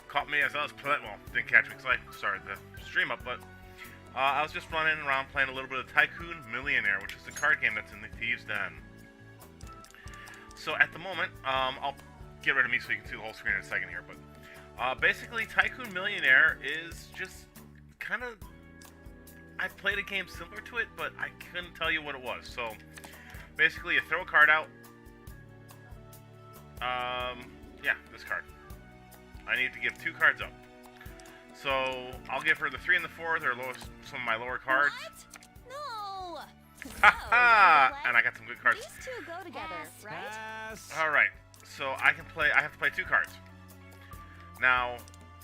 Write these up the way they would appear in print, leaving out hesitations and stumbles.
Caught me as I was playing. Well, didn't catch me because I started the stream up, but I was just running around playing a little bit of Tycoon Millionaire, which is the card game that's in the Thieves' Den. So at the moment, I'll get rid of me so you can see the whole screen in a second here, but basically Tycoon Millionaire is just kind of... I played a game similar to it, but I couldn't tell you what it was. So basically you throw a card out. Yeah, this card. I need to give 2 cards up. So I'll give her the 3 and the 4. They're lowest, some of my lower cards. What? No. Ha! And I got some good cards. These two go together, right? All right. So I can play. I have to play 2 cards. Now,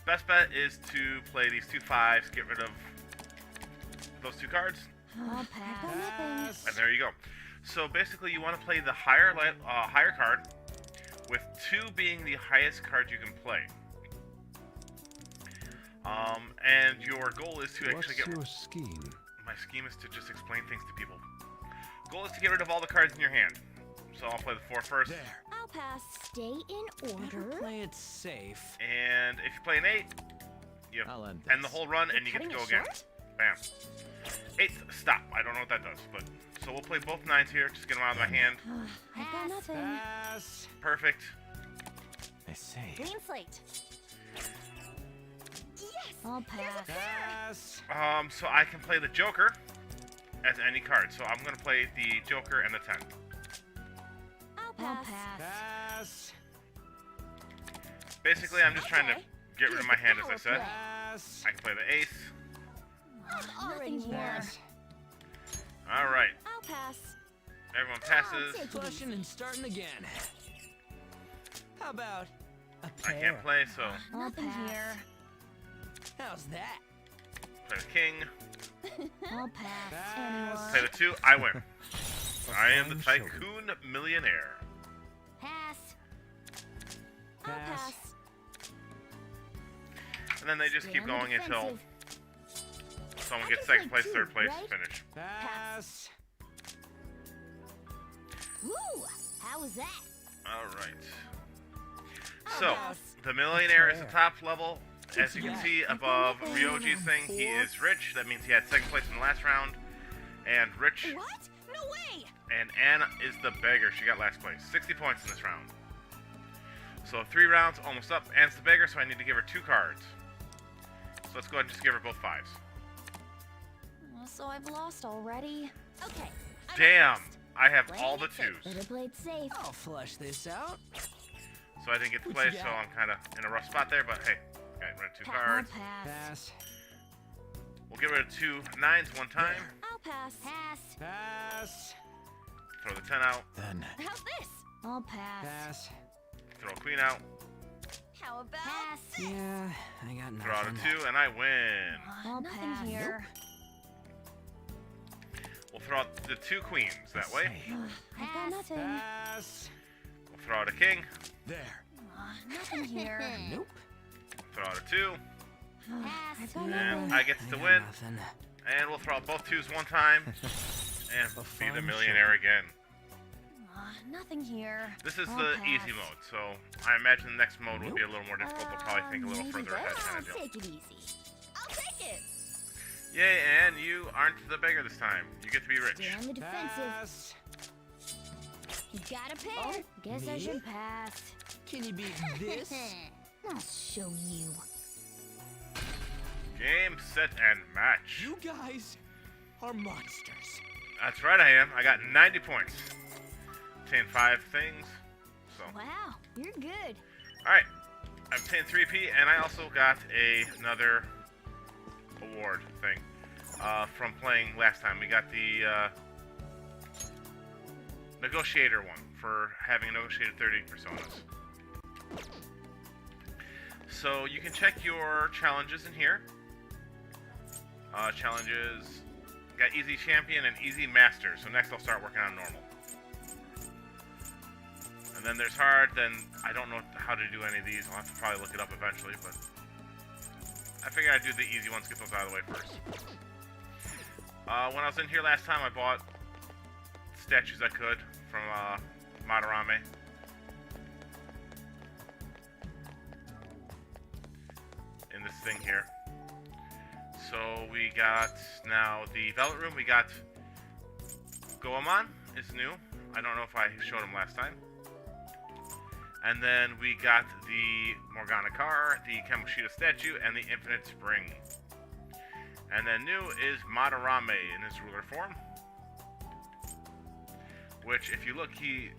best bet is to play these 2 5s. Get rid of those 2 cards. I'll pass. And there you go. So basically, you want to play the higher card, with 2 being the highest card you can play. And your goal is to actually get... What's your scheme? My scheme is to just explain things to people. Goal is to get rid of all the cards in your hand. So I'll play the 4 first. There. I'll pass. Stay in order. Play it safe. And if you play an 8, you I'll end end the this. whole run and you get to Cutting go it again. short? Bam. 8th, stop. I don't know what that does, but... So we'll play both 9s here. Just get them out of my hand. I've got nothing. Pass. Perfect. I say. Clean slate. Yes. I'll pass. Pass. So I can play the Joker as any card. So I'm going to play the Joker and the 10. I'll pass. Pass. Basically, I'm just trying to get rid of my hand, as I said. Pass. I can play the Ace. Nothing here. Pass. All right. I'll pass. Everyone passes. Take it Flushing and starting again. How about a I pair? can't play, so Nothing here. How's that? play the King. I'll pass. Pass. Play the 2. I win. A I am the fine Tycoon Millionaire. Pass. I'll Pass. pass. And then they just Stay keep on the going until defensive. someone I gets can 2nd play place, 2, 3rd place, right? finish. Pass. Woo! How was that? All right. I'll So, pass. the Millionaire is the top level. As you can Yeah. see above Ryoji's thing, he is rich. That means he had 2nd place in the last round. And rich. What? No way! And Anna is the beggar. She got last place. 60 points in this round. So 3 rounds, almost up. Anne's the beggar, so I need to give her 2 cards. So let's go ahead and just give her both 5s. So I've lost already. Okay. I'm Damn! up next. I have Playing all the it safe. 2s. Better play it safe. I'll flush this out. So I didn't get to What play, you so got? I'm kind of in a rough spot there, but hey. Got rid of 2 I'll cards. pass. Pass. We'll get rid of 2 9s one time. I'll pass. Pass. Pass. Throw the 10 out. Then How's this? I'll pass. Pass. Throw a queen out. How about pass? Yeah, I got nothing. Throw out a 2, and I win. I'll nothing pass. Here. We'll throw out the 2 queens that way. I've got nothing. Pass. We'll throw out a king. there. Nothing here. Nope. Throw out a 2. Pass. I've got And nothing. I get I to got win. nothing. And we'll throw out both 2s one time. And A be the fine millionaire again. Nothing here. This is I'll the pass. easy mode, so I imagine the next mode will be a little more difficult. They'll probably think a little Maybe further ahead then kind I'll of deal. take it easy. I'll take it. Yay, and you aren't the beggar this time. You get to be rich. Stay on the defensive. Pass. You got a pair. Oh, Guess I me? should pass. Can you beat this? I'll show you. Game, set, and match. You guys are monsters. That's right, I am. I got 90 points. Obtained 5 things. So, Wow, you're good. alright. I obtained 3P, and I also got another award thing from playing last time. We got the negotiator one for having negotiated 30 personas. So you can check your challenges in here. Challenges got easy champion and easy master. So next I'll start working on normal. And then there's hard. Then I don't know how to do any of these. I'll have to probably look it up eventually, but I figured I'd do the easy ones, get those out of the way first. When I was in here last time, I bought statues I could from Madarame. In this thing here. So we got now the Velvet Room. We got Goemon is new. I don't know if I showed him last time. And then we got the Morgana car, the Kamoshida statue, and the Infinite Spring. And then new is Madarame in his ruler form. Which, if you look, you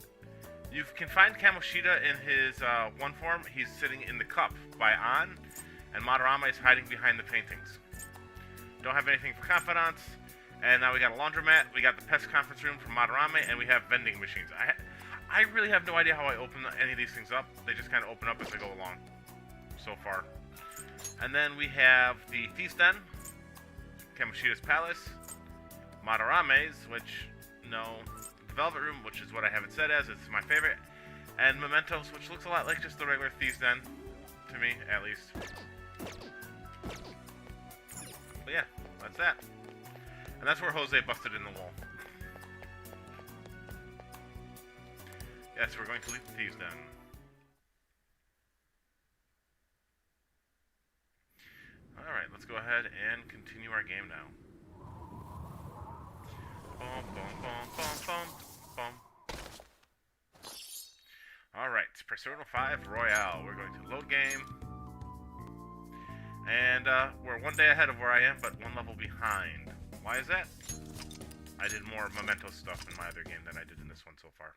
can find Kamoshida in his one form. He's sitting in the cup by An, and Madarame is hiding behind the paintings. Don't have anything for confidants. And now we got a laundromat. We got the pest conference room for Madarame, and we have vending machines. I really have no idea how I open any of these things up. They just kind of open up as I go along, so far. And then we have the Feast Den, Kamoshida's Palace, Madarame's, which, no, the Velvet Room, which is what I have it set as. It's my favorite. And Mementos, which looks a lot like just the regular Thieves' Den, to me, at least. But yeah, that's that. And that's where Jose busted in the wall. Yes, we're going to leave the Thieves' Den. Alright, let's go ahead and continue our game now. Bum, bum, bum, bum, bum, bum. Alright, Persona 5 Royale. We're going to load game. And we're one day ahead of where I am, but one level behind. Why is that? I did more Memento stuff in my other game than I did in this one so far.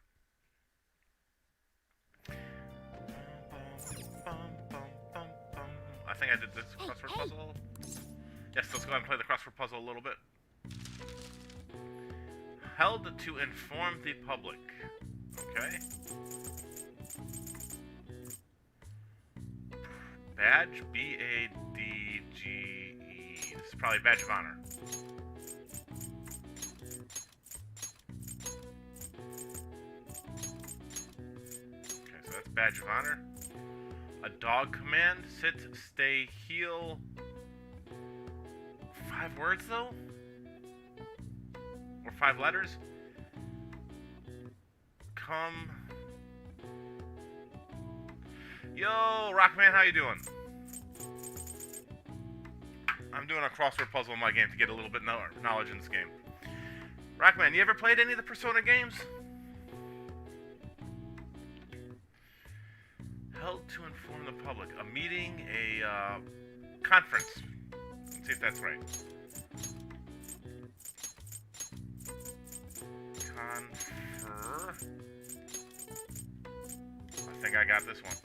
I think I did this crossword puzzle. Yes, let's go ahead and play the crossword puzzle a little bit. Held to inform the public. Okay. Badge, B-A-D-G-E. This is probably Badge of Honor. Okay, so that's Badge of Honor. A dog command. Sit, stay, heal. 5 words, though? Or 5 letters? Come. Yo, Rockman, how you doing? I'm doing a crossword puzzle in my game to get a little bit knowledge in this game. Rockman, you ever played any of the Persona games? Held to inform the public. A meeting, a conference. Let's see if that's right. Confer. I think I got this one.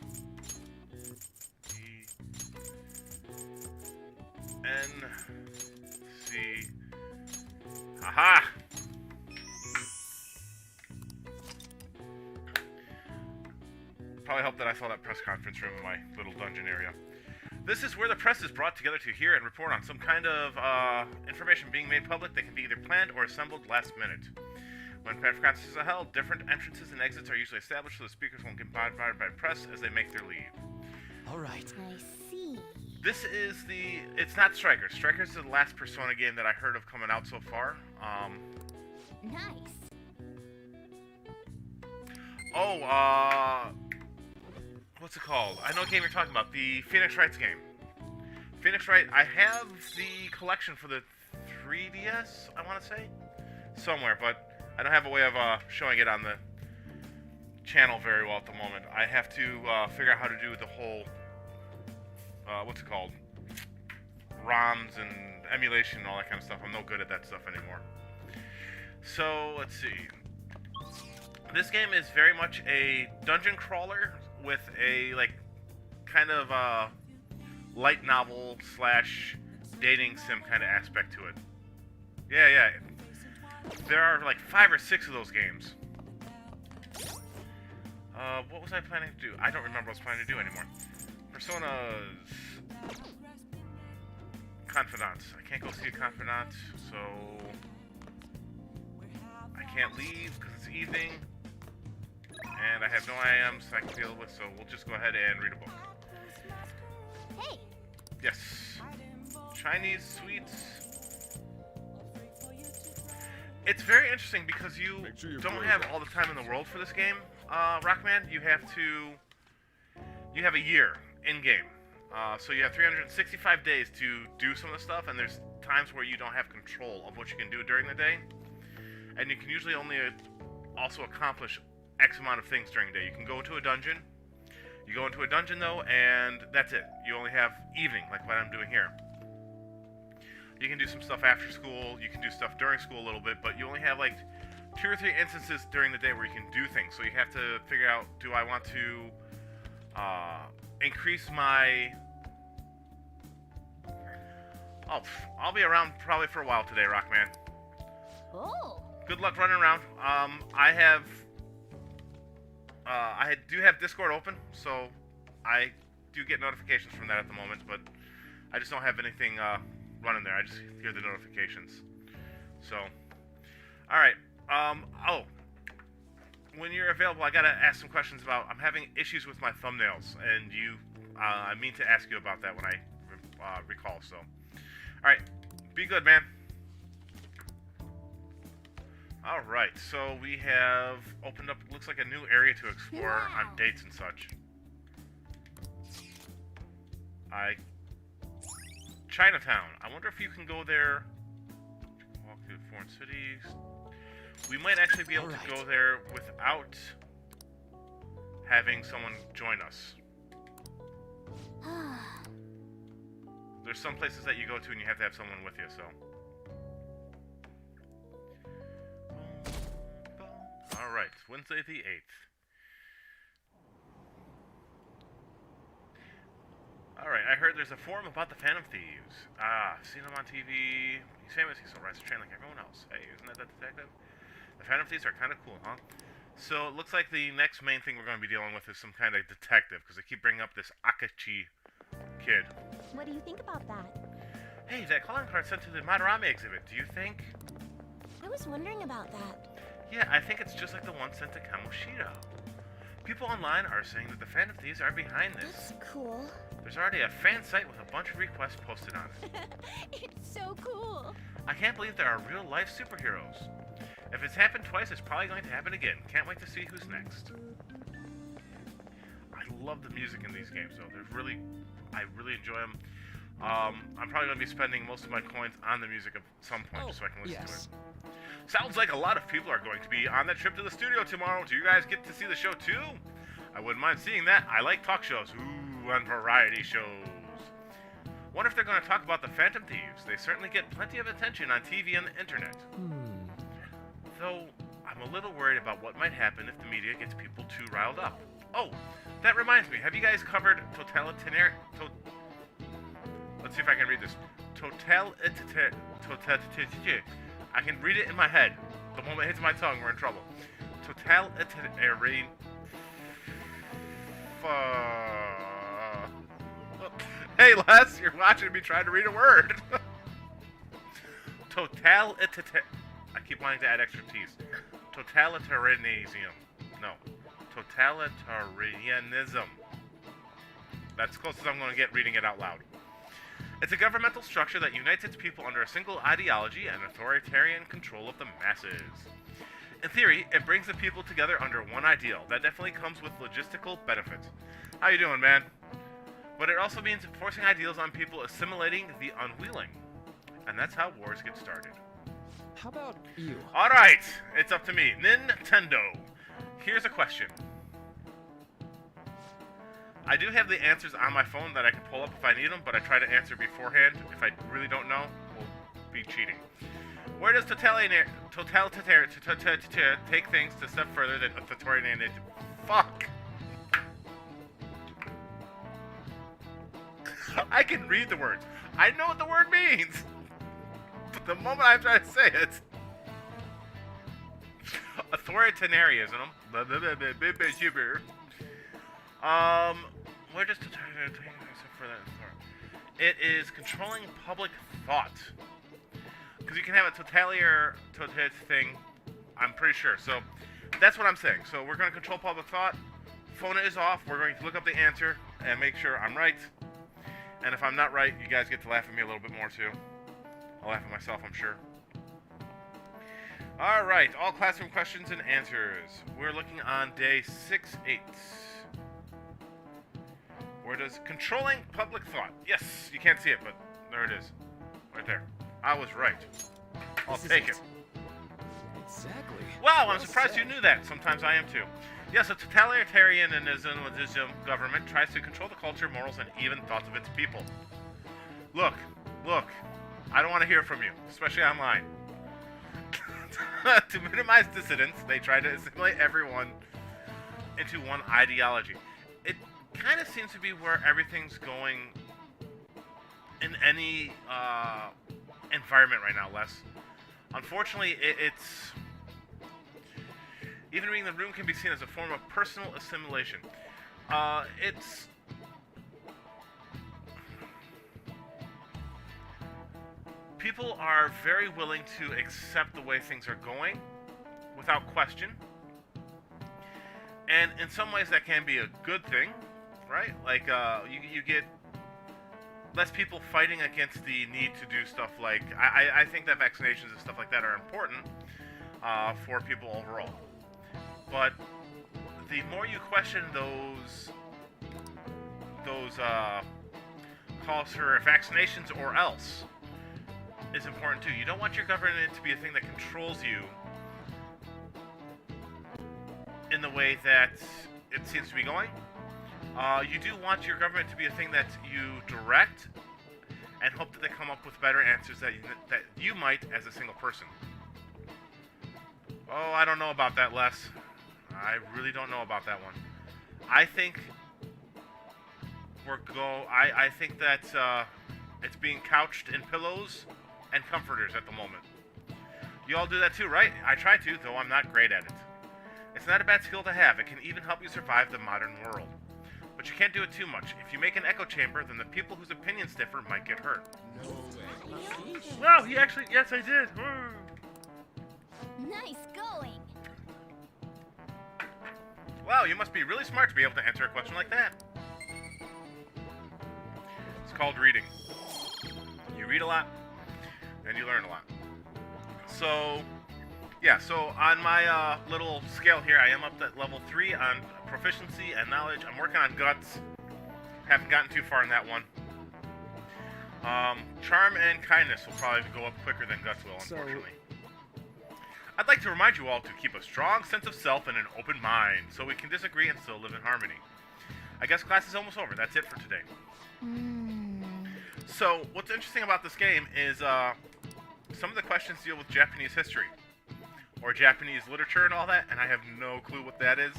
E-N-C. Aha! Probably helped that I saw that press conference room in my little dungeon area. This is where the press is brought together to hear and report on some kind of information being made public that can be either planned or assembled last minute. When press conferences are held, different entrances and exits are usually established so the speakers won't get bombarded by press as they make their leave. All right. I see. This is the... It's not Strikers. Strikers is the last Persona game that I heard of coming out so far. Nice. Oh, what's it called? I know what game you're talking about. The Phoenix Wright's game. Phoenix Wright, I have the collection for the 3DS, I want to say. Somewhere, but I don't have a way of showing it on the channel very well at the moment. I have to figure out how to do the whole, what's it called? ROMs and emulation and all that kind of stuff. I'm no good at that stuff anymore. So, let's see. This game is very much a dungeon crawler with a, like, kind of light novel slash dating sim kind of aspect to it. Yeah. There are like 5 or 6 of those games. What was I planning to do? I don't remember what I was planning to do anymore. Persona's Confidant. I can't go see a Confidant, so I can't leave because it's evening. And I have no IMs I can deal with, so we'll just go ahead and read a book. Hey. Yes. Chinese sweets. It's very interesting because you Make sure your don't clothes have are all the time in the world for this game, Rockman. You have a year in game. So you have 365 days to do some of the stuff, and there's times where you don't have control of what you can do during the day. And you can usually only also accomplish X amount of things during the day. You can go into a dungeon. You go into a dungeon, though, and that's it. You only have evening, like what I'm doing here. You can do some stuff after school. You can do stuff during school a little bit, but you only have, like, 2 or 3 instances during the day where you can do things. So you have to figure out, do I want to increase my... Oh, I'll be around probably for a while today, Rockman. Oh. Good luck running around. I do have Discord open, so I do get notifications from that at the moment, but I just don't have anything running there. I just hear the notifications. So, alright. Oh, when you're available, I gotta ask some questions about... I'm having issues with my thumbnails, and I mean to ask you about that when I recall, so... Alright, be good, man. Alright, so we have opened up, looks like a new area to explore on dates and such. Chinatown. I wonder if you can go there. Walk through foreign cities. We might actually be able to go there without having someone join us. There's some places that you go to and you have to have someone with you, so... Alright, Wednesday the 8th. Alright, I heard there's a forum about the Phantom Thieves. Seen them on TV. He's famous, he's so rides the train like everyone else. Hey, isn't that detective? The Phantom Thieves are kind of cool, huh? So, it looks like the next main thing we're going to be dealing with is some kind of detective, because they keep bringing up this Akachi kid. What do you think about that? Hey, that calling card sent to the Madarame exhibit, do you think? I was wondering about that. Yeah, I think it's just like the one sent to Kamoshida. People online are saying that the Phantom Thieves are behind this. That's cool. There's already a fan site with a bunch of requests posted on it. It's so cool. I can't believe there are real-life superheroes. If it's happened twice, it's probably going to happen again. Can't wait to see who's next. I love the music in these games, though. I really enjoy them. I'm probably going to be spending most of my coins on the music at some point, just so I can listen to it. Sounds like a lot of people are going to be on that trip to the studio tomorrow. Do you guys get to see the show too? I wouldn't mind seeing that. I like talk shows. Ooh, and variety shows. Wonder if they're going to talk about the Phantom Thieves. They certainly get plenty of attention on TV and the internet. Though, I'm a little worried about what might happen if the media gets people too riled up. Oh, that reminds me. Have you guys covered Let's see if I can read this. I can read it in my head. The moment it hits my tongue, we're in trouble. Totalitarian... Hey, Les, you're watching me trying to read a word. I keep wanting to add extra T's. Totalitarianism. No. Totalitarianism. That's as close as I'm going to get reading it out loud. It's a governmental structure that unites its people under a single ideology and authoritarian control of the masses. In theory, it brings the people together under one ideal. That definitely comes with logistical benefits. How you doing, man? But it also means forcing ideals on people, assimilating the unwilling. And that's how wars get started. How about you? Alright, it's up to me. Nintendo. Here's a question. I do have the answers on my phone that I can pull up if I need them, but I try to answer beforehand. If I really don't know, we'll be cheating. Where does totalitarian take things to step further than authoritarian? Fuck! I can read the words. I know what the word means! But the moment I'm trying to say it... Authoritarianism. Where does totalitarian take things further? It is controlling public thought. Because you can have a totalitarian thing, I'm pretty sure. So, that's what I'm saying. So, we're going to control public thought. Phone is off. We're going to look up the answer and make sure I'm right. And if I'm not right, you guys get to laugh at me a little bit more, too. I'll laugh at myself, I'm sure. Alright, all classroom questions and answers. We're looking on day 6-8. Where does controlling public thought? Yes, you can't see it, but there it is. Right there. I was right. I'll This is take it. Exactly. Wow, I'm Well surprised you said. knew that. Sometimes I am too. Yes, a totalitarianism government tries to control the culture, morals, and even thoughts of its people. Look. I don't want to hear from you, especially online. To minimize dissidents, they try to assimilate everyone into one ideology. It kind of seems to be where everything's going in any environment right now, Les. Unfortunately, it's... Even reading the room can be seen as a form of personal assimilation. It's... People are very willing to accept the way things are going without question. And in some ways that can be a good thing, right? Like, you get less people fighting against the need to do stuff like... I think that vaccinations and stuff like that are important for people overall. But the more you question those calls for vaccinations or else is important too. You don't want your government to be a thing that controls you in the way that it seems to be going. You do want your government to be a thing that you direct and hope that they come up with better answers that you might as a single person. Oh, I don't know about that, Les. I really don't know about that one. I think I think that it's being couched in pillows and comforters at the moment. You all do that too, right? I try to, though I'm not great at it. It's not a bad skill to have. It can even help you survive the modern world. But you can't do it too much. If you make an echo chamber, then the people whose opinions differ might get hurt. Wow, he actually... Yes, I did. Nice going. Wow, you must be really smart to be able to answer a question like that. It's called reading. You read a lot, and you learn a lot. So, yeah, so on my little scale here, I am up at level 3 on proficiency and knowledge. I'm working on guts. Haven't gotten too far in that one. Charm and kindness will probably go up quicker than guts will, unfortunately. I'd like to remind you all to keep a strong sense of self and an open mind, so we can disagree and still live in harmony. I guess class is almost over. That's it for today. So, what's interesting about this game is some of the questions deal with Japanese history, or Japanese literature and all that, and I have no clue what that is.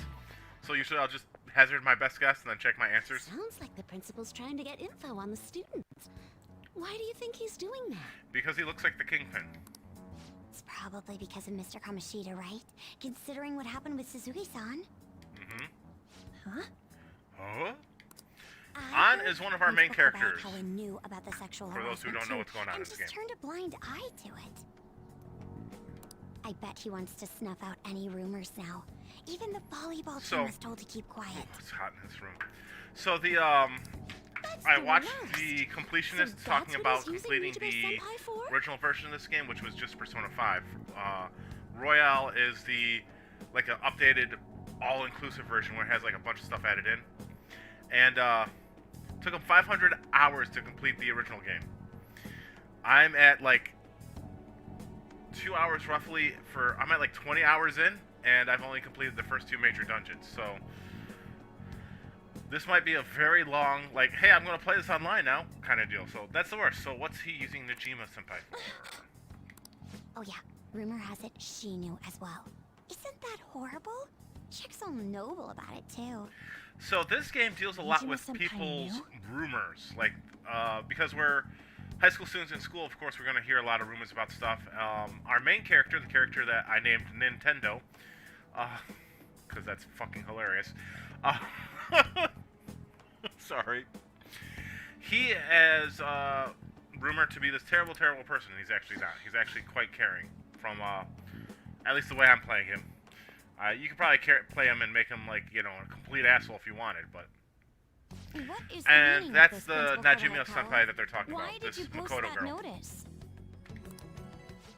So usually I'll just hazard my best guess and then check my answers. Sounds like the principal's trying to get info on the students. Why do you think he's doing that? Because he looks like the Kingpin. It's probably because of Mr. Kamoshida, right? Considering what happened with Suzuki-san. Huh? Huh? I An heard is one of our he main spoke about characters. how he knew about the sexual For those who harassment don't know too, what's going on in and this just game. turned a blind eye to it. I bet he wants to snuff out any rumors now. Even the volleyball So- team was told to keep quiet. It's hot in this room. So the That's I the watched worst. the So completionists that's talking what about he's using completing Nijibe the Senpai for? original version of this game, which was just Persona 5. Royale is the like an updated, all-inclusive version where it has like a bunch of stuff added in, and took them 500 hours to complete the original game. I'm at like 2 hours roughly I'm at like 20 hours in, and I've only completed the first 2 major dungeons. So this might be a very long, like, hey, I'm gonna play this online now kind of deal. So that's the worst. So what's he using Najima Senpai for? Oh yeah, rumor has it she knew as well. Isn't that horrible? Chick's all noble about it too. So this game deals a lot Najima with Senpai people's knew? rumors. Like, because we're high school students in school, of course, we're gonna hear a lot of rumors about stuff. Our main character, the character that I named Nintendo, because that's fucking hilarious. Sorry. He is rumored to be this terrible, terrible person, and he's actually not. He's actually quite caring, from at least the way I'm playing him. You could probably play him and make him, like, you know, a complete asshole if you wanted, but... What is the And meaning that's of this, the Principal Najima Karamikawa? Senpai that they're talking Why about. did This you post Makoto that girl. notice?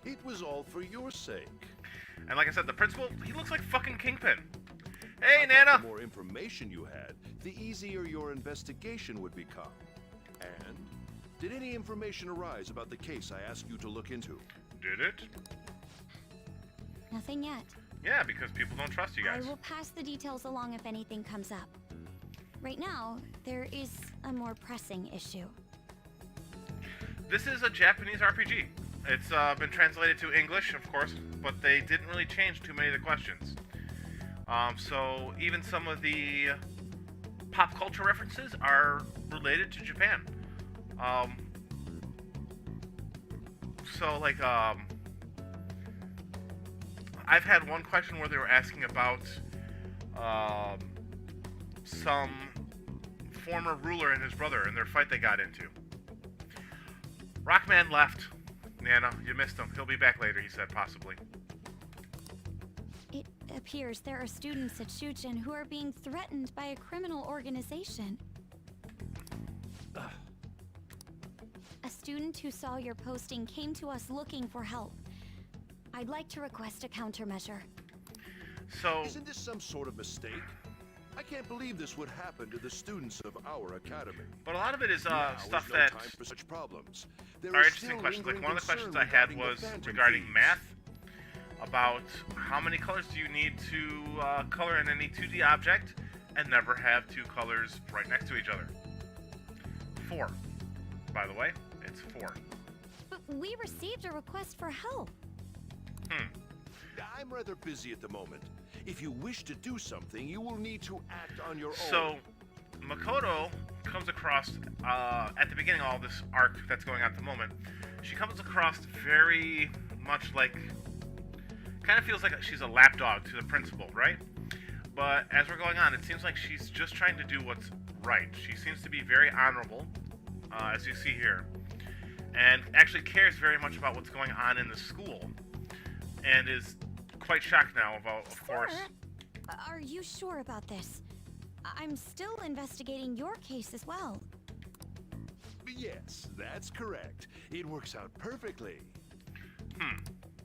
It was all for your sake. And like I said, the principal, he looks like fucking Kingpin. I Hey, thought Nana! The more information you had, the easier your investigation would become. And did any information arise about the case I asked you to look into? Did it? Nothing yet. Yeah, because people don't trust you guys. I will pass the details along if anything comes up. Right now, there is a more pressing issue. This is a Japanese RPG. It's been translated to English, of course, but they didn't really change too many of the questions. So even some of the pop culture references are related to Japan. I've had one question where they were asking about some former ruler and his brother and their fight they got into. Rockman left. Nana, you missed him. He'll be back later, he said, possibly. It appears there are students at Shujin who are being threatened by a criminal organization. A student who saw your posting came to us looking for help. I'd like to request a countermeasure. So, Isn't this some sort of mistake? I can't believe this would happen to the students of our academy. but a lot of it is Now stuff is no that time for such problems. There are is interesting still questions. Like lingering one of the questions I concern had regarding was the Phantom regarding Thieves. math, about how many colors do you need to color in any 2D object and never have two colors right next to each other. 4, by the way. It's 4. But we received a request for help. I'm rather busy at the moment. If you wish to do something, you will need to act on your So, own. Makoto comes across, at the beginning of all this arc that's going on at the moment, she comes across very much like, kind of feels like she's a lapdog to the principal, right? But as we're going on, it seems like she's just trying to do what's right. She seems to be very honorable, as you see here, and actually cares very much about what's going on in the school, and is quite shocked now about, of course. Sir, are you sure about this? I'm still investigating your case as well. Yes, that's correct. It works out perfectly.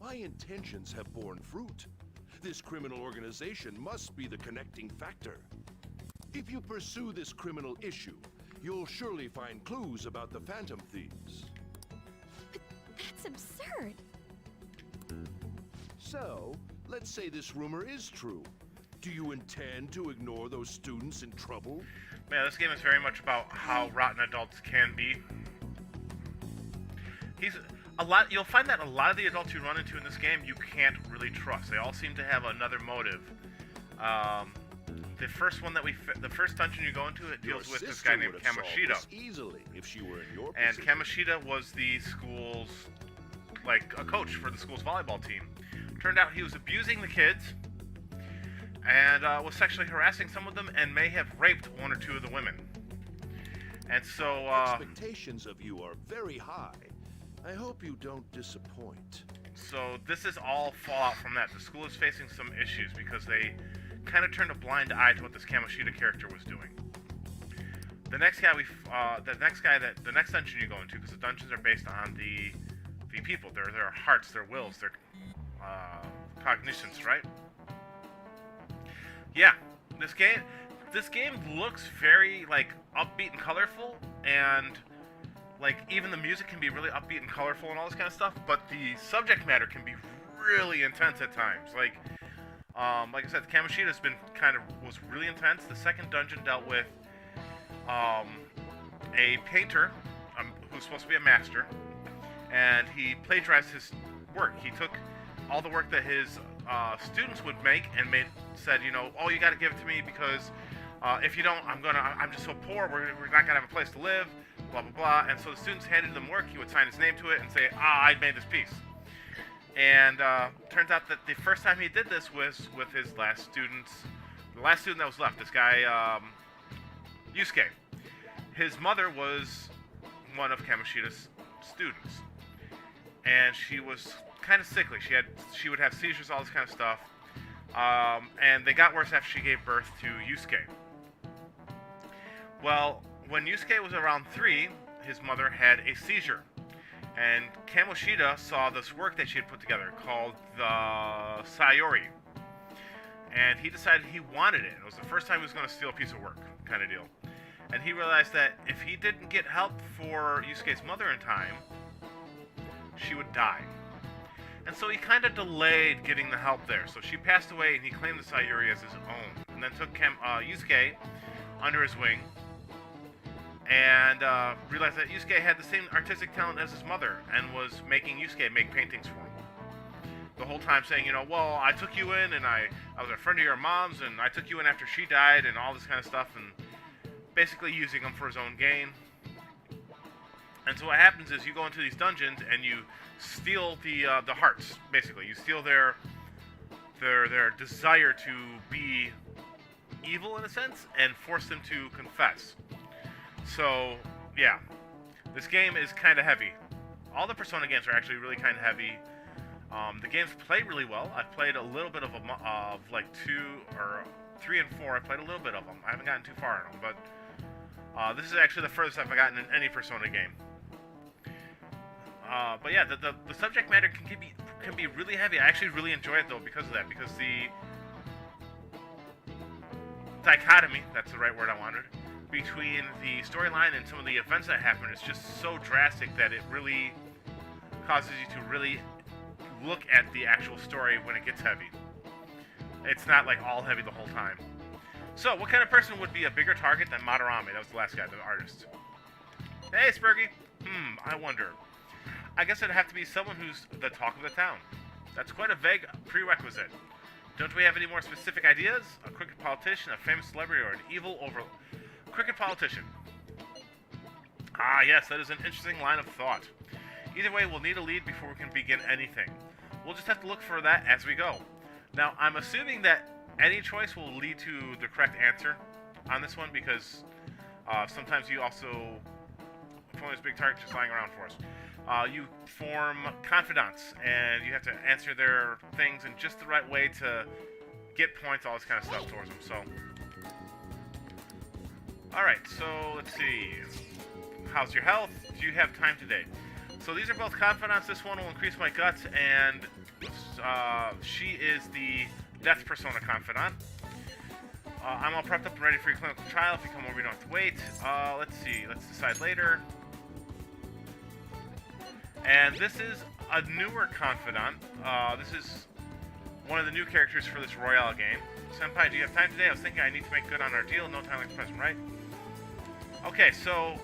My intentions have borne fruit. This criminal organization must be the connecting factor. If you pursue this criminal issue, you'll surely find clues about the Phantom Thieves. That's absurd. So, let's say this rumor is true. Do you intend to ignore those students in trouble? Man, this game is very much about how rotten adults can be. You'll find that a lot of the adults you run into in this game, you can't really trust. They all seem to have another motive. The first one the first dungeon you go into, it deals with this guy named Kamoshida. Easily, if she were in your And position. Kamoshida was the school's, like, a coach for the school's volleyball team. Turned out he was abusing the kids, and was sexually harassing some of them, and may have raped one or two of the women. And so, Expectations of you are very high. I hope you don't disappoint. so this is all fallout from that. The school is facing some issues because they kind of turned a blind eye to what this Kamoshida character was doing. The next guy the next dungeon you go into, because the dungeons are based on the people, their hearts, their wills, their cognitions, right? Yeah, this game looks very, like, upbeat and colorful, and like even the music can be really upbeat and colorful and all this kind of stuff, but the subject matter can be really intense at times. Like I said, Kamoshida's was really intense. The second dungeon dealt with a painter who's supposed to be a master, and he plagiarized his work. He took all the work that his students would make and said, oh, you got to give it to me because if you don't, I'm just so poor. We're not gonna have a place to live. Blah blah blah. And so the students handed him work. He would sign his name to it and say, I made this piece. And turns out that the first time he did this was with his last student that was left. This guy, Yusuke. His mother was one of Kamoshida's students, and she was kind of sickly. She would have seizures, all this kind of stuff. And they got worse after she gave birth to Yusuke. Well, when Yusuke was around 3, his mother had a seizure, And Kamoshida saw this work that she had put together called the Sayori. And he decided he wanted it. It was the first time he was going to steal a piece of work, kind of deal. And he realized that if he didn't get help for Yusuke's mother in time, she would die. And so he kind of delayed getting the help there. So she passed away, and he claimed the Sayuri as his own. And then took Yusuke under his wing, and realized that Yusuke had the same artistic talent as his mother, and was making Yusuke make paintings for him. The whole time saying, you know, well, I took you in, and I was a friend of your mom's, and I took you in after she died, and all this kind of stuff, and basically using him for his own gain. And so what happens is you go into these dungeons and you steal the hearts. Basically, you steal their desire to be evil in a sense, and force them to confess. So yeah, this game is kind of heavy. All the Persona games are actually really kind of heavy. The games play really well. I've played a little bit of like 2 or 3 and 4. I played a little bit of them. I haven't gotten too far in them, but this is actually the furthest I've gotten in any Persona game. But yeah, the subject matter can be really heavy. I actually really enjoy it though because of that. Because the dichotomy, that's the right word I wanted, between the storyline and some of the events that happen is just so drastic that it really causes you to really look at the actual story when it gets heavy. It's not like all heavy the whole time. So, what kind of person would be a bigger target than Madarame? That was the last guy, the artist. Hey, Spurgy! I wonder. I guess it'd have to be someone who's the talk of the town. That's quite a vague prerequisite. Don't we have any more specific ideas? A crooked politician, a famous celebrity, or an evil crooked politician? Ah, yes, that is an interesting line of thought. Either way, we'll need a lead before we can begin anything. We'll just have to look for that as we go. Now, I'm assuming that any choice will lead to the correct answer on this one, because sometimes you also, if only there's a big target just lying around for us, you form confidants, and you have to answer their things in just the right way to get points, all this kind of stuff towards them. So, alright, so let's see. How's your health? Do you have time today? So these are both confidants. This one will increase my guts, and she is the Death Persona confidant. I'm all prepped up and ready for your clinical trial. If you come over, you don't have to wait. Let's see. Let's decide later. And this is a newer confidant. This is one of the new characters for this Royale game. Senpai, do you have time today? I was thinking I need to make good on our deal. No time like the present, right? Okay, so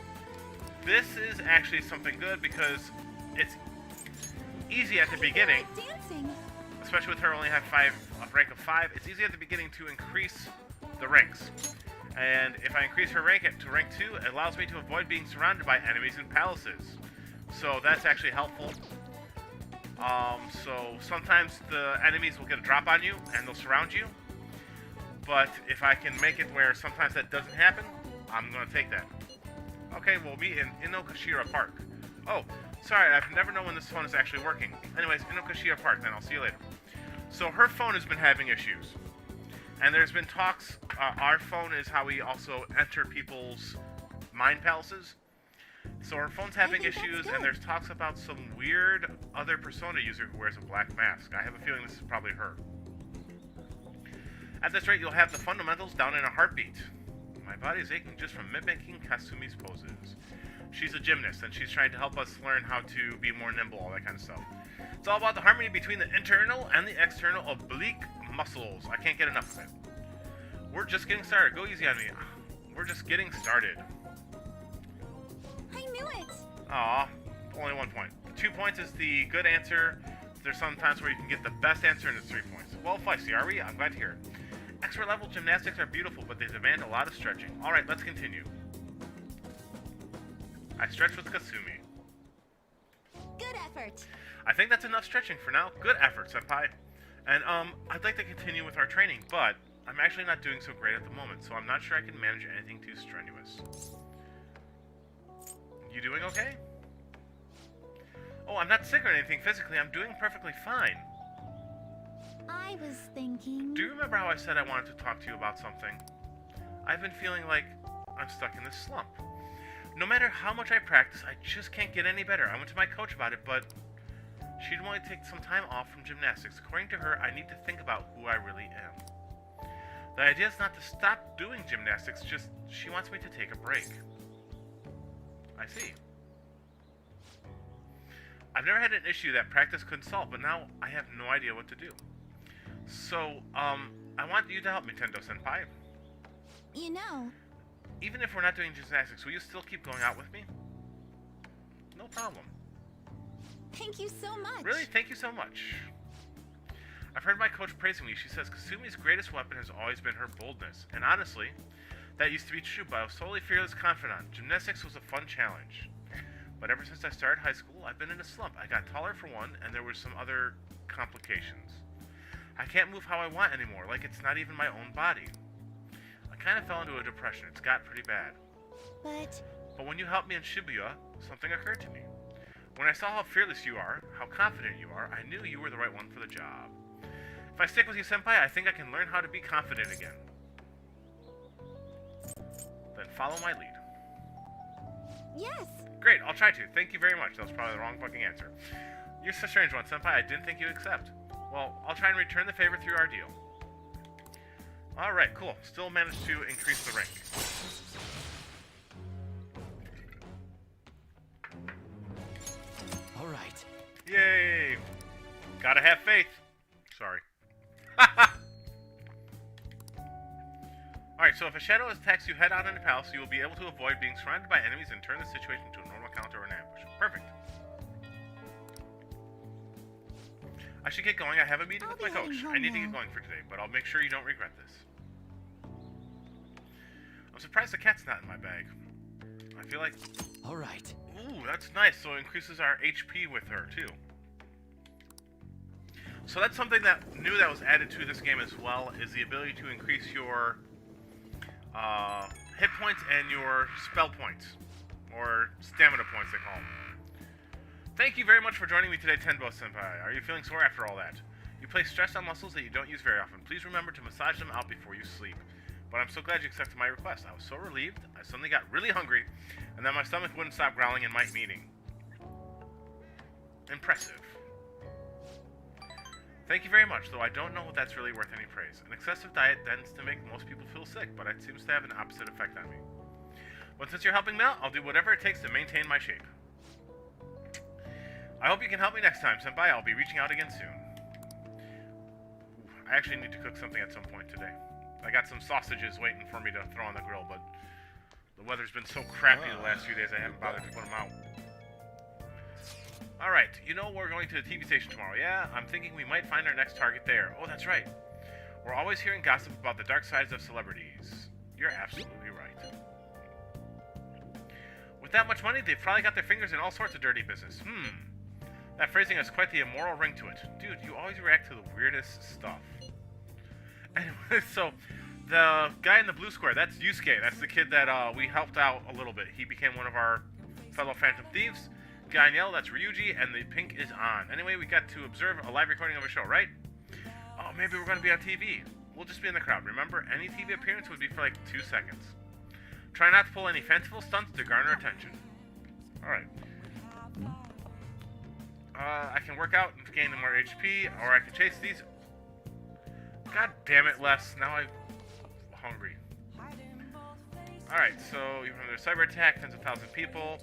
this is actually something good because it's easy at the beginning. Especially with her only have a rank of 5, it's easy at the beginning to increase the ranks. And if I increase her rank to rank 2, it allows me to avoid being surrounded by enemies in palaces. So that's actually helpful. So sometimes the enemies will get a drop on you and they'll surround you. But if I can make it where sometimes that doesn't happen, I'm going to take that. Okay, we'll meet in Inokashira Park. Oh, sorry, I've never known when this phone is actually working. Anyways, Inokashira Park, then I'll see you later. So her phone has been having issues. And there's been talks, our phone is how we also enter people's mind palaces. So her phone's having issues, and there's talks about some weird other Persona user who wears a black mask. I have a feeling this is probably her. At this rate, you'll have the fundamentals down in a heartbeat. My body is aching just from mimicking Kasumi's poses. She's a gymnast, and she's trying to help us learn how to be more nimble, all that kind of stuff. It's all about the harmony between the internal and the external oblique muscles. I can't get enough of it. We're just getting started. Go easy on me. We're just getting started. I knew it! Aw, only 1 point. 2 points is the good answer. There's some times where you can get the best answer, and it's 3 points. Well, feisty, are we? I'm glad to hear it. Expert level gymnastics are beautiful, but they demand a lot of stretching. Alright, let's continue. I stretch with Kasumi. Good effort! I think that's enough stretching for now. Good effort, Senpai. And, I'd like to continue with our training, but I'm actually not doing so great at the moment, so I'm not sure I can manage anything too strenuous. You doing okay? Oh, I'm not sick or anything physically. I'm doing perfectly fine. I was thinking... Do you remember how I said I wanted to talk to you about something? I've been feeling like I'm stuck in this slump. No matter how much I practice, I just can't get any better. I went to my coach about it, but she'd want to take some time off from gymnastics. According to her, I need to think about who I really am. The idea is not to stop doing gymnastics, just she wants me to take a break. I see. I've never had an issue that practice couldn't solve, but now I have no idea what to do. So, I want you to help me, Tendo-senpai. You know, Even if we're not doing gymnastics, will you still keep going out with me? No problem. thank you so much. Really? Thank you so much. I've heard my coach praising me. She says Kasumi's greatest weapon has always been her boldness. And honestly, that used to be true, but I was totally fearless confidant. Gymnastics was a fun challenge. But ever since I started high school, I've been in a slump. I got taller for one, and there were some other complications. I can't move how I want anymore, like it's not even my own body. I kind of fell into a depression. It's got pretty bad. But when you helped me in Shibuya, something occurred to me. When I saw how fearless you are, how confident you are, I knew you were the right one for the job. If I stick with you, Senpai, I think I can learn how to be confident again. Then follow my lead. yes, Great, I'll try to. Thank you very much. That was probably the wrong fucking answer. You're such a strange one, Senpai. I didn't think you'd accept. Well, I'll try and return the favor through our deal. Alright, cool. Still managed to increase the rank. All right. Yay! Gotta have faith. Sorry. Alright, so if a shadow attacks you head on in the palace, you will be able to avoid being surrounded by enemies and turn the situation into a normal counter or an ambush. Perfect. I should get going. I have a meeting I'll with my be heading coach. home I need to now. get going for today, but I'll make sure you don't regret this. I'm surprised the cat's not in my bag. I feel like... All right. Ooh, that's nice. So it increases our HP with her, too. So that's something that new that was added to this game as well, is the ability to increase your hit points and your spell points. Or stamina points, they call them. Thank you very much for joining me today, Tenbo-senpai. Are you feeling sore after all that? You place stress on muscles that you don't use very often. Please remember to massage them out before you sleep. But I'm so glad you accepted my request. I was so relieved. I suddenly got really hungry, and then my stomach wouldn't stop growling in my meeting. Impressive. Thank you very much, though I don't know if that's really worth any praise. An excessive diet tends to make most people feel sick, but it seems to have an opposite effect on me. But since you're helping me out, I'll do whatever it takes to maintain my shape. I hope you can help me next time, Senpai. I'll be reaching out again soon. I actually need to cook something at some point today. I got some sausages waiting for me to throw on the grill, but the weather's been so crappy the last few days I haven't bothered to put them out. Alright, you know we're going to the TV station tomorrow, yeah? I'm thinking we might find our next target there. Oh, that's right. We're always hearing gossip about the dark sides of celebrities. You're absolutely right. With that much money, they've probably got their fingers in all sorts of dirty business. That phrasing has quite the immoral ring to it. Dude, you always react to the weirdest stuff. Anyway, so, the guy in the blue square, that's Yusuke. That's the kid that we helped out a little bit. He became one of our fellow Phantom Thieves. Guy in yellow, that's Ryuji, and the pink is on. Anyway, we got to observe a live recording of a show, right? Oh, maybe we're going to be on TV. We'll just be in the crowd. Remember, any TV appearance would be for like 2 seconds. Try not to pull any fanciful stunts to garner attention. Alright. I can work out and gain more HP, or I can chase these. God damn it, Les. Now I'm hungry. Alright, so you remember the cyber attack, tens of thousands of people.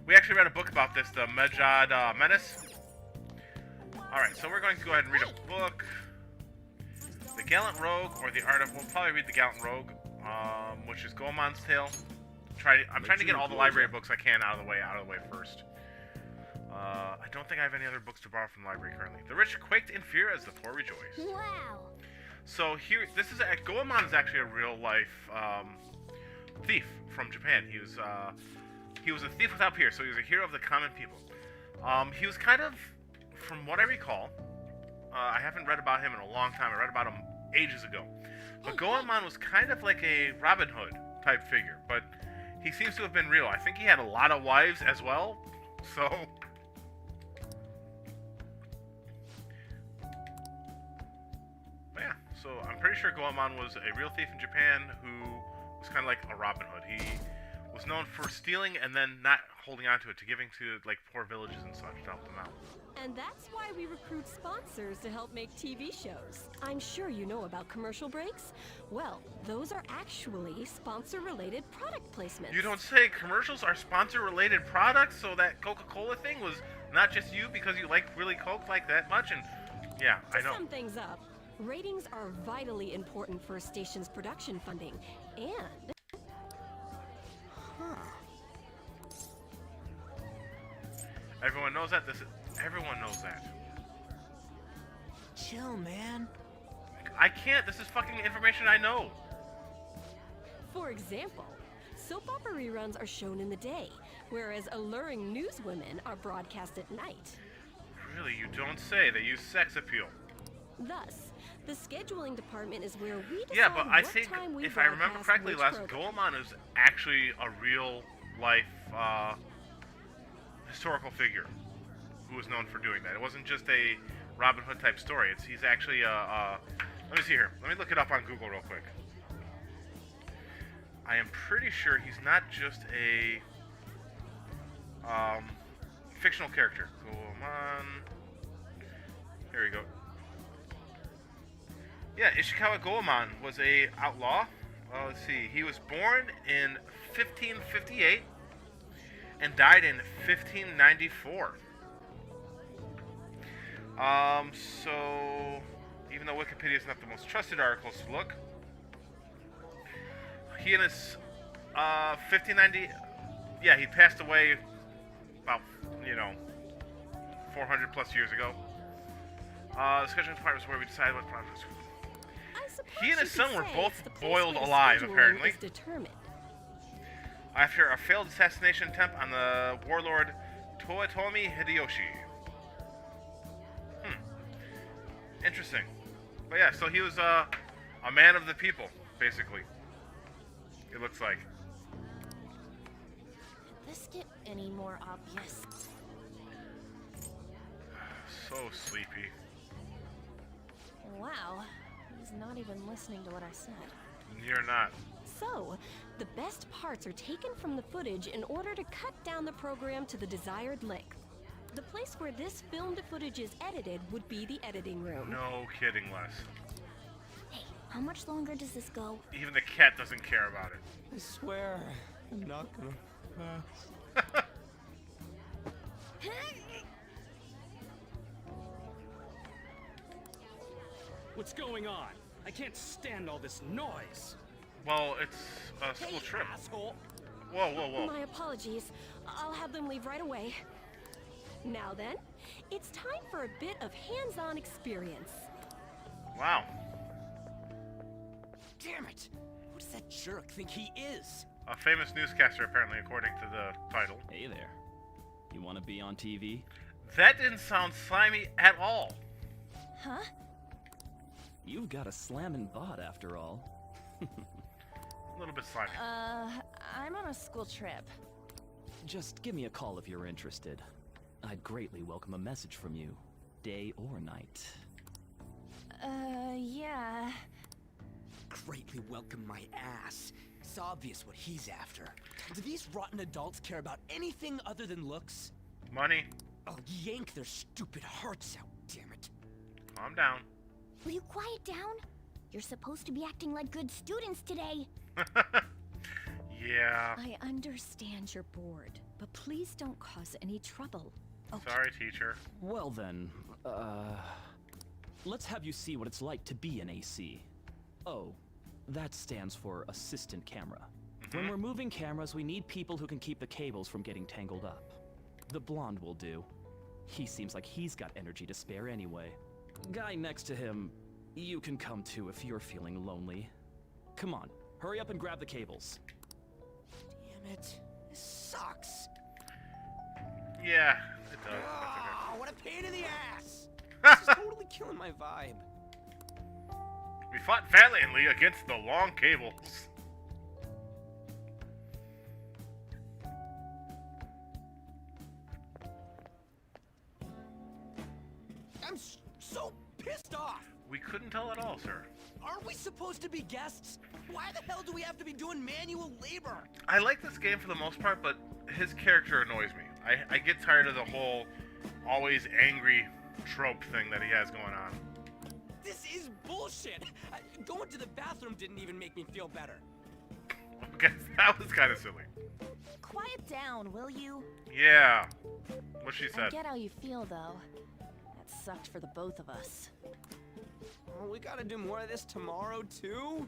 We actually read a book about this, the Medjad Menace. Alright, so we're going to go ahead and read a book. The Gallant Rogue, or the Art of... We'll probably read the Gallant Rogue, which is Goemon's Tale. I'm trying to get all the library books I can out of the way first. I don't think I have any other books to borrow from the library currently. The rich quaked in fear as the poor rejoiced. wow. So here, Goemon is actually a real life thief from Japan. He was a thief without peers, so he was a hero of the common people. He was kind of, from what I recall, I haven't read about him in a long time. I read about him ages ago. But Goemon was kind of like a Robin Hood type figure, but he seems to have been real. I think he had a lot of wives as well, so... Yeah, so I'm pretty sure Goemon was a real thief in Japan who was kind of like a Robin Hood. He was known for stealing and then not holding on to it, to giving to like poor villages and such to help them out. And that's why we recruit sponsors to help make TV shows. I'm sure you know about commercial breaks. Well, those are actually sponsor-related product placements. You don't say. Commercials are sponsor-related products, so that Coca-Cola thing was not just you because you like really Coke like that much, and yeah, I To know. sum things up, ratings are vitally important for a station's production funding, and Everyone knows that. Everyone knows that. Chill, man. I can't. This is fucking information I know. for example, soap opera reruns are shown in the day, whereas alluring newswomen are broadcast at night. Really, you don't say. They use sex appeal. Thus, the scheduling department is where we decide Yeah, but I what think, time we if I remember broadcast correctly, which Les program. Goemon is actually a real-life historical figure who was known for doing that. It wasn't just a Robin Hood type story. He's actually let me see here. Let me look it up on Google real quick. I am pretty sure he's not just a fictional character. Goemon. Here we go. Yeah, Ishikawa Goemon was a outlaw. Let's see. He was born in 1558 and died in 1594. So even though Wikipedia is not the most trusted articles to look, he and his 1590. Yeah, he passed away about 400 plus years ago. The scheduling department is where we decide what projects. I suppose He and his you could son were say both it's the place boiled where alive, scheduling apparently. is determined. After a failed assassination attempt on the warlord Toyotomi Hideyoshi. Interesting. But yeah, so he was a man of the people, basically. It looks like. Could this get any more obvious? So sleepy. Wow, he's not even listening to what I said. You're not. So, the best parts are taken from the footage in order to cut down the program to the desired length. The place where this filmed footage is edited would be the editing room. No kidding, Les. Hey, how much longer does this go? Even the cat doesn't care about it. I swear, I'm not gonna pass. What's going on? I can't stand all this noise. Well, it's a school trip. Asshole. Whoa, whoa, whoa. My apologies. I'll have them leave right away. Now then, it's time for a bit of hands-on experience. Wow. Damn it! Who does that jerk think he is? A famous newscaster, apparently, according to the title. Hey there. You want to be on TV? That didn't sound slimy at all. Huh? You've got a slammin' bod after all. A little bit slimy. I'm on a school trip. Just give me a call if you're interested. I'd greatly welcome a message from you, day or night. Yeah. Greatly welcome my ass. It's obvious what he's after. Do these rotten adults care about anything other than looks? Money. I'll yank their stupid hearts out, damn it. Calm down. Will you quiet down? You're supposed to be acting like good students today. Yeah. I understand you're bored, but please don't cause any trouble. Okay. Sorry, teacher. Well then, let's have you see what it's like to be an AC. Oh, that stands for assistant camera. When we're moving cameras, we need people who can keep the cables from getting tangled up. The blonde will do. He seems like he's got energy to spare anyway. Guy next to him, you can come too if you're feeling lonely. Come on, hurry up and grab the cables. Damn it. This sucks. Yeah, it does. Ah, what a pain in the ass! This is totally killing my vibe. We fought valiantly against the long cables. I'm so pissed off! We couldn't tell at all, sir. Aren't we supposed to be guests? Why the hell do we have to be doing manual labor? I like this game for the most part, but his character annoys me. I get tired of the whole always angry trope thing that he has going on. This is bullshit. Going to the bathroom didn't even make me feel better. Okay, that was kind of silly. Quiet down, will you? Yeah, what she I said. get how you feel, though. That sucked for the both of us. Oh, we gotta do more of this tomorrow, too?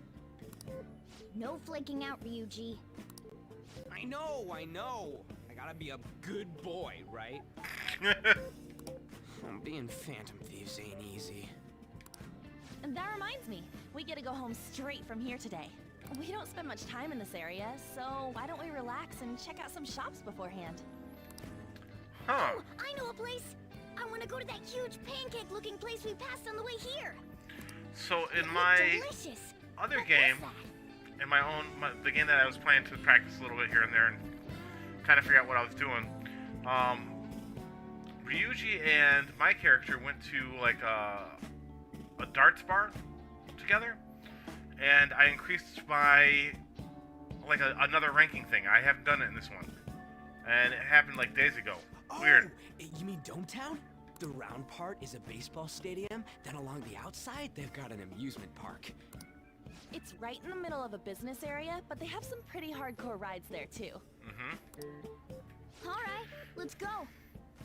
No flaking out, Ryuji. I know. I gotta be a good boy, right? Being Phantom Thieves ain't easy. And that reminds me, we get to go home straight from here today. We don't spend much time in this area, so why don't we relax and check out some shops beforehand? Huh. Oh, I know a place. I want to go to that huge pancake-looking place we passed on the way here. So It in looked my delicious. other What game, was that? in the game that I was playing to practice a little bit here and there and kind of figure out what I was doing, Ryuji and my character went to like a darts bar together, and I increased my like another ranking thing. I haven't done it in this one, and it happened like days ago. Weird. Oh, you mean Dometown? The round part is a baseball stadium, then along the outside, they've got an amusement park. It's right in the middle of a business area, but they have some pretty hardcore rides there, too. All right, let's go.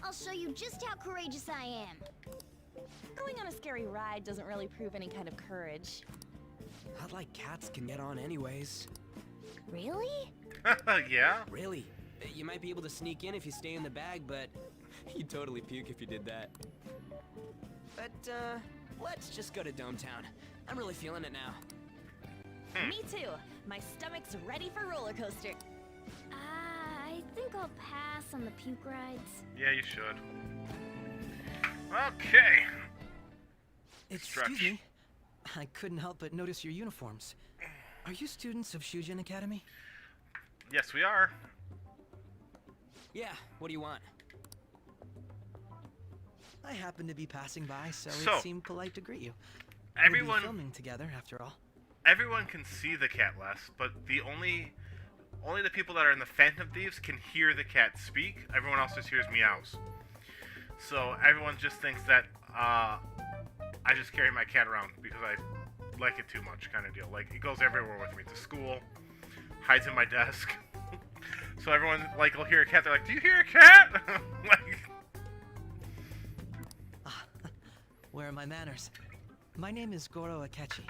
I'll show you just how courageous I am. Going on a scary ride doesn't really prove any kind of courage. Not like cats can get on anyways. Really? Yeah. Really? You might be able to sneak in if you stay in the bag, but you'd totally puke if you did that. But, let's just go to Dometown. I'm really feeling it now. Me too. My stomach's ready for roller coaster. I think I'll pass on the puke rides. Yeah, you should. Okay. Excuse Stretch. me. I couldn't help but notice your uniforms. Are you students of Shujin Academy? Yes, we are. Yeah, what do you want? I happened to be passing by, so So, it seemed polite to greet you. We'll Everyone, be filming together, after all. everyone can see the cat less, but the only the people that are in the Phantom Thieves can hear the cat speak. Everyone else just hears meows. So everyone just thinks that I just carry my cat around because I like it too much, kind of deal. Like, it goes everywhere with me. To school, hides in my desk. So everyone, like, will hear a cat. They're like, "Do you hear a cat?" Like, Where are my manners? My name is Goro Akechi.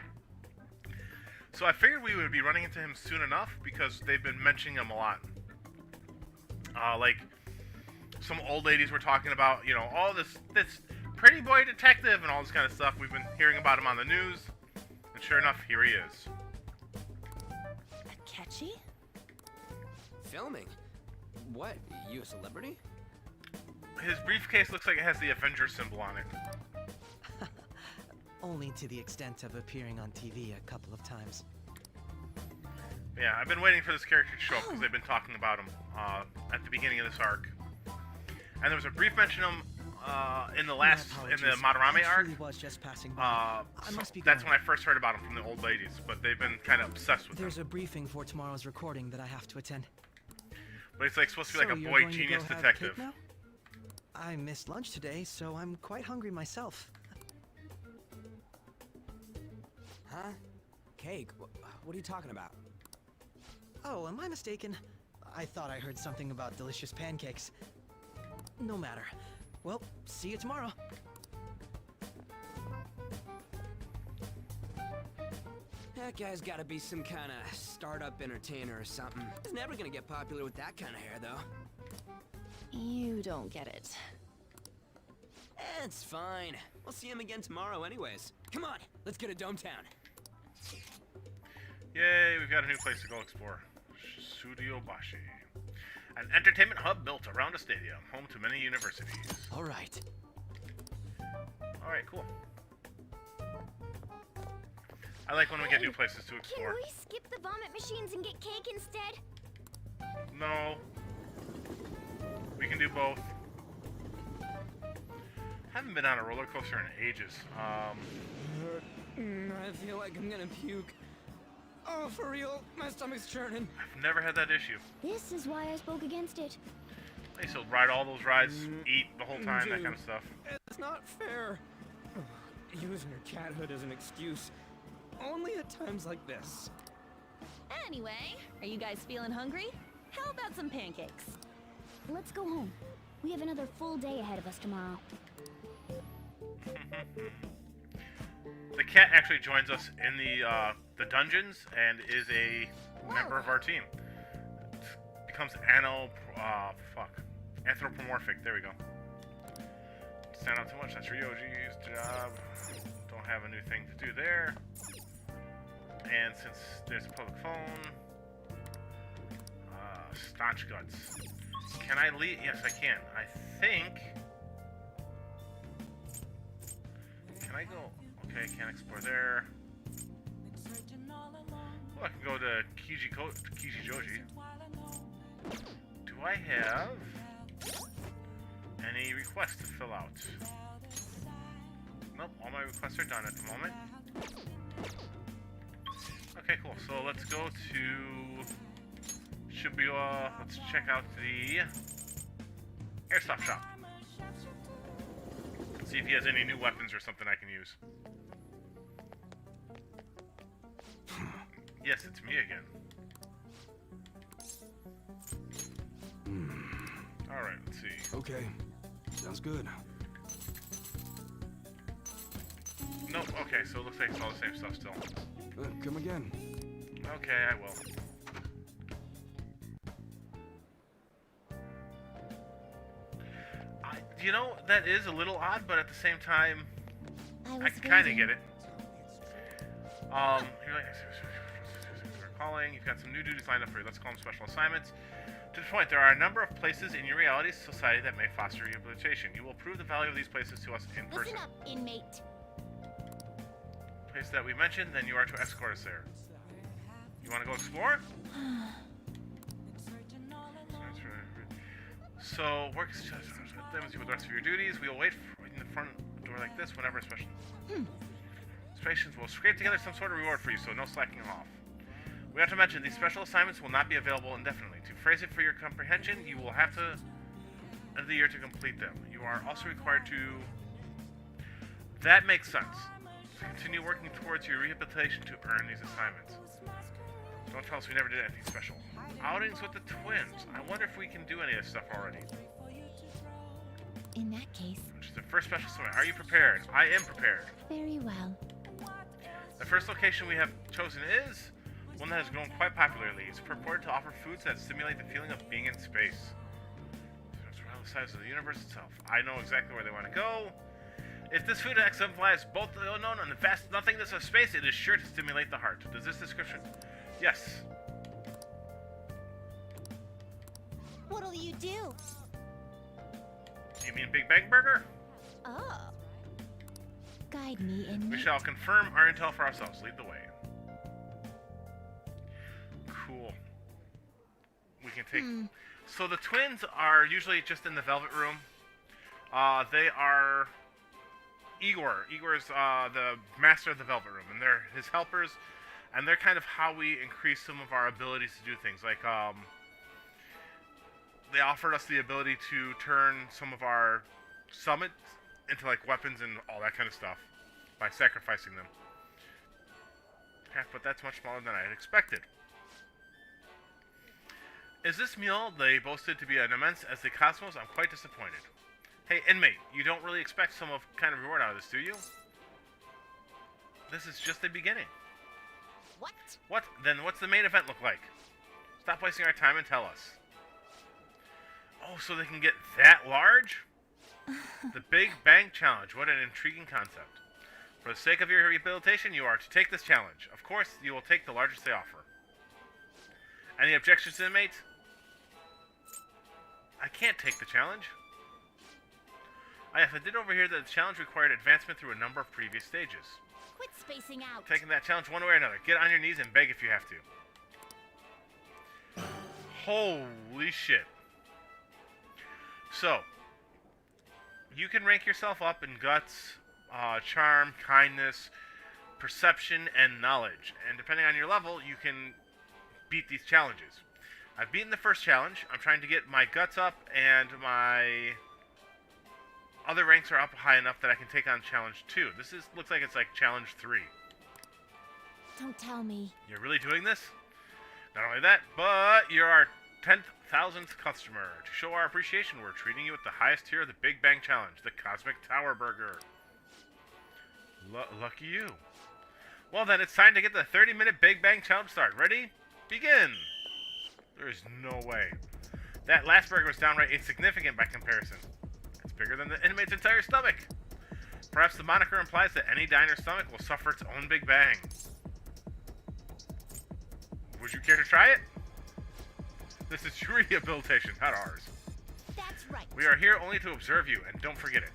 so I figured we would be running into him soon enough because they've been mentioning him a lot. Like, some old ladies were talking about, you know, all this pretty boy detective and all this kind of stuff. We've been hearing about him on the news, and sure enough, here he is. Catchy? Filming? What? You a celebrity? His briefcase looks like it has the Avengers symbol on it. Only to the extent of appearing on TV a couple of times. Yeah, I've been waiting for this character to show up because they've been talking about him at the beginning of this arc. And there was a brief mention of him in the My in apologies. the Madarame I arc. truly was just passing by. I So must be that's going. when I first heard about him from the old ladies, but they've been kind of obsessed with There's him. a briefing for tomorrow's recording that I have to attend. But it's like supposed to be like So a you're boy going to genius go have detective. cake now? I missed lunch today, so I'm quite hungry myself. Huh? Cake? What are you talking about? Oh, am I mistaken? I thought I heard something about delicious pancakes. No matter. Well, see you tomorrow. That guy's gotta be some kind of startup entertainer or something. He's never gonna get popular with that kind of hair, though. You don't get it. It's fine. We'll see him again tomorrow anyways. Come on, let's get to Dometown. Yay, we've got a new place to go explore. Sudiobashi. An entertainment hub built around a stadium, home to many universities. All right. Alright, cool. I like when we get new places to Can explore. we skip the vomit machines and get cake instead? No. We can do both. Haven't been on a roller coaster in ages. I feel like I'm gonna puke. Oh, for real, my stomach's churning. I've never had that issue. This is why I spoke against it. I used to ride all those rides, eat the whole time, that Dude, kind of stuff. It's not fair. Using your cathood as an excuse. Only at times like this. Anyway, are you guys feeling hungry? How about some pancakes? Let's go home. We have another full day ahead of us tomorrow. The cat actually joins us in the dungeons and is a member of our team. Becomes anthropomorphic. There we go. Stand out too much. That's Ryoji's job. Don't have a new thing to do there. And since there's a public phone, staunch guts. Can I leave? Yes, I can. I think. Can I go? Okay, can't explore there. Well, I can go to Kijijoji. Do I have any requests to fill out? Nope, all my requests are done at the moment. Okay, cool. So let's go to Shibuya. Let's check out the airsoft shop. See if he has any new weapons or something I can use. Yes, it's me again. Alright, let's see. Okay, sounds good. Nope, okay, so it looks like it's all the same stuff still. Come again. Okay, I will. You know, that is a little odd, but at the same time, I can kind of get it. You're like, we're calling. You've got some new duties lined up for you. Let's call them special assignments. To the point, there are a number of places in your reality society that may foster rehabilitation. You will prove the value of these places to us in person. Listen up, inmate. Place that we mentioned, then you are to escort us there. You want to go explore? So, work with the rest of your duties. We will wait in the front door like this whenever a special... Patients will scrape together some sort of reward for you, so no slacking off. We have to mention, these special assignments will not be available indefinitely. To phrase it for your comprehension, you will have to end of the year to complete them. You are also required to... That makes sense. Continue working towards your rehabilitation to earn these assignments. Don't tell us we never did anything special. Outings with the twins. I wonder if we can do any of this stuff already. In that case, Which is the first special assignment. Are you prepared? I am prepared. very well. The first location we have chosen is one that has grown quite popularly. It's purported to offer foods that stimulate the feeling of being in space. It's around the size of the universe itself. I know exactly where they want to go. If this food exemplifies both the unknown and the vast nothingness of space, it is sure to stimulate the heart. Does this description? Yes. What'll you do? You mean Big Bang Burger? Oh. Guide me, inmate. We shall confirm our intel for ourselves. Lead the way. Cool. We can take... So the twins are usually just in the Velvet Room. They are... Igor. Igor's the master of the Velvet Room, and they're his helpers, and they're kind of how we increase some of our abilities to do things. Like, they offered us the ability to turn some of our summits into, like, weapons and all that kind of stuff by sacrificing them. Yeah, but that's much smaller than I had expected. Is this meal they boasted to be as immense as the cosmos? I'm quite disappointed. Hey, inmate, you don't really expect some kind of reward out of this, do you? This is just the beginning. What? What? Then what's the main event look like? Stop wasting our time and tell us. Oh, so they can get that large? The Big Bang Challenge. What an intriguing concept. For the sake of your rehabilitation, you are to take this challenge. Of course, you will take the largest they offer. Any objections, inmate? I can't take the challenge. I did overhear that the challenge required advancement through a number of previous stages. Quit spacing out. Taking that challenge one way or another. Get on your knees and beg if you have to. Holy shit. So, you can rank yourself up in guts, charm, kindness, perception, and knowledge. And depending on your level, you can beat these challenges. I've beaten the first challenge. I'm trying to get my guts up, and my other ranks are up high enough that I can take on challenge 2. Looks like it's like challenge 3. Don't tell me. You're really doing this? Not only that, but you're our 10,000th customer. To show our appreciation, we're treating you with the highest tier of the Big Bang Challenge, the Cosmic Tower Burger. Lucky you. Well then, it's time to get the 30-minute Big Bang Challenge started. Ready? Begin! There is no way. That last burger was downright insignificant by comparison. It's bigger than the inmate's entire stomach. Perhaps the moniker implies that any diner's stomach will suffer its own Big Bang. Would you care to try it? This is your rehabilitation, not ours. That's right. We are here only to observe you, and don't forget it.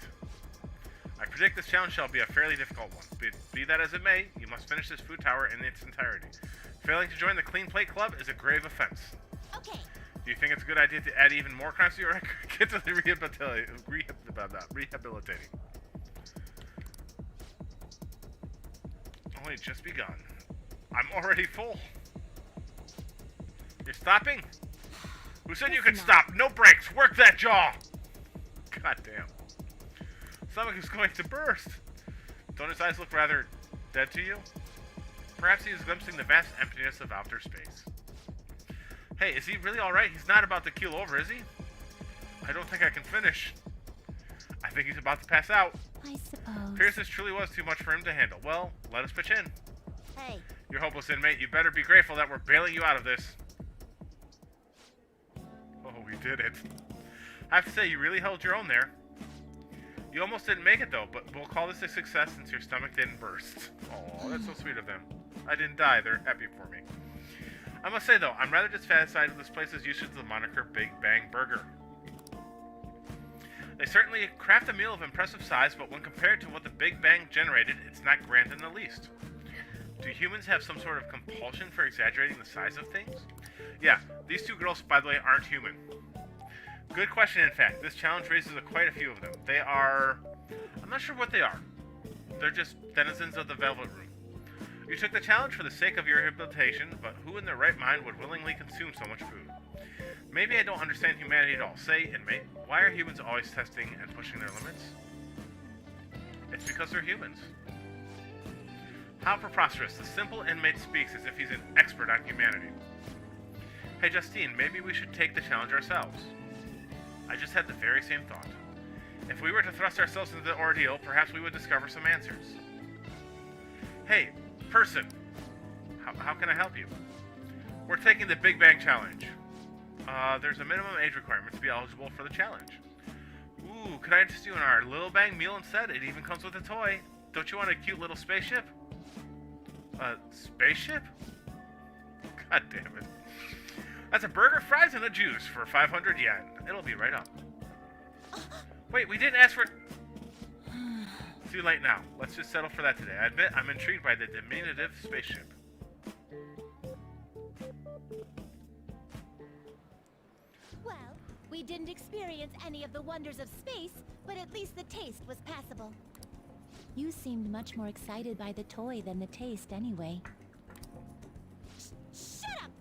I predict this challenge shall be a fairly difficult one. Be that as it may, you must finish this food tower in its entirety. Failing to join the Clean Plate Club is a grave offense. Okay. Do you think it's a good idea to add even more crimes to your record? Get to the rehabilitating. Only just begun. I'm already full. You're stopping? Who said you could stop? No brakes! Work that jaw! God damn. Stomach is going to burst. Don't his eyes look rather dead to you? Perhaps he is glimpsing the vast emptiness of outer space. Hey, is he really alright? He's not about to keel over, is he? I don't think I can finish. I think he's about to pass out. I suppose. Pierce, this truly was too much for him to handle. Well, let us pitch in. Hey. You're hopeless, inmate. You better be grateful that we're bailing you out of this. Oh, we did it. I have to say, you really held your own there. You almost didn't make it, though, but we'll call this a success since your stomach didn't burst. Oh, that's so sweet of them. I didn't die. They're happy for me. I must say, though, I'm rather dissatisfied with this place's usage of the moniker Big Bang Burger. They certainly craft a meal of impressive size, but when compared to what the Big Bang generated, it's not grand in the least. Do humans have some sort of compulsion for exaggerating the size of things? Yeah, these two girls, by the way, aren't human. Good question, in fact. This challenge raises quite a few of them. They are... I'm not sure what they are. They're just denizens of the Velvet Room. You took the challenge for the sake of your rehabilitation, but who in their right mind would willingly consume so much food? Maybe I don't understand humanity at all. Say, inmate, why are humans always testing and pushing their limits? It's because they're humans. How preposterous. The simple inmate speaks as if he's an expert on humanity. Hey, Justine, maybe we should take the challenge ourselves. I just had the very same thought. If we were to thrust ourselves into the ordeal, perhaps we would discover some answers. Hey, person, how can I help you? We're taking the Big Bang Challenge. There's a minimum age requirement to be eligible for the challenge. Ooh, could I interest you in our Little Bang meal instead? It even comes with a toy. Don't you want a cute little spaceship? Spaceship? God damn it. That's a burger, fries, and a juice for 500 yen. It'll be right up. Wait, we didn't ask for... Too late now. Let's just settle for that today. I admit I'm intrigued by the diminutive spaceship. Well, we didn't experience any of the wonders of space, but at least the taste was passable. You seemed much more excited by the toy than the taste anyway. Shut up!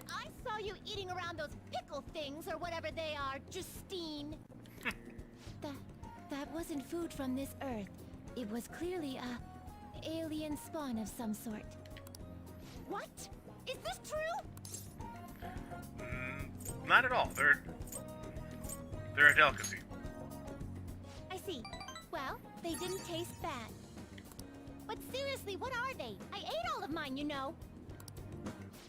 I saw you eating around those pickle things or whatever they are, Justine. That wasn't food from this Earth. It was clearly a alien spawn of some sort. What? Is this true? Not at all. They're a delicacy. I see. Well, they didn't taste bad. But seriously, what are they? I ate all of mine, you know.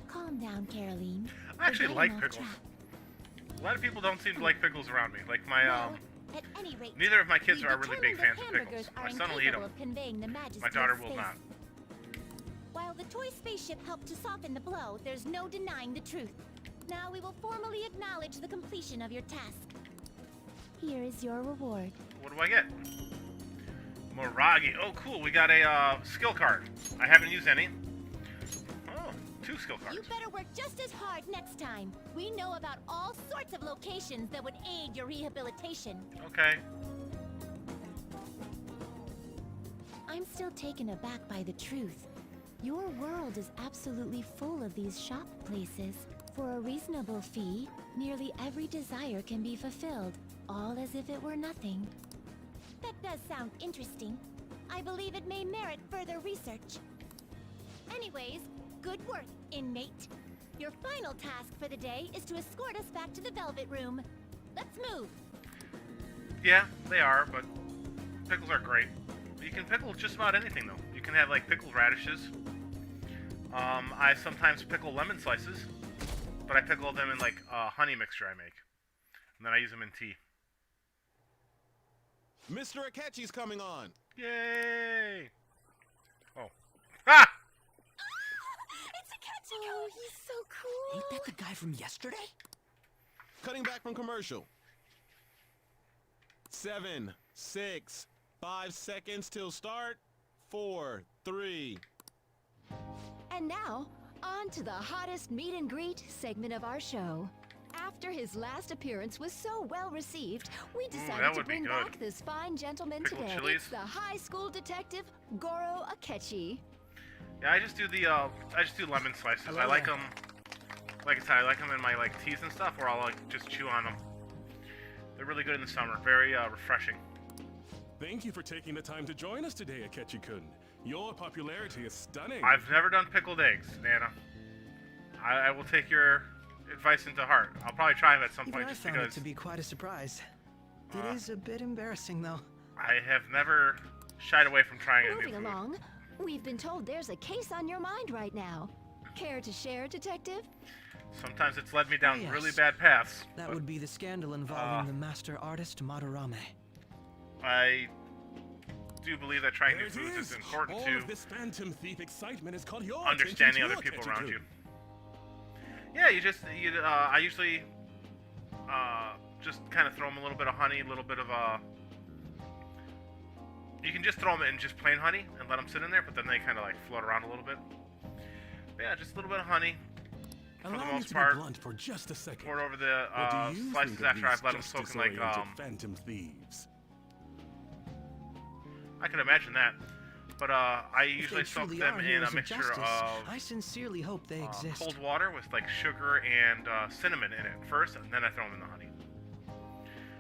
Calm down, Caroline. I actually We're like getting off pickles. track. A lot of people don't seem to like pickles around me. Like my, Well, at any rate, neither of my kids we are really big determined fans that of pickles. hamburgers are My son will eat incapable them. of conveying the majesty My daughter of will space. not. While the toy spaceship helped to soften the blow, there's no denying the truth. Now we will formally acknowledge the completion of your task. Here is your reward. What do I get? Moragi. Oh, cool. We got a skill card. I haven't used any. Oh, 2 skill cards. You better work just as hard next time. We know about all sorts of locations that would aid your rehabilitation. Okay. I'm still taken aback by the truth. Your world is absolutely full of these shop places. For a reasonable fee, nearly every desire can be fulfilled, all as if it were nothing. That does sound interesting. I believe it may merit further research. Anyways, good work, inmate. Your final task for the day is to escort us back to the Velvet Room. Let's move. Yeah, they are, but pickles are great. You can pickle just about anything, though. You can have, like, pickled radishes. I sometimes pickle lemon slices, but I pickle them in, like, a honey mixture I make. And then I use them in tea. Mr. Akechi's coming on. Yay! Oh. Ah! It's Akechi! Oh, he's so cool. Ain't that the guy from yesterday? Cutting back from commercial. 7, 6, 5 seconds till start. 4, 3. And now, on to the hottest meet and greet segment of our show. After his last appearance was so well received, we decided that to would be bring good. back this fine gentleman Pickled today. chilies? It's the high school detective, Goro Akechi. Yeah, I just do lemon slices. Hello I like there. them, like I said, I like them in my, like, teas and stuff, where I'll, like, just chew on them. They're really good in the summer. Very, refreshing. Thank you for taking the time to join us today, Akechi-kun. Your popularity is stunning. I've never done pickled eggs, Nana. I will take your advice into heart. I'll probably try them at some Even point I just found it because to be quite a surprise. It is a bit embarrassing, though. I have never shied away from trying a new Moving food. along, we've been told there's a case on your mind right now. Care to share, Detective? Sometimes it's led me down yes. really bad paths. That but would be the scandal involving the master artist Madarame. I do believe that trying There new it foods is is. important All to of this Phantom Thief excitement has caught your understanding attention other too, people around Akechi-kun. you. Yeah, I usually just kind of throw them a little bit of honey, a little bit of you can just throw them in just plain honey and let them sit in there, but then they kind of like float around a little bit. But yeah, just a little bit of honey for the Allow me most to part. be blunt for just a second. Pour it over the What do you slices think of after I've these let them soak in like justice-oriented Phantom Thieves? I can imagine that. But I If they usually soak truly them are in heroes a of mixture justice, of I sincerely hope they exist. cold water with like sugar and cinnamon in it first, and then I throw them in the honey.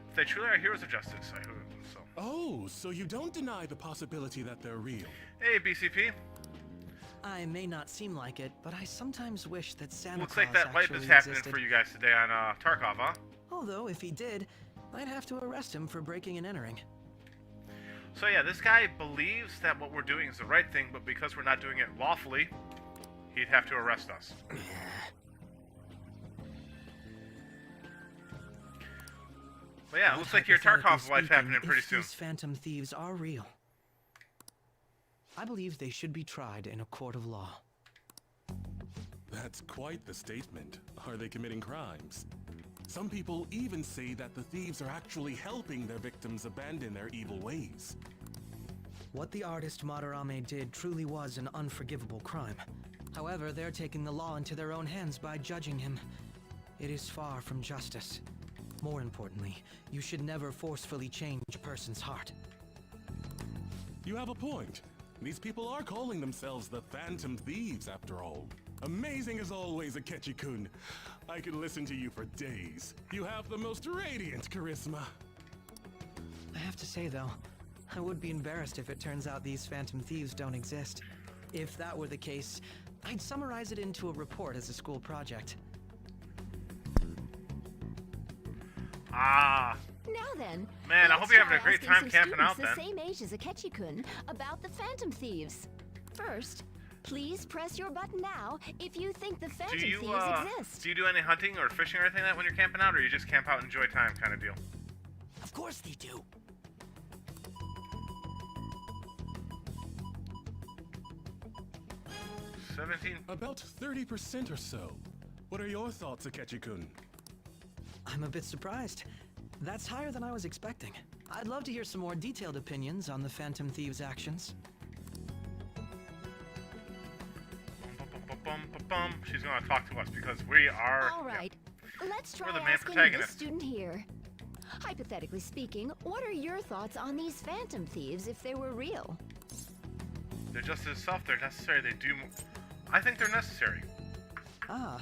If they truly are heroes of justice, I hope so. Oh, so you don't deny the possibility that they're real. Hey, BCP. I may not seem like it, but I sometimes wish that Santa Looks Claus like that wipe actually is happening existed. for you guys today on Tarkov, huh? Although, if he did, I'd have to arrest him for breaking and entering. So yeah, this guy believes that what we're doing is the right thing, but because we're not doing it lawfully, he'd have to arrest us. But yeah, it But looks like your hypothetically Tarkov wife's speaking, happening pretty if soon. these phantom thieves are real, I believe they should be tried in a court of law. That's quite the statement. Are they committing crimes? Some people even say that the thieves are actually helping their victims abandon their evil ways. What the artist Madarame did truly was an unforgivable crime. However, they're taking the law into their own hands by judging him. It is far from justice. More importantly, you should never forcefully change a person's heart. You have a point. These people are calling themselves the Phantom Thieves, after all. Amazing as always, Akechi-kun. I could listen to you for days. You have the most radiant charisma. I have to say, though, I would be embarrassed if it turns out these phantom thieves don't exist. If that were the case, I'd summarize it into a report as a school project. Ah, Now then, man, I hope let's you're having a try great asking time some camping out students then. the same age as Akechi-kun about the Phantom Thieves. First, please press your button now if you think the Phantom Do you Thieves exist. do you do any hunting or fishing or anything like that when you're camping out, or you just camp out and enjoy time kind of deal? Of course they do. About 30% or so. What are your thoughts, Akechi-kun? I'm a bit surprised. That's higher than I was expecting. I'd love to hear some more detailed opinions on the Phantom Thieves' actions. She's gonna talk to us because we are. All right, let's try We're the main asking this protagonist. student here. Hypothetically speaking, what are your thoughts on these Phantom Thieves if they were real? They're just as self. They're necessary. They do. I think they're necessary. Ah,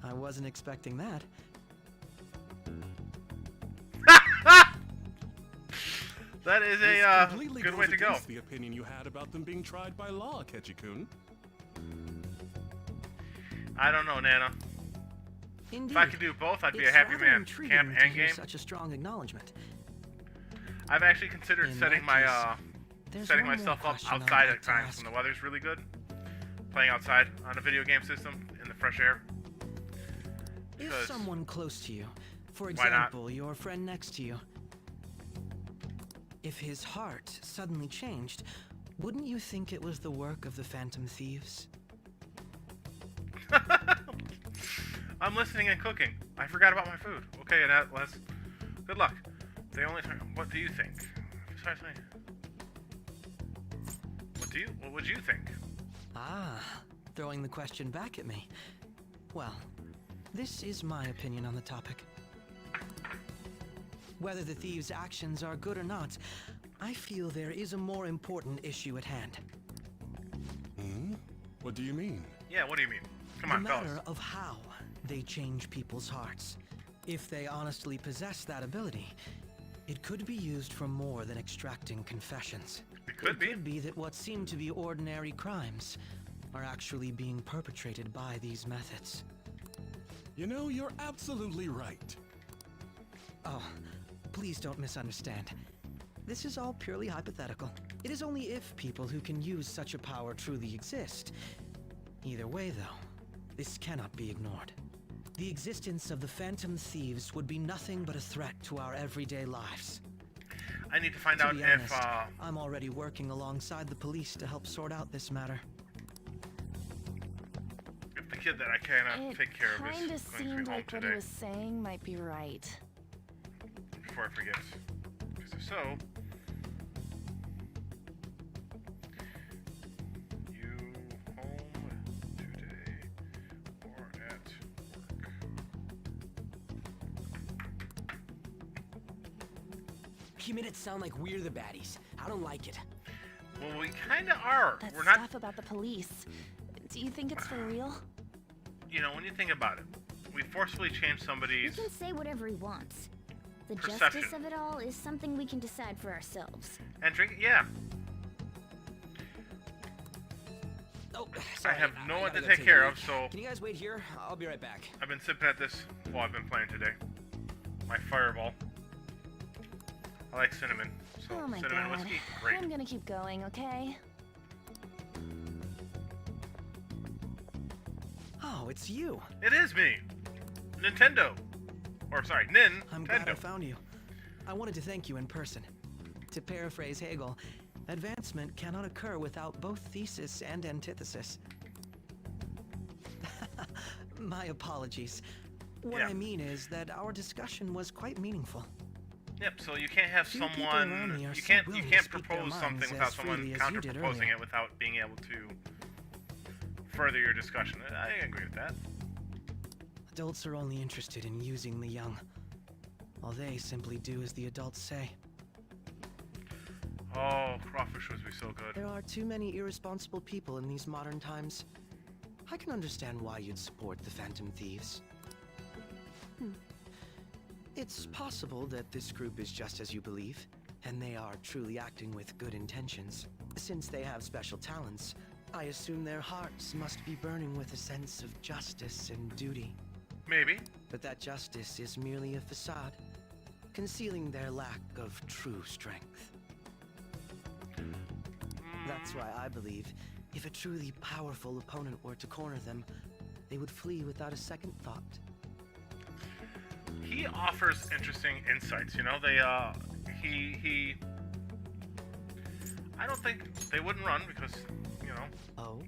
I wasn't expecting that. That is This a completely good goes way to go. against the opinion you had about them being tried by law, Ketchikun. I don't know, Nana. Indeed. If I could do both, I'd be a It's happy rather man. intriguing Camp to and hear game. such a strong acknowledgement. I've actually considered In setting that my there's setting one more myself up question I'd outside like at to times ask. when the weather's really good. Playing outside on a video game system in the fresh air. If Because- someone close to you, for Why not? example, your friend next to you, if his heart suddenly changed, wouldn't you think it was the work of the Phantom Thieves? I'm listening and cooking. I forgot about my food. Okay, and Les, good luck. They only turn. What do you think? Precisely. What would you think? Ah, throwing the question back at me. Well, this is my opinion on the topic. Whether the thieves' actions are good or not, I feel there is a more important issue at hand. Hmm? What do you mean? Yeah, what do you mean? Come The on, matter fellas. of how they change people's hearts. If they honestly possess that ability, it could be used for more than extracting confessions. It could be. It could be that what seem to be ordinary crimes are actually being perpetrated by these methods. You know, you're absolutely right. Oh, please don't misunderstand. This is all purely hypothetical. It is only if people who can use such a power truly exist. Either way, though, this cannot be ignored. The existence of the Phantom Thieves would be nothing but a threat to our everyday lives. I need to find To out be if honest, I'm already working alongside the police to help sort out this matter. the kid that I cannot It take care of kinda is going to seemed be home like what he today. was saying might be right. Before I forget. Because if so, you home today or at work? You made it sound like we're the baddies. I don't like it. Well, we kind of are. That We're not. stuff about the police. Do you think it's for real? You know, when you think about it, we forcibly changed He somebody's. can say whatever he wants. The Perception. justice of it all is something we can decide for ourselves. And drink. Yeah. Oh, I sorry. have no one gotta to go take a care leak. of, so Can you guys wait here? I'll be right back. I've been sipping at this while I've been playing today. My Fireball. I like cinnamon. So Oh my cinnamon god. whiskey, great. I'm gonna keep going, okay? Oh, it's you. It is me, Nintendo. Or sorry, Nintendo. I'm glad I found you. I wanted to thank you in person. To paraphrase Hegel, advancement cannot occur without both thesis and antithesis. My apologies. What Yeah. I mean is that our discussion was quite meaningful. Yep. So you can't have Few people someone. around me are You so can't. willing You to can't speak their propose minds something as without someone freely as you counter did proposing earlier. it without being able to further your discussion. I agree with that. Adults are only interested in using the young, while they simply do as the adults say. Oh, crawfish would be so good. There are too many irresponsible people in these modern times. I can understand why you'd support the Phantom Thieves. It's possible that this group is just as you believe, and they are truly acting with good intentions. Since they have special talents, I assume their hearts must be burning with a sense of justice and duty. Maybe. But that justice is merely a facade, concealing their lack of true strength. That's why I believe if a truly powerful opponent were to corner them, they would flee without a second thought. He offers interesting insights. You know, he. I don't think they wouldn't run because, you know. Oh?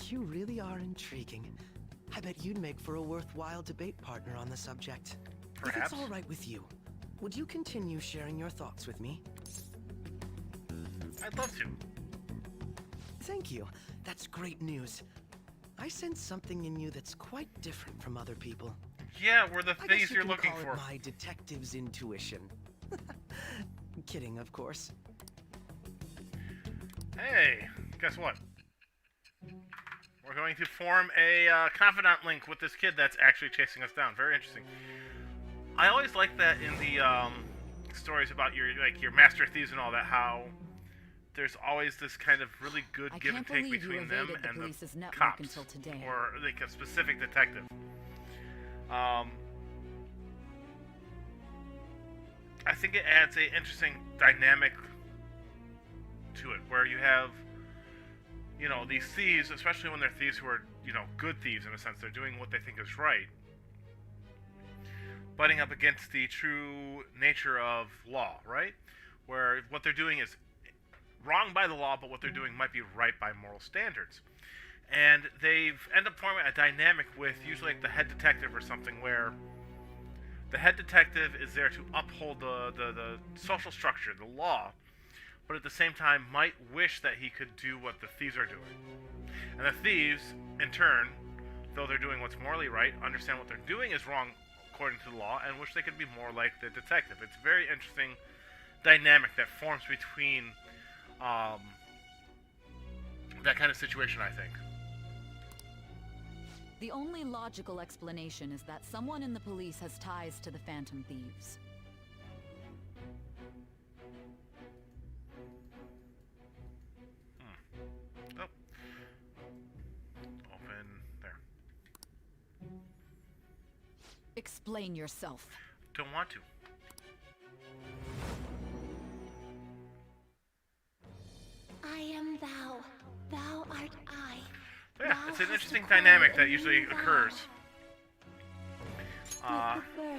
You really are intriguing. I bet you'd make for a worthwhile debate partner on the subject. Perhaps. If it's all right with you, would you continue sharing your thoughts with me? I'd love to. Thank you. That's great news. I sense something in you that's quite different from other people. Yeah, we're the I things guess you you're can looking call for. it my detective's intuition. Kidding, of course. Hey, guess what? We're going to form a confidant link with this kid that's actually chasing us down. Very interesting. I always like that in the stories about your master thieves and all that, how there's always this kind of really good give and take between them and the cops, or like a specific detective. I think it adds a interesting dynamic to it, where you have, you know, these thieves, especially when they're thieves who are, you know, good thieves in a sense, they're doing what they think is right, butting up against the true nature of law, right? Where what they're doing is wrong by the law, but what they're doing might be right by moral standards. And they've end up forming a dynamic with usually like the head detective or something, where the head detective is there to uphold the social structure, the law, but at the same time might wish that he could do what the thieves are doing. And the thieves, in turn, though they're doing what's morally right, understand what they're doing is wrong according to the law, and wish they could be more like the detective. It's a very interesting dynamic that forms between that kind of situation, I think. The only logical explanation is that someone in the police has ties to the Phantom Thieves. Oh. Open there. Explain yourself. Don't want to. I am thou. Thou art I. Yeah, it's an interesting dynamic that usually occurs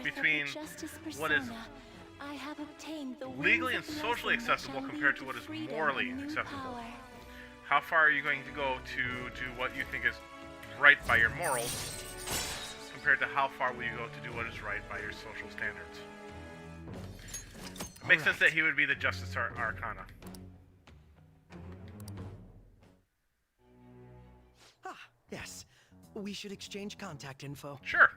between what is legally and socially acceptable compared to what is morally acceptable. How far are you going to go to do what you think is right by your morals, compared to how far will you go to do what is right by your social standards? It makes sense that he would be the Justice Arcana. Yes. We should exchange contact info. Sure.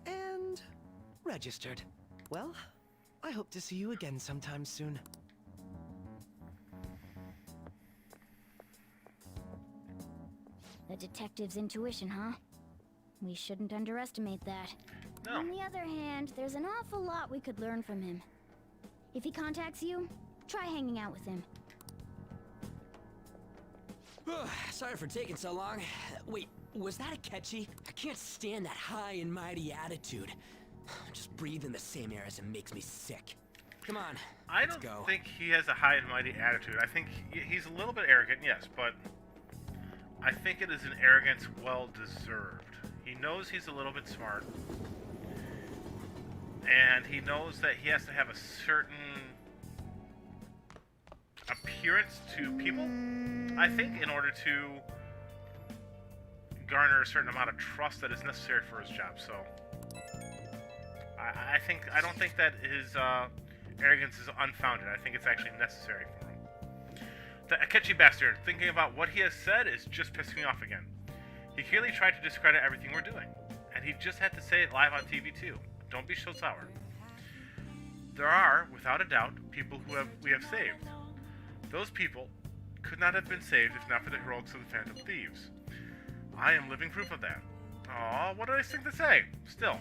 And registered. Well, I hope to see you again sometime soon. The detective's intuition, huh? We shouldn't underestimate that. No. On the other hand, there's an awful lot we could learn from him. If he contacts you, try hanging out with him. Sorry for taking so long. Wait, was that Akechi? I can't stand that high and mighty attitude. Just breathing the same air as him makes me sick. Come on, I don't think he has a high and mighty attitude. I think he's a little bit arrogant, yes, but I think it is an arrogance well-deserved. He knows he's a little bit smart, and he knows that he has to have a certain appearance to people, I think, in order to garner a certain amount of trust that is necessary for his job. So I don't think that his arrogance is unfounded. I think it's actually necessary for him. The Akechi bastard, thinking about what he has said, is just pissing me off again. He clearly tried to discredit everything we're doing, and he just had to say it live on TV too. Don't be so sour. There are, without a doubt, people who we have saved. Those people could not have been saved if not for the heroics of the Phantom Thieves. I am living proof of that. Aw, what a nice thing to say. Still,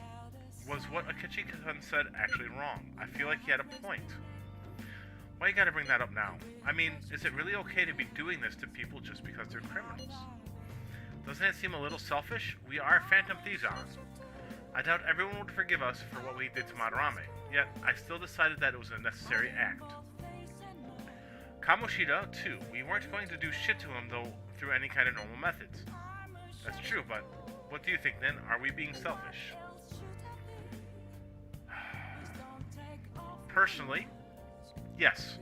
was what Akechi-kun said actually wrong? I feel like he had a point. Why you gotta bring that up now? I mean, is it really okay to be doing this to people just because they're criminals? Doesn't it seem a little selfish? We are Phantom Thieves, honest. I doubt everyone would forgive us for what we did to Madarame, yet I still decided that it was a necessary act. Kamoshida, too. We weren't going to do shit to him, though, through any kind of normal methods. That's true, but what do you think, then? Are we being selfish? Personally, yes.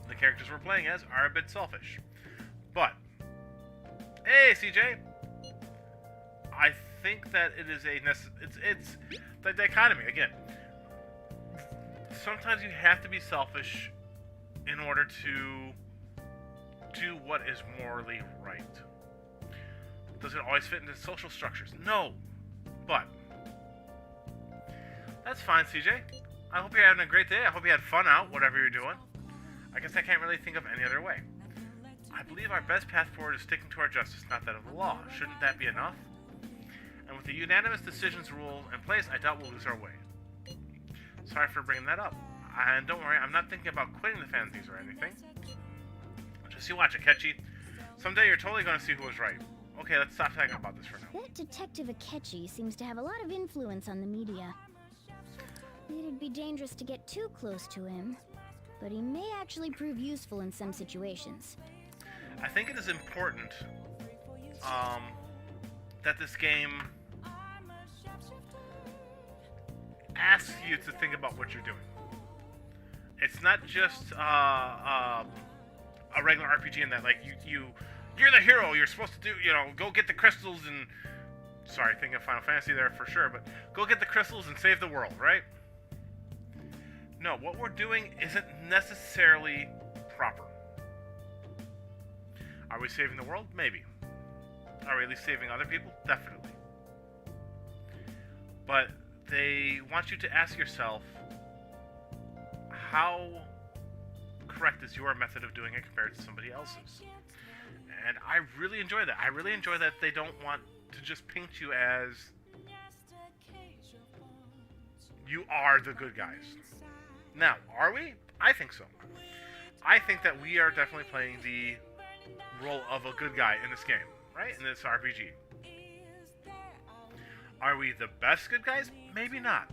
The characters we're playing as are a bit selfish. But, hey, CJ! I think that it is it's the dichotomy, again. Sometimes you have to be selfish in order to do what is morally right. Does it always fit into social structures? No. But that's fine, CJ. I hope you're having a great day. I hope you had fun out, whatever you're doing. I guess I can't really think of any other way. I believe our best path forward is sticking to our justice, not that of the law. Shouldn't that be enough? And with the unanimous decisions rule in place, I doubt we'll lose our way. Sorry for bringing that up. And don't worry, I'm not thinking about quitting the fanzines or anything. Just you watch, Akechi. Someday you're totally going to see who was right. Okay, let's stop talking about this for now. That Detective Akechi seems to have a lot of influence on the media. It'd be dangerous to get too close to him, but he may actually prove useful in some situations. I think it is important that this game asks you to think about what you're doing. It's not just a regular RPG in that, like, you're the hero, you're supposed to do, go get the crystals and... Sorry, thinking of Final Fantasy there for sure, but go get the crystals and save the world, right? No, what we're doing isn't necessarily proper. Are we saving the world? Maybe. Are we at least saving other people? Definitely. But they want you to ask yourself, how correct is your method of doing it compared to somebody else's? And I really enjoy that. I really enjoy that they don't want to just paint you as you are the good guys. Now, are we? I think so. I think that we are definitely playing the role of a good guy in this game, right? In this RPG. Are we the best good guys? Maybe not.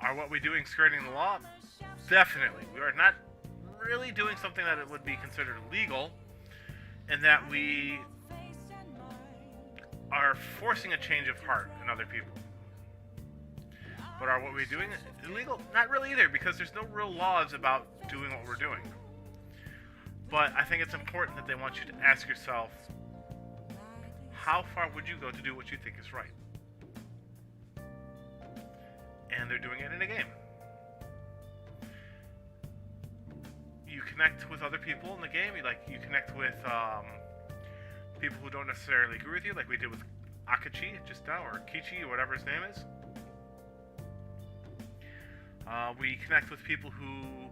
Are what we're doing skirting the law? Definitely. We are not really doing something that it would be considered illegal, in that we are forcing a change of heart in other people. But are what we're doing illegal? Not really either, because there's no real laws about doing what we're doing. But I think it's important that they want you to ask yourself, how far would you go to do what you think is right? And they're doing it in a game. You connect with other people in the game. You connect with people who don't necessarily agree with you, like we did with Akechi just now, or Kichi, or whatever his name is. We connect with people who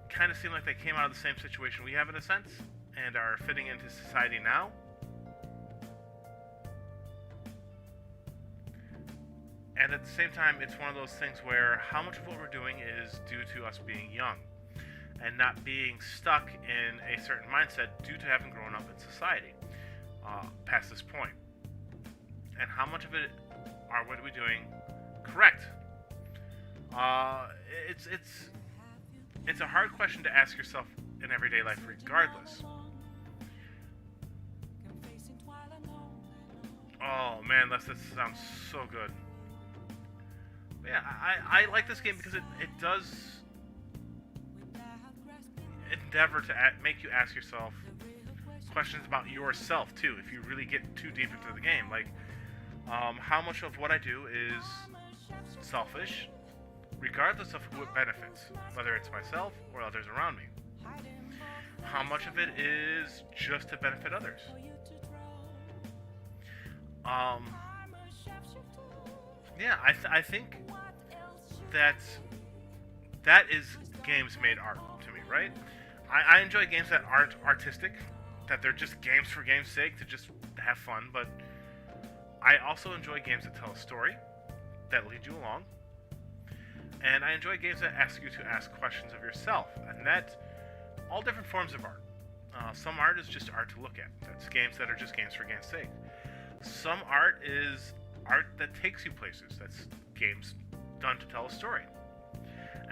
kind of seem like they came out of the same situation we have in a sense, and are fitting into society now. And at the same time, it's one of those things where how much of what we're doing is due to us being young and not being stuck in a certain mindset due to having grown up in society past this point. And how much of it are what we're doing correct? It's a hard question to ask yourself in everyday life regardless. Oh man, this sounds so good. But yeah, I like this game because it does endeavor to make you ask yourself questions about yourself too, if you really get too deep into the game. Like, how much of what I do is selfish, regardless of who it benefits, whether it's myself or others around me. How much of it is just to benefit others? Yeah, I think that is games made art to me, right? I enjoy games that aren't artistic, that they're just games for game's sake, to just have fun, but I also enjoy games that tell a story, that lead you along, and I enjoy games that ask you to ask questions of yourself, and that's all different forms of art. Some art is just art to look at. That's games that are just games for game's sake. Some art is art that takes you places. That's games done to tell a story.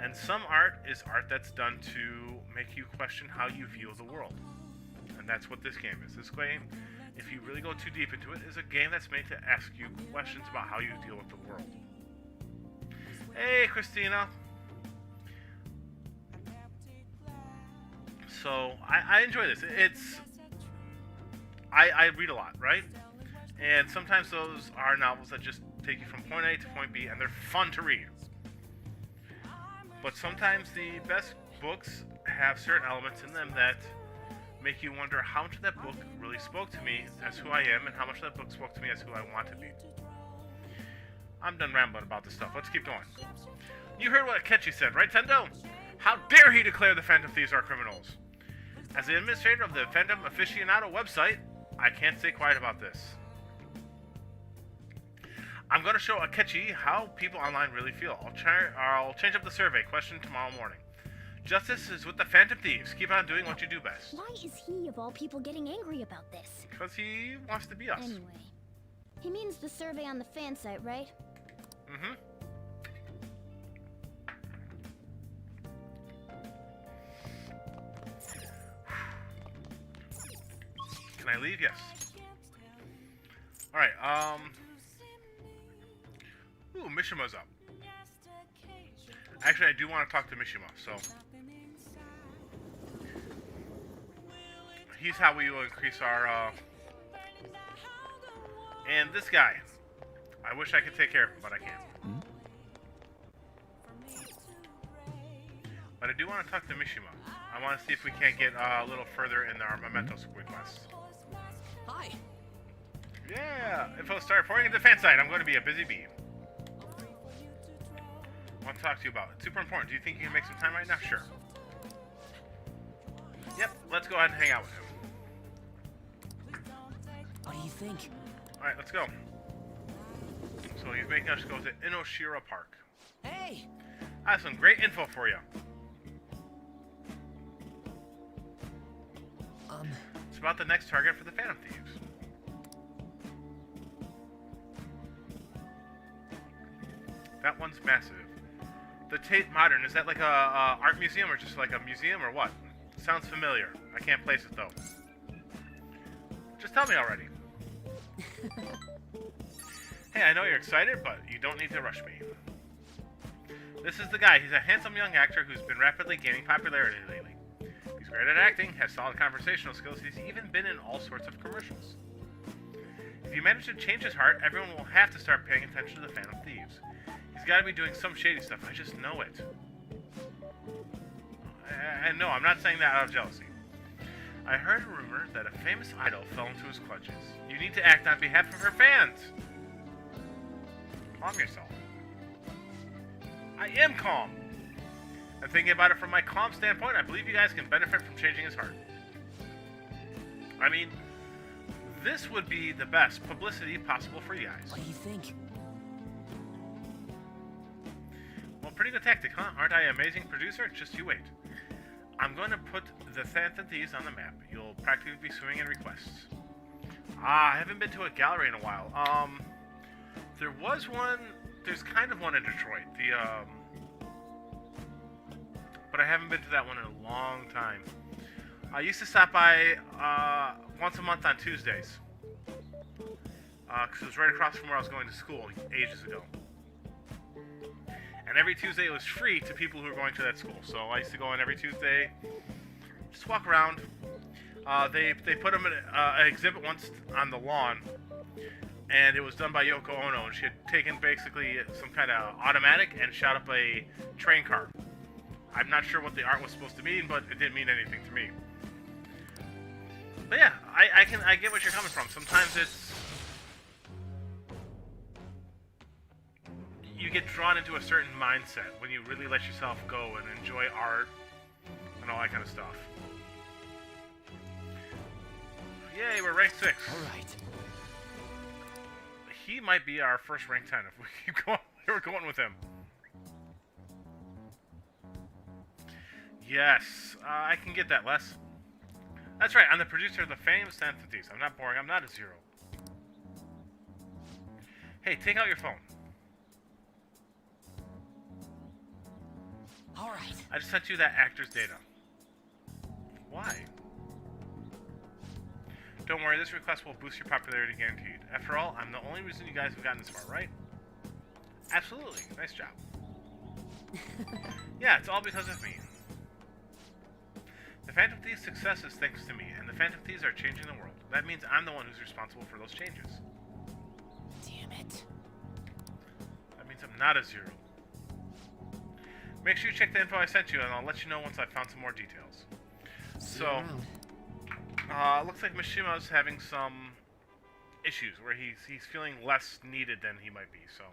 And some art is art that's done to make you question how you view the world. And that's what this game is. This game, if you really go too deep into it, is a game that's made to ask you questions about how you deal with the world. Hey, Christina. So, I enjoy this. I read a lot, right? And sometimes those are novels that just take you from point A to point B, and they're fun to read. But sometimes the best books have certain elements in them that make you wonder how much of that book really spoke to me as who I am, and how much of that book spoke to me as who I want to be. I'm done rambling about this stuff. Let's keep going. You heard what Akechi said, right, Tendo? How dare he declare the Phantom Thieves are criminals? As the administrator of the Phantom Aficionado website, I can't stay quiet about this. I'm going to show Akechi how people online really feel. I'll change up the survey question tomorrow morning. Justice is with the Phantom Thieves. Keep on doing what you do best. Why is he, of all people, getting angry about this? Because he wants to be us. Anyway, he means the survey on the fan site, right? Mm-hmm. Can I leave? Yes. Alright, ooh, Mishima's up. Actually, I do want to talk to Mishima, so... He's how we will increase our, And this guy. I wish I could take care of him, but I can't. But I do want to talk to Mishima. I want to see if we can't get a little further in our mementos request. Hi. Yeah! Info start reporting at the fan site. I'm going to be a busy bee. I want to talk to you about it. It's super important. Do you think you can make some time right now? Sure. Yep, let's go ahead and hang out with him. What do you think? Alright, let's go. So he's making us go to Inoshira Park. Hey! I have some great info for you. It's about the next target for the Phantom Thieves. That one's massive. The Tate Modern, is that like a art museum or just like a museum or what? Sounds familiar. I can't place it though. Just tell me already. Hey, I know you're excited, but you don't need to rush me. This is the guy. He's a handsome young actor who's been rapidly gaining popularity lately. He's great at acting, has solid conversational skills, he's even been in all sorts of commercials. If you manage to change his heart, everyone will have to start paying attention to the Phantom Thieves. He's got to be doing some shady stuff, I just know it. And no, I'm not saying that out of jealousy. I heard a rumor that a famous idol fell into his clutches. You need to act on behalf of her fans! Calm yourself. I am calm! And thinking about it from my calm standpoint, I believe you guys can benefit from changing his heart. I mean, this would be the best publicity possible for you guys. What do you think? Well, pretty good tactic, huh? Aren't I an amazing producer? Just you wait. I'm going to put the Phantom Thieves on the map. You'll practically be swimming in requests. I haven't been to a gallery in a while. There was one... There's kind of one in Detroit. But I haven't been to that one in a long time. I used to stop by once a month on Tuesdays. Because it was right across from where I was going to school ages ago. And every Tuesday it was free to people who were going to that school. So I used to go in every Tuesday, just walk around. They put them in an exhibit once on the lawn. And it was done by Yoko Ono. And she had taken basically some kind of automatic and shot up a train car. I'm not sure what the art was supposed to mean, but it didn't mean anything to me. But yeah, I get what you're coming from. Sometimes it's... You get drawn into a certain mindset when you really let yourself go and enjoy art and all that kind of stuff. Yay, we're rank 6. Alright. He might be our first rank 10 if we keep going. We're going with him. Yes, I can get that, Les. That's right, I'm the producer of the famous Phantom Thieves. I'm not boring, I'm not a zero. Hey, take out your phone. Alright. I just sent you that actor's data. Why? Don't worry, this request will boost your popularity guaranteed. After all, I'm the only reason you guys have gotten this far, right? Absolutely. Nice job. Yeah, it's all because of me. The Phantom Thieves' success is thanks to me, and the Phantom Thieves are changing the world. That means I'm the one who's responsible for those changes. Damn it. That means I'm not a zero. Make sure you check the info I sent you, and I'll let you know once I've found some more details. So, looks like Mishima's having some issues where he's feeling less needed than he might be, so.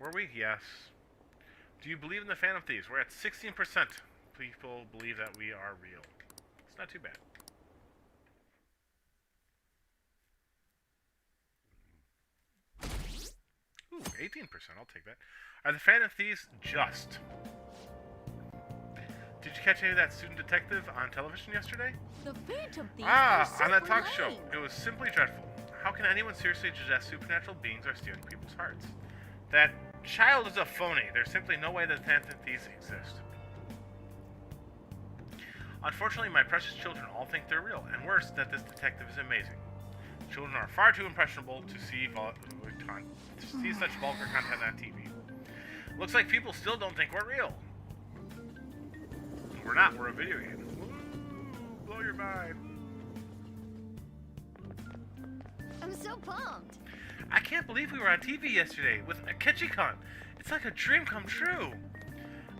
Were we? Yes. Do you believe in the Phantom Thieves? We're at 16%. People believe that we are real. It's not too bad. Ooh, 18%. I'll take that. Are the Phantom Thieves just? Did you catch any of that student detective on television yesterday? The Phantom Thieves On that talk show. It was simply dreadful. How can anyone seriously suggest supernatural beings are stealing people's hearts? That child is a phony. There's simply no way that Phantom Thieves exist. Unfortunately, my precious children all think they're real, and worse, that this detective is amazing. Children are far too impressionable to see such vulgar content on TV. Looks like people still don't think we're real. We're not. We're a video game. Ooh, blow your mind. I'm so pumped. I can't believe we were on TV yesterday with Akechi-kun. It's like a dream come true.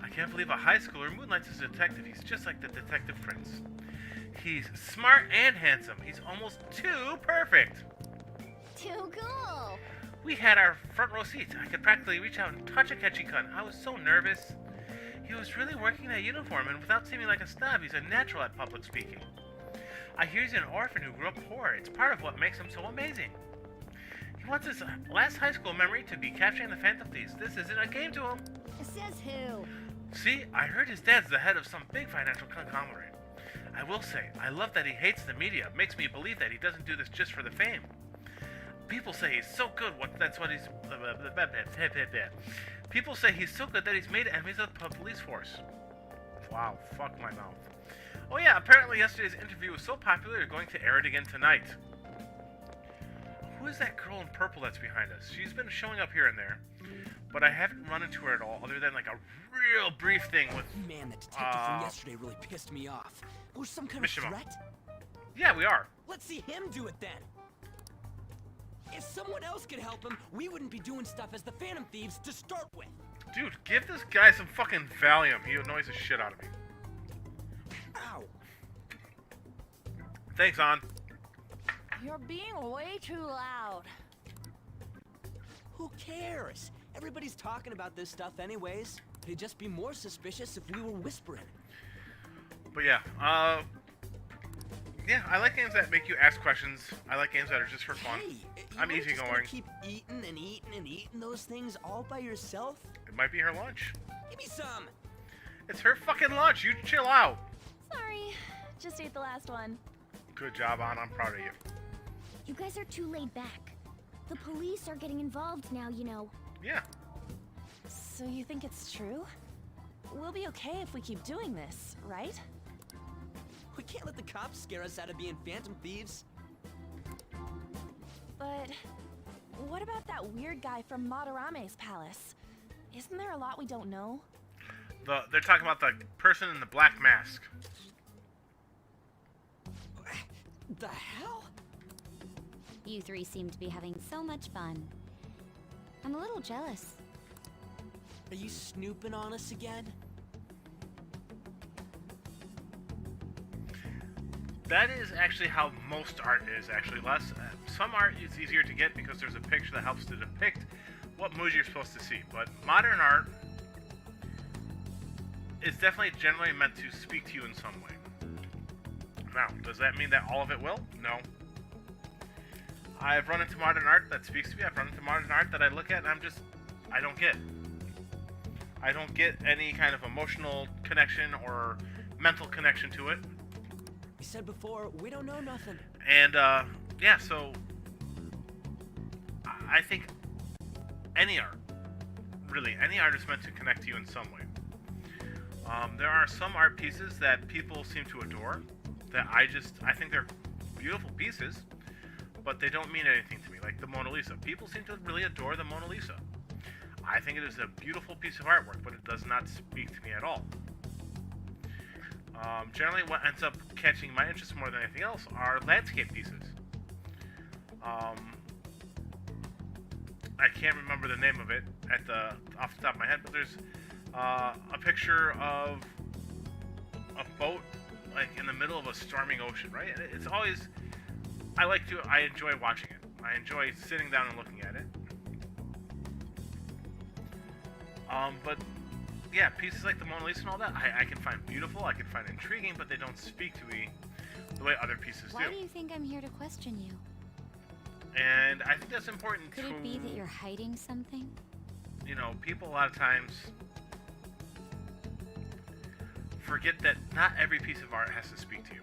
I can't believe a high schooler moonlights as a detective. He's just like the Detective Prince. He's smart and handsome. He's almost too perfect. Too cool. We had our front row seats. I could practically reach out and touch Akechi-kun. I was so nervous. He was really working that uniform, and without seeming like a snob, he's a natural at public speaking. I hear he's an orphan who grew up poor. It's part of what makes him so amazing. He wants his last high school memory to be capturing the Phantom Thieves. This isn't a game to him. Says who? See, I heard his dad's the head of some big financial conglomerate. I will say, I love that he hates the media. It makes me believe that he doesn't do this just for the fame. People say he's so good, People say he's so good that he's made enemies of the police force. Wow, fuck my mouth. Oh yeah, apparently yesterday's interview was so popular they're going to air it again tonight. Who is that girl in purple that's behind us? She's been showing up here and there, but I haven't run into her at all, other than like a real brief thing with... Man, the detective from yesterday really pissed me off. Was some kind of Mishima. threat? Yeah, we are. Let's see him do it then. If someone else could help him, we wouldn't be doing stuff as the Phantom Thieves to start with. Dude, give this guy some fucking Valium. He annoys the shit out of me. Ow. Thanks, On. You're being way too loud. Who cares? Everybody's talking about this stuff anyways. They'd just be more suspicious if we were whispering. But yeah, yeah, I like games that make you ask questions. I like games that are just for fun. Hey, I'm you just gonna easygoing. keep eating and eating and eating those things all by yourself? It might be her lunch. Give me some. It's her fucking lunch. You chill out. Sorry, just ate the last one. Good job, On. I'm proud of you. You guys are too laid back. The police are getting involved now, you know. Yeah. So you think it's true? We'll be okay if we keep doing this, right? We can't let the cops scare us out of being Phantom Thieves. But what about that weird guy from Madarame's palace? Isn't there a lot we don't know? They're talking about the person in the black mask. The hell? You three seem to be having so much fun. I'm a little jealous. Are you snooping on us again? That is actually how most art is, actually, Les. Some art is easier to get because there's a picture that helps to depict what mood you're supposed to see. But modern art is definitely generally meant to speak to you in some way. Now, does that mean that all of it will? No. I've run into modern art that speaks to me. I've run into modern art that I look at and I don't get. I don't get any kind of emotional connection or mental connection to it. You said before, we don't know nothing. And, yeah, so I think any art, really, any art is meant to connect to you in some way. There are some art pieces that people seem to adore that I think they're beautiful pieces, but they don't mean anything to me, like the Mona Lisa. People seem to really adore the Mona Lisa. I think it is a beautiful piece of artwork, but it does not speak to me at all. Generally, what ends up catching my interest more than anything else are landscape pieces. I can't remember the name of it off the top of my head, but there's a picture of a boat like in the middle of a storming ocean, right? It's always, I enjoy watching it. I enjoy sitting down and looking at it. But yeah, pieces like the Mona Lisa and all that, I can find beautiful, I can find intriguing, but they don't speak to me the way other pieces Why do. do you think I'm here to question you? And I think that's important Could to, it be that you're hiding something? you know, people a lot of times forget that not every piece of art has to speak to you.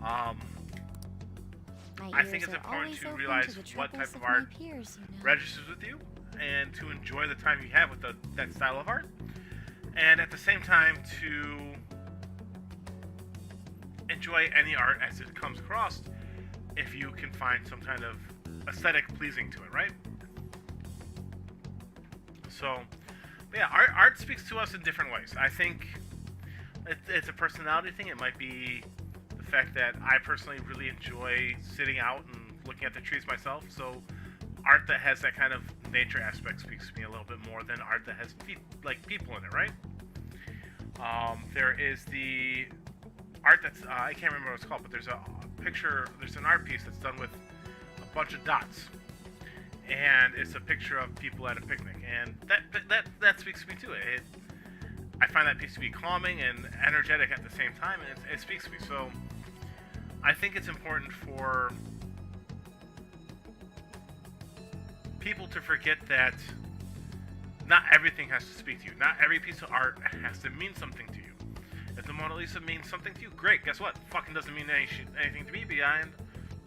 I think it's important to realize what type of art registers with you, and to enjoy the time you have with that style of art, and at the same time to enjoy any art as it comes across if you can find some kind of aesthetic pleasing to it, right? So, yeah, art speaks to us in different ways. I think it's a personality thing. It might be the fact that I personally really enjoy sitting out and looking at the trees myself, so art that has that kind of nature aspect speaks to me a little bit more than art that has people in it, right? There is the art that's I can't remember what it's called, but there's an art piece that's done with a bunch of dots, and it's a picture of people at a picnic, and that speaks to me too. I find that piece to be calming and energetic at the same time, and it speaks to me. So I think it's important for people to forget that not everything has to speak to you. Not every piece of art has to mean something to you. If the Mona Lisa means something to you, great. Guess what? Fucking doesn't mean anything to me beyond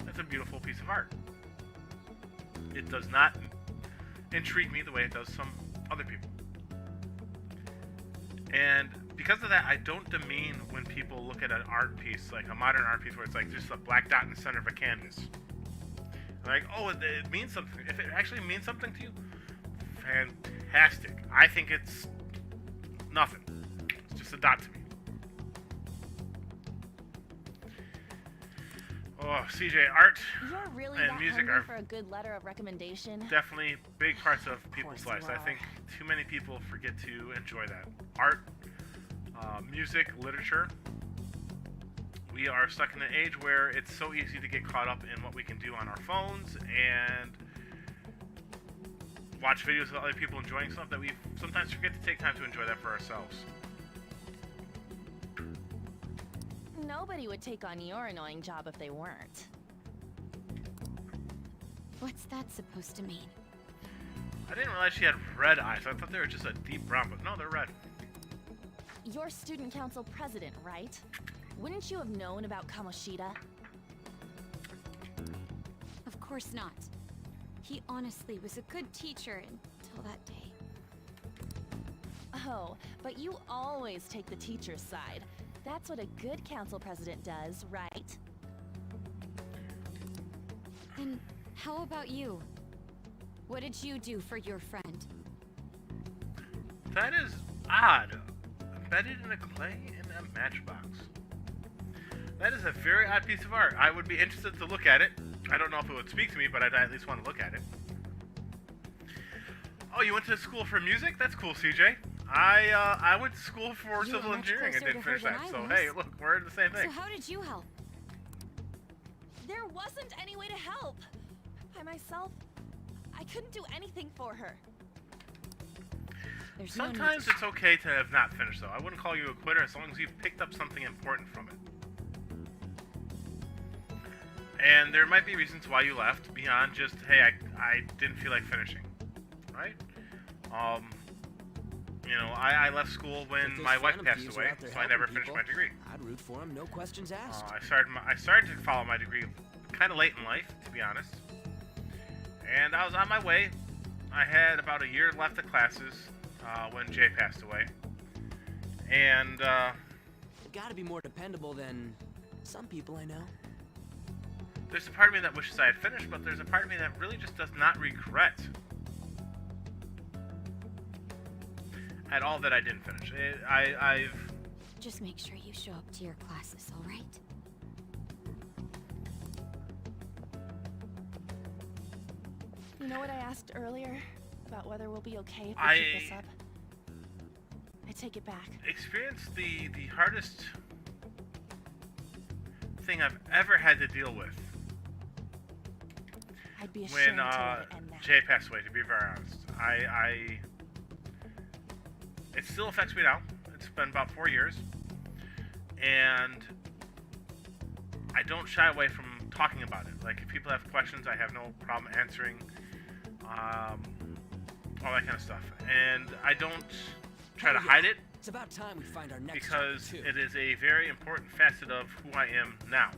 that's a beautiful piece of art. It does not intrigue me the way it does some other people. And because of that, I don't demean when people look at an art piece, like a modern art piece where it's like just a black dot in the center of a canvas. Like, oh, it means something. If it actually means something to you, fantastic. I think it's nothing. It's just a dot to me. Oh, CJ, art You're really and that music hungry are for a good letter of recommendation? definitely big parts of people's course you lives. I are. think too many people forget to enjoy that. Art, music, literature. We are stuck in an age where it's so easy to get caught up in what we can do on our phones and watch videos of other people enjoying stuff that we sometimes forget to take time to enjoy that for ourselves. Nobody would take on your annoying job if they weren't. What's that supposed to mean? I didn't realize she had red eyes. I thought they were just a deep brown, but no, they're red. You're student council president, right? Wouldn't you have known about Kamoshida? Of course not. He honestly was a good teacher until that day. Oh, but you always take the teacher's side. That's what a good council president does, right? And how about you? What did you do for your friend? That is odd. Embedded in a clay in a matchbox. That is a very odd piece of art. I would be interested to look at it. I don't know if it would speak to me, but I'd at least want to look at it. Oh, you went to school for music? That's cool, CJ. I went to school for civil engineering and didn't finish that. So hey, look, we're in the same thing. So how did you help? There wasn't any way to help. By myself, I couldn't do anything for her. There's no need Sometimes to it's okay to have not finished, though. I wouldn't call you a quitter as long as you've picked up something important from it. And there might be reasons why you left beyond just, hey, I didn't feel like finishing, right? You know, I left school when If this my wife Phantom passed Thieves are away, out there so I never helping finished people, my degree. I'd root for them, no questions asked. I started to follow my degree kind of late in life, to be honest. And I was on my way. I had about a year left of classes when Jay passed away. And You gotta be more dependable than some people I know. there's a part of me that wishes I had finished, but there's a part of me that really just does not regret at all that I didn't finish. I've Just make sure you show up to your classes, all right? You know what I asked earlier? About whether we'll be okay if we keep this up? I take it back. experienced the hardest thing I've ever had to deal with I'd be when ashamed to let it end now. Jay passed away, to be very honest. I it still affects me now. It's been about 4 years, and I don't shy away from talking about it. Like, if people have questions, I have no problem answering, all that kind of stuff. And I don't try to hide it. It's about time we find our next because chapter, too. it is a very important facet of who I am now.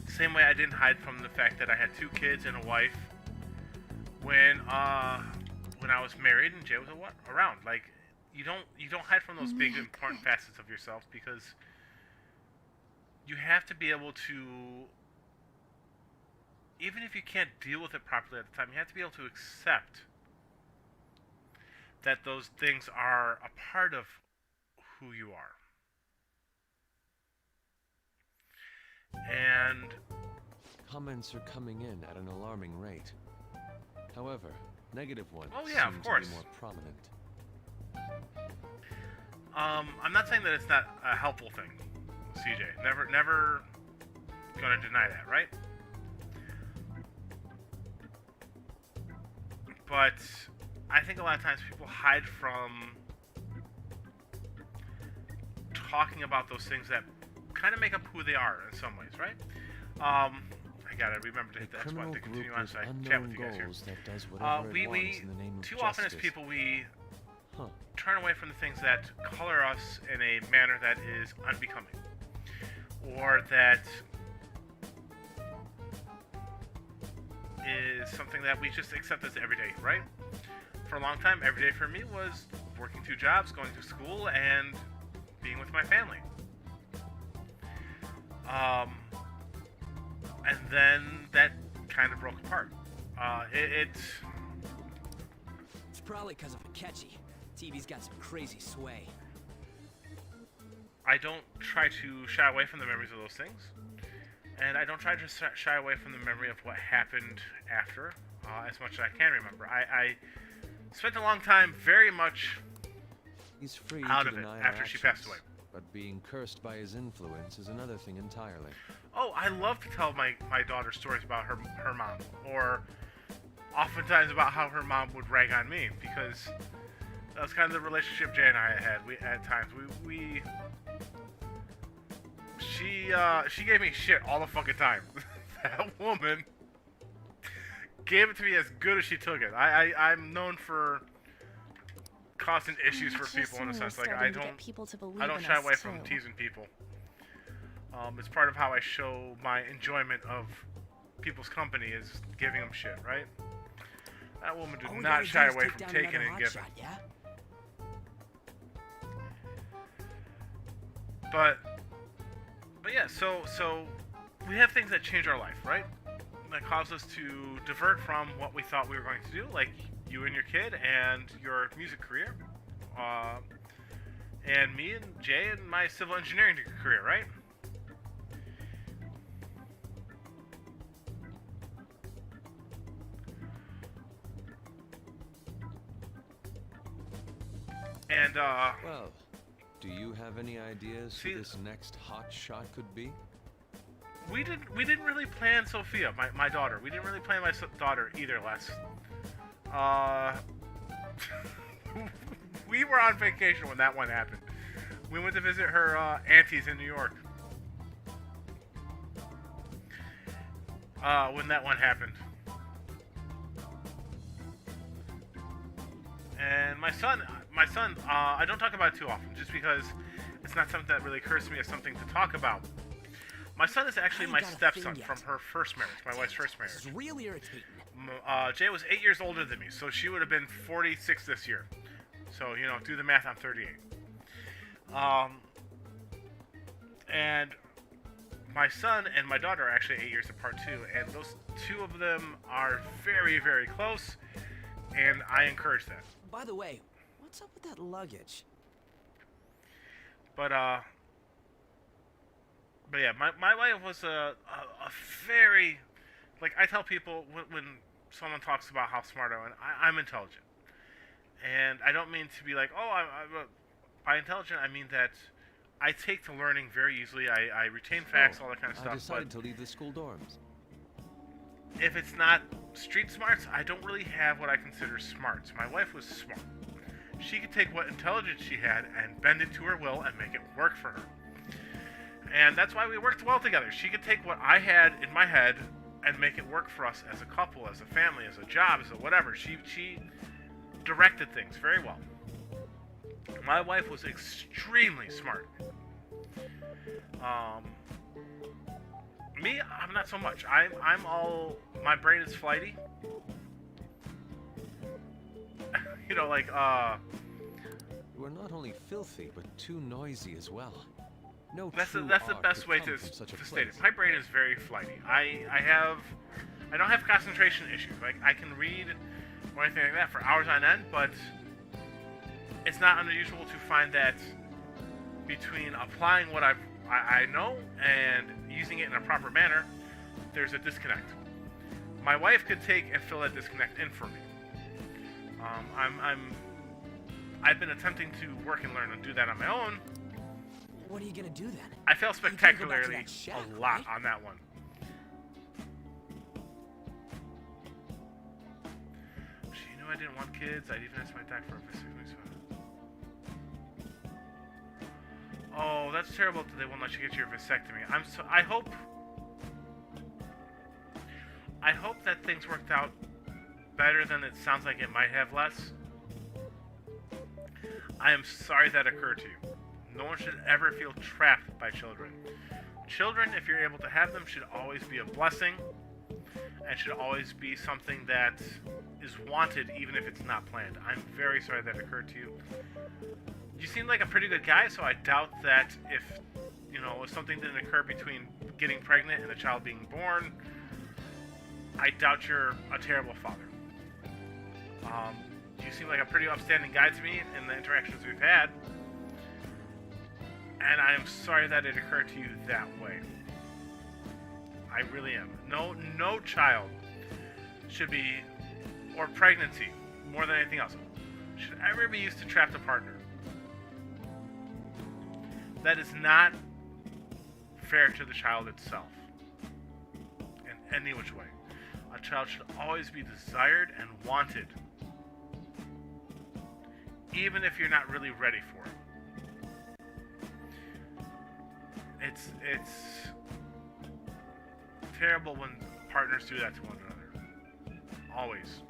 Same way I didn't hide from the fact that I had 2 kids and a wife when I was married and Jay was around. Like, you don't hide from those big important facets of yourself, because you have to be able to, even if you can't deal with it properly at the time, you have to be able to accept that those things are a part of who you are. And comments are coming in at an alarming rate. However, negative ones seem of course. to be more prominent. I'm not saying that it's not a helpful thing, CJ. Never gonna deny that, right? But I think a lot of times people hide from talking about those things that kind of make up who they are in some ways, right? I gotta remember to hit the X button to continue on, so I can chat with you guys here. We too often as people, we turn away from the things that color us in a manner that is unbecoming, or that is something that we just accept as everyday, right? For a long time, every day for me was working 2 jobs, going to school, and being with my family. And then that kind of broke apart. It's probably because of Akechi. TV's got some crazy sway. I don't try to shy away from the memories of those things, and I don't try to shy away from the memory of what happened after, as much as I can remember. I spent a long time very much He's free out to of it deny after she passed away. But being cursed by his influence is another thing entirely. Oh, I love to tell my daughter stories about her mom, or oftentimes about how her mom would rag on me, because that's kind of the relationship Jay and I had. We at times she gave me shit all the fucking time. That woman gave it to me as good as she took it. I'm known for causing issues for people in a sense. Like, I don't shy away from teasing people. It's part of how I show my enjoyment of people's company, is giving them shit, right? That woman did not shy away from taking and giving. Yeah? But yeah, so we have things that change our life, right? That cause us to divert from what we thought we were going to do, like you and your kid and your music career, and me and Jay and my civil engineering career, right? And well, do you have any ideas who this next hot shot could be? We didn't really plan Sophia, my daughter. We didn't really plan my daughter either, Les. We were on vacation when that one happened. We went to visit her aunties in New York. When that one happened. And my son, I don't talk about it too often, just because it's not something that really occurs to me as something to talk about. My son is actually my stepson from her first marriage, my wife's first marriage. This is really irritating. Jay was 8 years older than me, so she would have been 46 this year. So, you know, do the math, I'm 38. And my son and my daughter are actually 8 years apart too, and those two of them are very, very close, and I encourage that. By the way, what's up with that luggage? But yeah, my life was a very, like, I tell people when someone talks about how smart I am, I'm intelligent. And I don't mean to be like, oh, by intelligent, I mean that I take to learning very easily. I retain facts, all that kind of stuff. I decided to leave the school dorms. If it's not street smarts, I don't really have what I consider smarts. My wife was smart. she could take what intelligence she had and bend it to her will and make it work for her. And that's why we worked well together. She could take what I had in my head and make it work for us as a couple, as a family, as a job, as a whatever. She directed things very well. My wife was extremely smart. Me, I'm not so much. I'm all, my brain is flighty. You know, like, You are not only filthy, but too noisy as well. No that's true the art best could way come to from such a state it. place. My brain is very flighty. I don't have concentration issues. Like, I can read or anything like that for hours on end, but it's not unusual to find that between applying what I know and using it in a proper manner, there's a disconnect. My wife could take and fill that disconnect in for me. I've been attempting to work and learn and do that on my own. What are you gonna do then? I fail You can't go back to spectacularly that shack, a lot right? on that one. She knew I didn't want kids. I'd even asked my doc for a vasectomy. Oh, that's terrible that they won't let you get your vasectomy. I hope that things worked out better than it sounds like it might have, Les. I am sorry that occurred to you. No one should ever feel trapped by children. Children, if you're able to have them, should always be a blessing and should always be something that is wanted even if it's not planned. I'm very sorry that occurred to you. You seem like a pretty good guy, so I doubt that if something didn't occur between getting pregnant and the child being born, I doubt you're a terrible father. You seem like a pretty upstanding guy to me in the interactions we've had. And I am sorry that it occurred to you that way. I really am. No child should be, or pregnancy, more than anything else, should ever be used to trap a partner. That is not fair to the child itself, in any which way. A child should always be desired and wanted, even if you're not really ready for it. It's terrible when partners do that to one another. Always.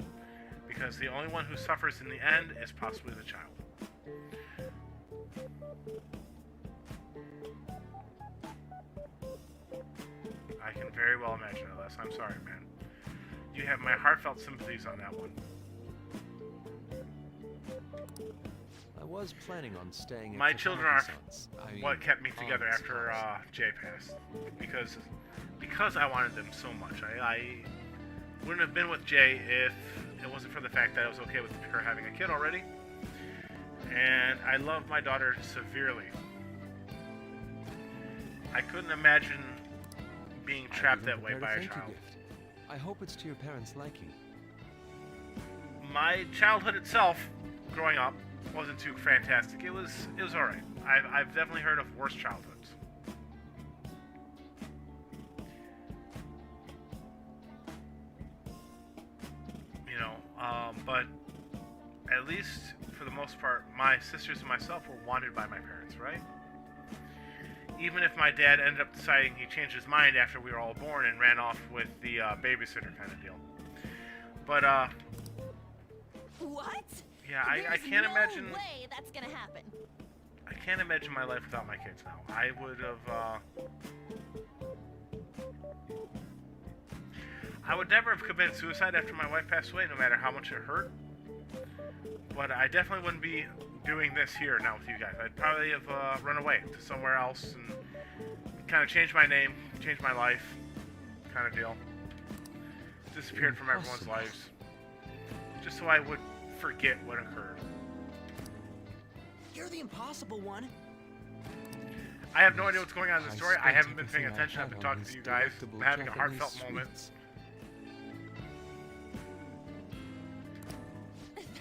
Because the only one who suffers in the end is possibly the child. I can very well imagine it, Les. I'm sorry, man. You have my heartfelt sympathies on that one. I was planning on staying at My the children are Renaissance. I mean, what kept me together Hans after house. Jay passed, because I wanted them so much. I wouldn't have been with Jay if it wasn't for the fact that I was okay with her having a kid already, and I love my daughter severely. I couldn't imagine being trapped that way by a child. I hope it's to your parents' liking. My childhood itself, growing up, wasn't too fantastic. It was alright. I've definitely heard of worse childhoods. But at least for the most part, my sisters and myself were wanted by my parents, right? Even if my dad ended up deciding he changed his mind after we were all born and ran off with the babysitter kind of deal. But, What? yeah, I There's can't imagine... No way that's gonna happen. I can't imagine my life without my kids now. I would have, I would never have committed suicide after my wife passed away, no matter how much it hurt. But I definitely wouldn't be doing this here now with you guys. I'd probably have run away to somewhere else and kind of changed my name, changed my life, kind of deal. Disappeared from everyone's lives. Just so I would forget what occurred. You're the impossible one. I have no idea what's going on in the story. I spent haven't been paying everything I attention. I've had been on talking to these you guys, delectable having a Japanese heartfelt moment. sweets.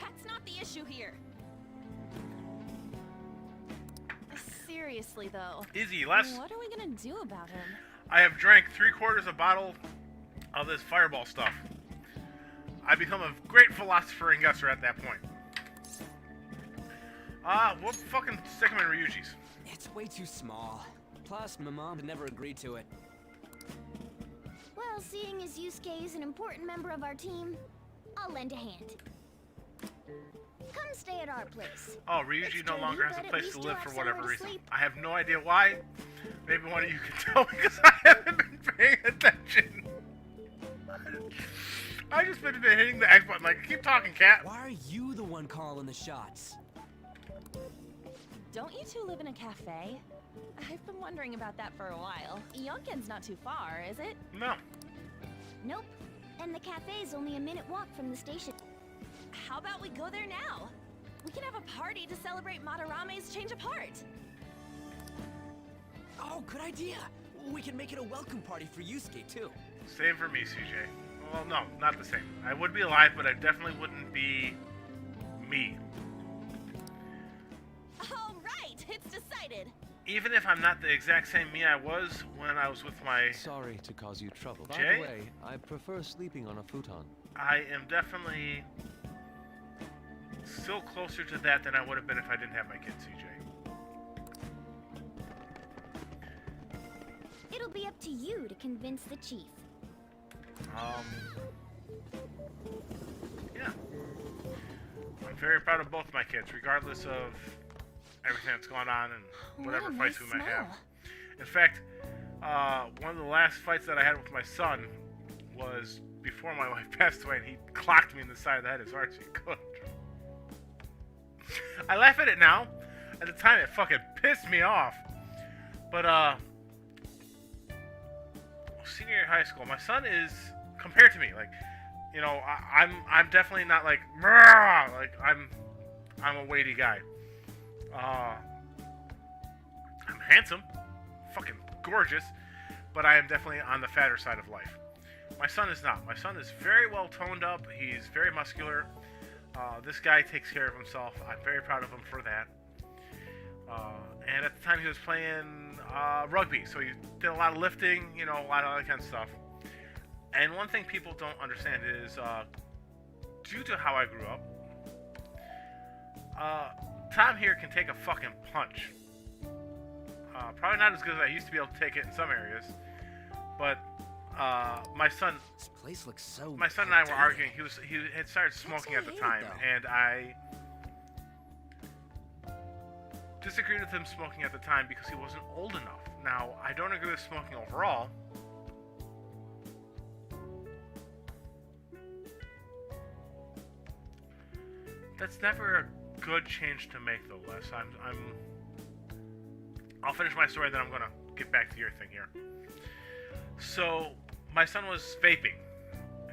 That's not the issue here. Seriously, though. Easy, Les. What are we gonna do about him? I have drank 3/4 a bottle of this fireball stuff. I become a great philosopher and guesser at that point. We'll fucking stick him in Ryuji's. It's way too small. Plus, my mom would never agree to it. Well, seeing as Yusuke is an important member of our team, I'll lend a hand. Come stay at our place. Oh, Ryuji It's no dirty, longer has but a at place least to you'll live have for whatever somewhere to reason. sleep. I have no idea why. Maybe one of you can tell me because I haven't been paying attention. I just been hitting the X button like, keep talking, cat. Why are you the one calling the shots? Don't you two live in a cafe? I've been wondering about that for a while. Yonken's not too far, is it? No. Nope. And the cafe's only a minute walk from the station. How about we go there now? We can have a party to celebrate Madarame's change of heart. Oh, good idea. We can make it a welcome party for Yusuke, too. Same for me, CJ. Well, no, not the same. I would be alive, but I definitely wouldn't be me. All right, it's decided. Even if I'm not the exact same me I was when I was with my... Sorry to cause you trouble. By Jay? the way, I prefer sleeping on a futon. I am definitely still closer to that than I would have been if I didn't have my kid, CJ. It'll be up to you to convince the chief. Yeah. I'm very proud of both my kids, regardless of everything that's going on and whatever What a fights nice we might have. smell. In fact, one of the last fights that I had with my son was before my wife passed away, and he clocked me in the side of the head as hard as he could. I laugh at it now. At the time, it fucking pissed me off. But, senior year of high school, my son is, compared to me, like, you know, I'm definitely not like, like, I'm a weighty guy. I'm handsome, fucking gorgeous, but I am definitely on the fatter side of life. My son is not. My son is very well toned up. He's very muscular. This guy takes care of himself. I'm very proud of him for that. And at the time he was playing rugby, so he did a lot of lifting, you know, a lot of that kind of stuff. And one thing people don't understand is, due to how I grew up, Tom here can take a fucking punch. Probably not as good as I used to be able to take it in some areas, but my son. This place looks so. My son and I were arguing. He had started smoking at the time, and I disagreed with him smoking at the time because he wasn't old enough. Now, I don't agree with smoking overall. That's never a good change to make, though, Les. I'll finish my story, then I'm gonna get back to your thing here. So, my son was vaping,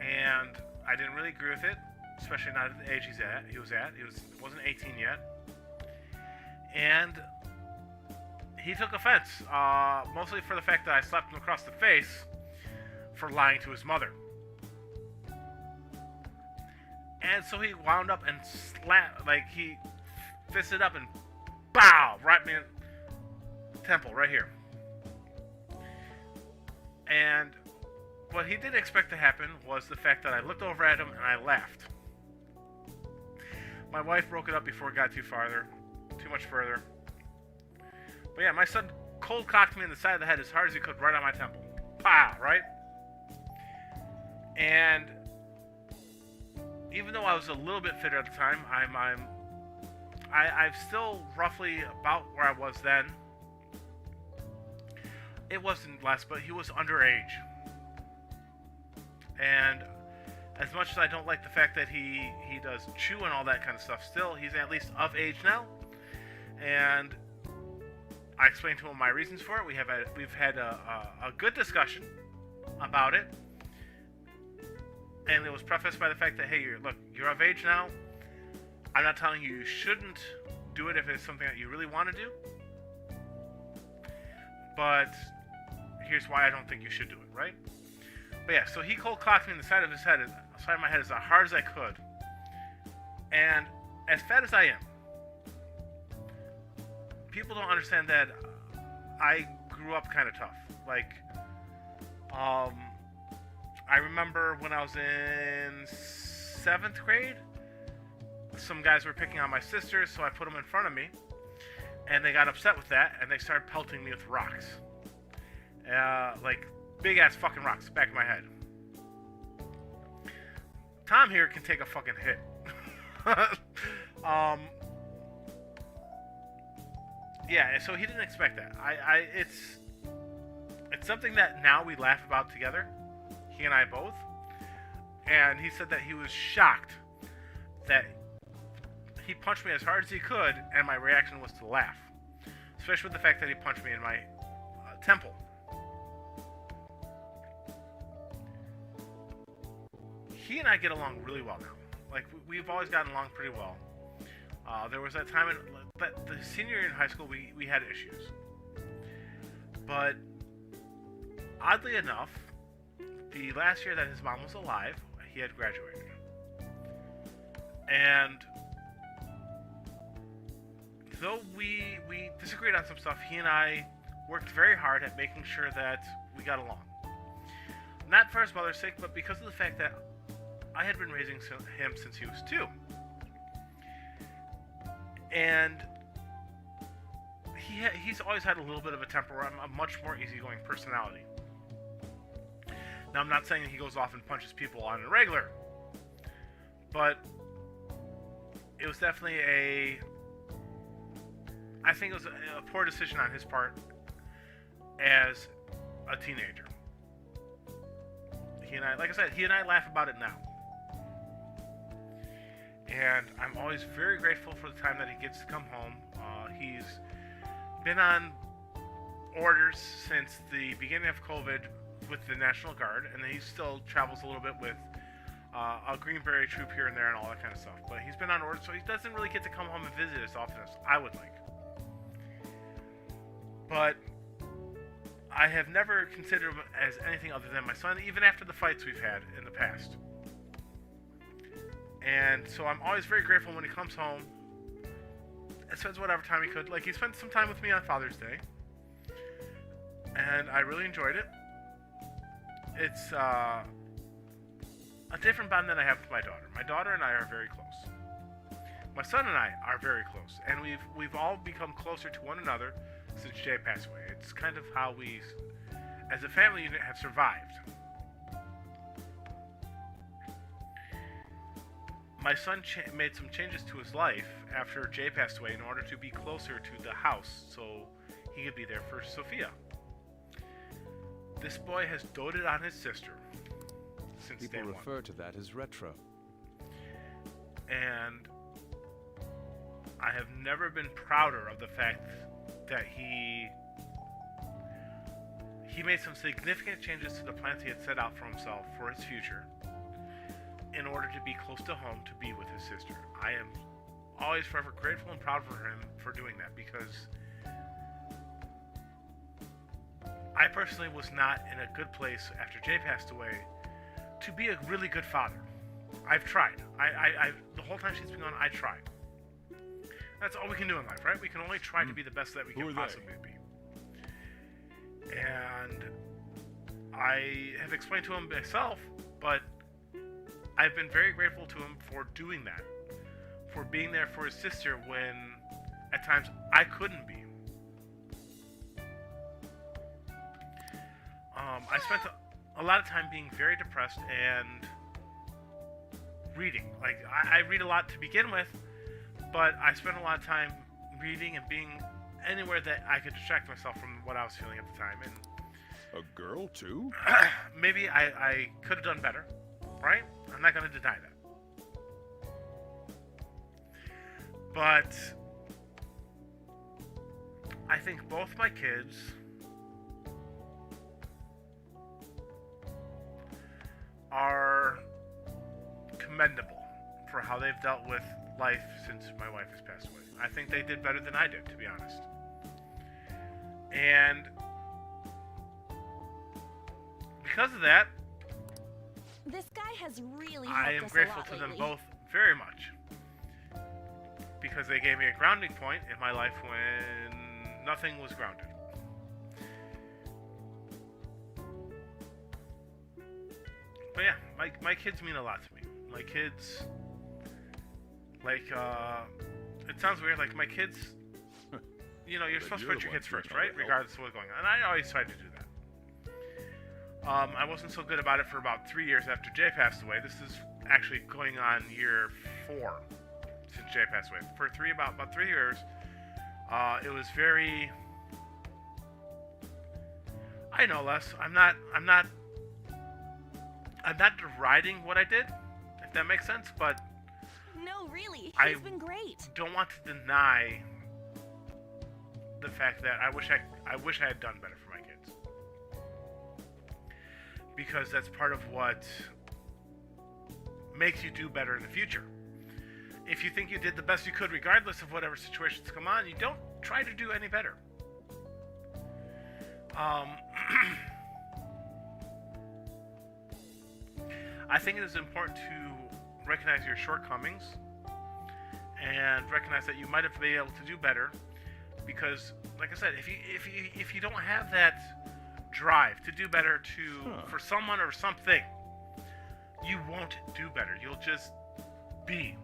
and I didn't really agree with it, especially not at the age he wasn't 18 yet. And he took offense, mostly for the fact that I slapped him across the face for lying to his mother. And so he wound up and he fisted up and bow, right me in the temple, right here. And what he didn't expect to happen was the fact that I looked over at him and I laughed. My wife broke it up before it got too much further. But yeah, my son cold cocked me in the side of the head as hard as he could right on my temple. Pow, right? And even though I was a little bit fitter at the time, I'm still roughly about where I was then. It wasn't less, but he was underage. And as much as I don't like the fact that he does chew and all that kind of stuff, still, he's at least of age now. And I explained to him my reasons for it. We've had a good discussion about it. And it was prefaced by the fact that, hey, you're of age now. I'm not telling you shouldn't do it if it's something that you really want to do. But here's why I don't think you should do it, right? But yeah, so he cold cocked me in the side of my head as hard as I could. And as fat as I am, people don't understand that I grew up kind of tough. Like, I remember when I was in 7th grade, some guys were picking on my sisters, so I put them in front of me, and they got upset with that, and they started pelting me with rocks. Like big-ass fucking rocks, back of my head. Tom here can take a fucking hit. Yeah, so he didn't expect that. It's something that now we laugh about together, he and I both. And he said that he was shocked that he punched me as hard as he could, and my reaction was to laugh. Especially with the fact that he punched me in my temple. He and I get along really well now. Like, we've always gotten along pretty well. There was that time the senior year in high school we had issues. But oddly enough, the last year that his mom was alive, he had graduated. And though we disagreed on some stuff, he and I worked very hard at making sure that we got along. Not for his mother's sake, but because of the fact that I had been raising him since he was 2. And he's always had a little bit of a temper. I'm a much more easygoing personality. Now, I'm not saying he goes off and punches people on a regular, but it was definitely I think it was a poor decision on his part as a teenager. He and I, like I said, he and I laugh about it now. And I'm always very grateful for the time that he gets to come home. He's been on orders since the beginning of COVID with the National Guard, and he still travels a little bit with a Green Beret troop here and there and all that kind of stuff. But he's been on orders, so he doesn't really get to come home and visit as often as I would like. But I have never considered him as anything other than my son, even after the fights we've had in the past. And so I'm always very grateful when he comes home and spends whatever time he could. Like, he spent some time with me on Father's Day, and I really enjoyed it. It's a different bond than I have with my daughter. My daughter and I are very close. My son and I are very close, and we've all become closer to one another since Jay passed away. It's kind of how we, as a family unit, have survived. My son made some changes to his life after Jay passed away in order to be closer to the house so he could be there for Sophia. This boy has doted on his sister since day one. People refer to that as retro. And I have never been prouder of the fact that he made some significant changes to the plans he had set out for himself for his future in order to be close to home, to be with his sister. I am always forever grateful and proud for him for doing that, because I personally was not in a good place after Jay passed away to be a really good father. I've tried. I the whole time she's been gone, I tried. That's all we can do in life, right? We can only try to be the best that we can possibly be. And I have explained to him myself, but I've been very grateful to him for doing that, for being there for his sister when at times I couldn't be. I spent a lot of time being very depressed and reading. Like, I read a lot to begin with, but I spent a lot of time reading and being anywhere that I could distract myself from what I was feeling at the time. And a girl, too? Maybe I could have done better, right? I'm not going to deny that. But I think both my kids are commendable for how they've dealt with life since my wife has passed away. I think they did better than I did, to be honest. And because of that, this guy has really I am grateful to them both very much, because they gave me a grounding point in my life when nothing was grounded. But yeah, my kids mean a lot to me. My kids, Like, it sounds weird, like my kids, you know, you're supposed to put your kids first, right? Regardless of what's going on. And I always try to do that. I wasn't so good about it for about 3 years after Jay passed away. This is actually going on year 4 since Jay passed away. For about 3 years, it was very... I know, Les. I'm not deriding what I did, if that makes sense, but No, really. I He's been great. don't want to deny the fact that I wish I had done better for my kids. Because that's part of what makes you do better in the future. If you think you did the best you could regardless of whatever situations come on, you don't try to do any better. I think it is important to recognize your shortcomings and recognize that you might have been able to do better, because, like I said, if you don't have that drive to do better for someone or something, you won't do better. You'll just be.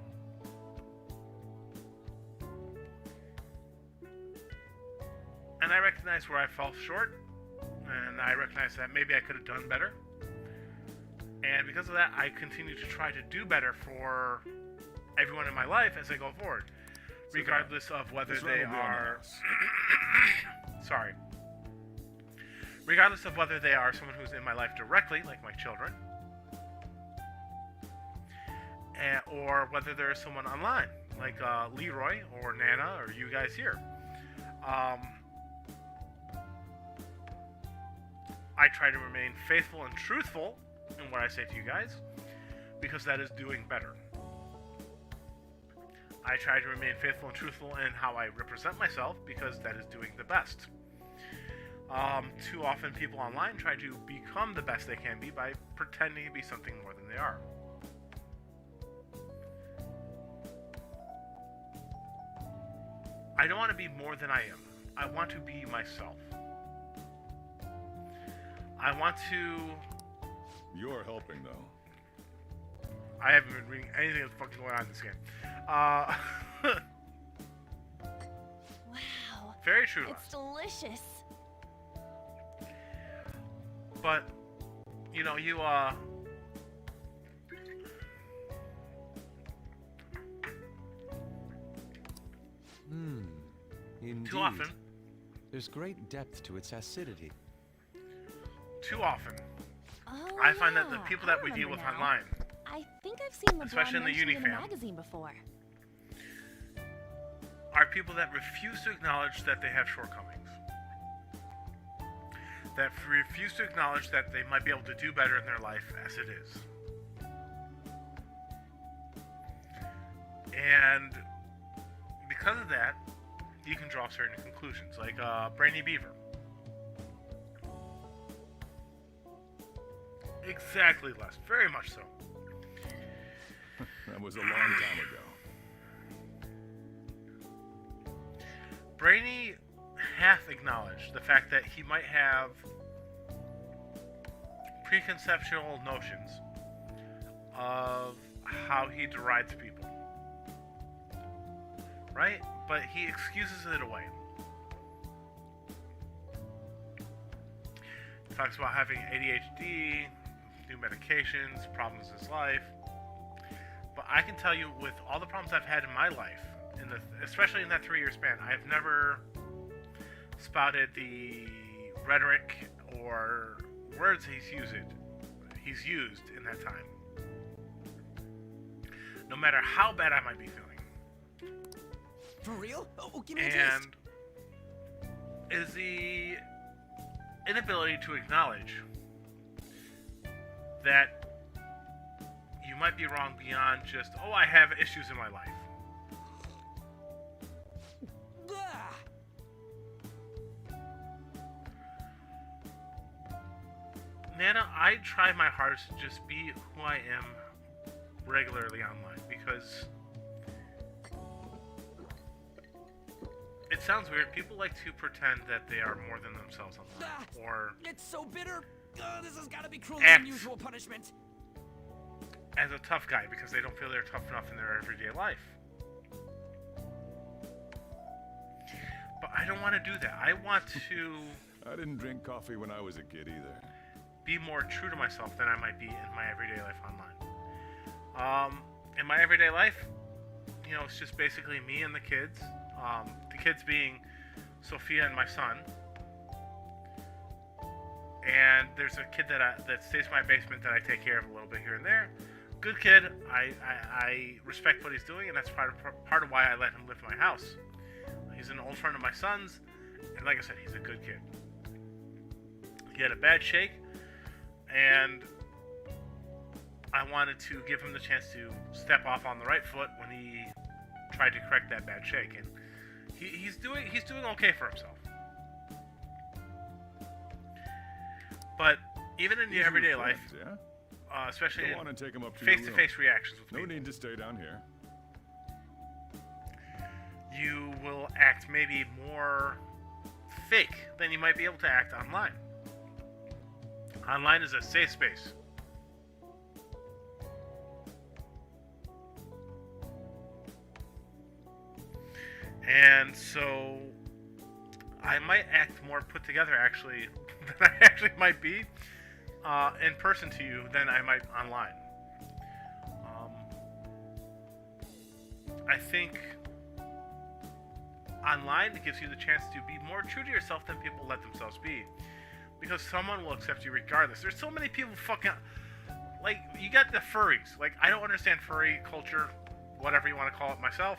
And I recognize where I fell short, and I recognize that maybe I could have done better. And because of that, I continue to try to do better for everyone in my life as I go forward, regardless of whether they are... Sorry. Regardless of whether they are someone who's in my life directly, like my children, or whether there is someone online, like Leroy or Nana or you guys here. I try to remain faithful and truthful in what I say to you guys, because that is doing better. I try to remain faithful and truthful in how I represent myself, because that is doing the best. Too often people online try to become the best they can be by pretending to be something more than they are. I don't want to be more than I am. I want to be myself. I want to... You're helping, though. I haven't been reading anything that's fucking going on in this game. Wow. Very true. It's delicious. But, you know, you, Indeed. Too often. There's great depth to its acidity. Too often. Oh, I find that the yeah, people I that we deal with remember online, I think I've seen LeBron especially in the mentioned in a Unifam, magazine before. are people that refuse to acknowledge that they have shortcomings. That refuse to acknowledge that they might be able to do better in their life as it is. And because of that, you can draw certain conclusions, like Brainy Beaver. Exactly, Les. Very much so. That was a long time ago. Brainy hath acknowledged the fact that he might have preconceptual notions of how he derides people. Right? But he excuses it away. He talks about having ADHD, new medications, problems in his life. But I can tell you, with all the problems I've had in my life, especially in that 3-year span, I've never spouted the rhetoric or words he's used in that time. No matter how bad I might be feeling. For real? Oh, give me a And taste. is the inability to acknowledge that you might be wrong beyond just, oh, I have issues in my life. Nana, I try my hardest to just be who I am regularly online, because it sounds weird. People like to pretend that they are more than themselves online, or It's so bitter. This has got to be cruel Act. and unusual punishment. as a tough guy because they don't feel they're tough enough in their everyday life. don't want to do that. I want to I didn't drink coffee when I was a kid either. be more true to myself than I might be in my everyday life online. In my everyday life, you know, it's just basically me and the kids. The kids being Sophia and my son. And there's a kid that stays in my basement that I take care of a little bit here and there. Good kid. I respect what he's doing, and that's part of why I let him live in my house. He's an old friend of my son's, and like I said, he's a good kid. He had a bad shake, and I wanted to give him the chance to step off on the right foot when he tried to correct that bad shake, and he's doing okay for himself. But even in your everyday life, yeah? especially Go in on and take 'em up to your room. face-to-face reactions with No people, need to stay down here. you will act maybe more fake than you might be able to act online. Online is a safe space. And so I might act more put together actually than I actually might be in person to you than I might online. I think online it gives you the chance to be more true to yourself than people let themselves be. Because someone will accept you regardless. There's so many people fucking... Like, you got the furries. Like, I don't understand furry culture, whatever you want to call it myself.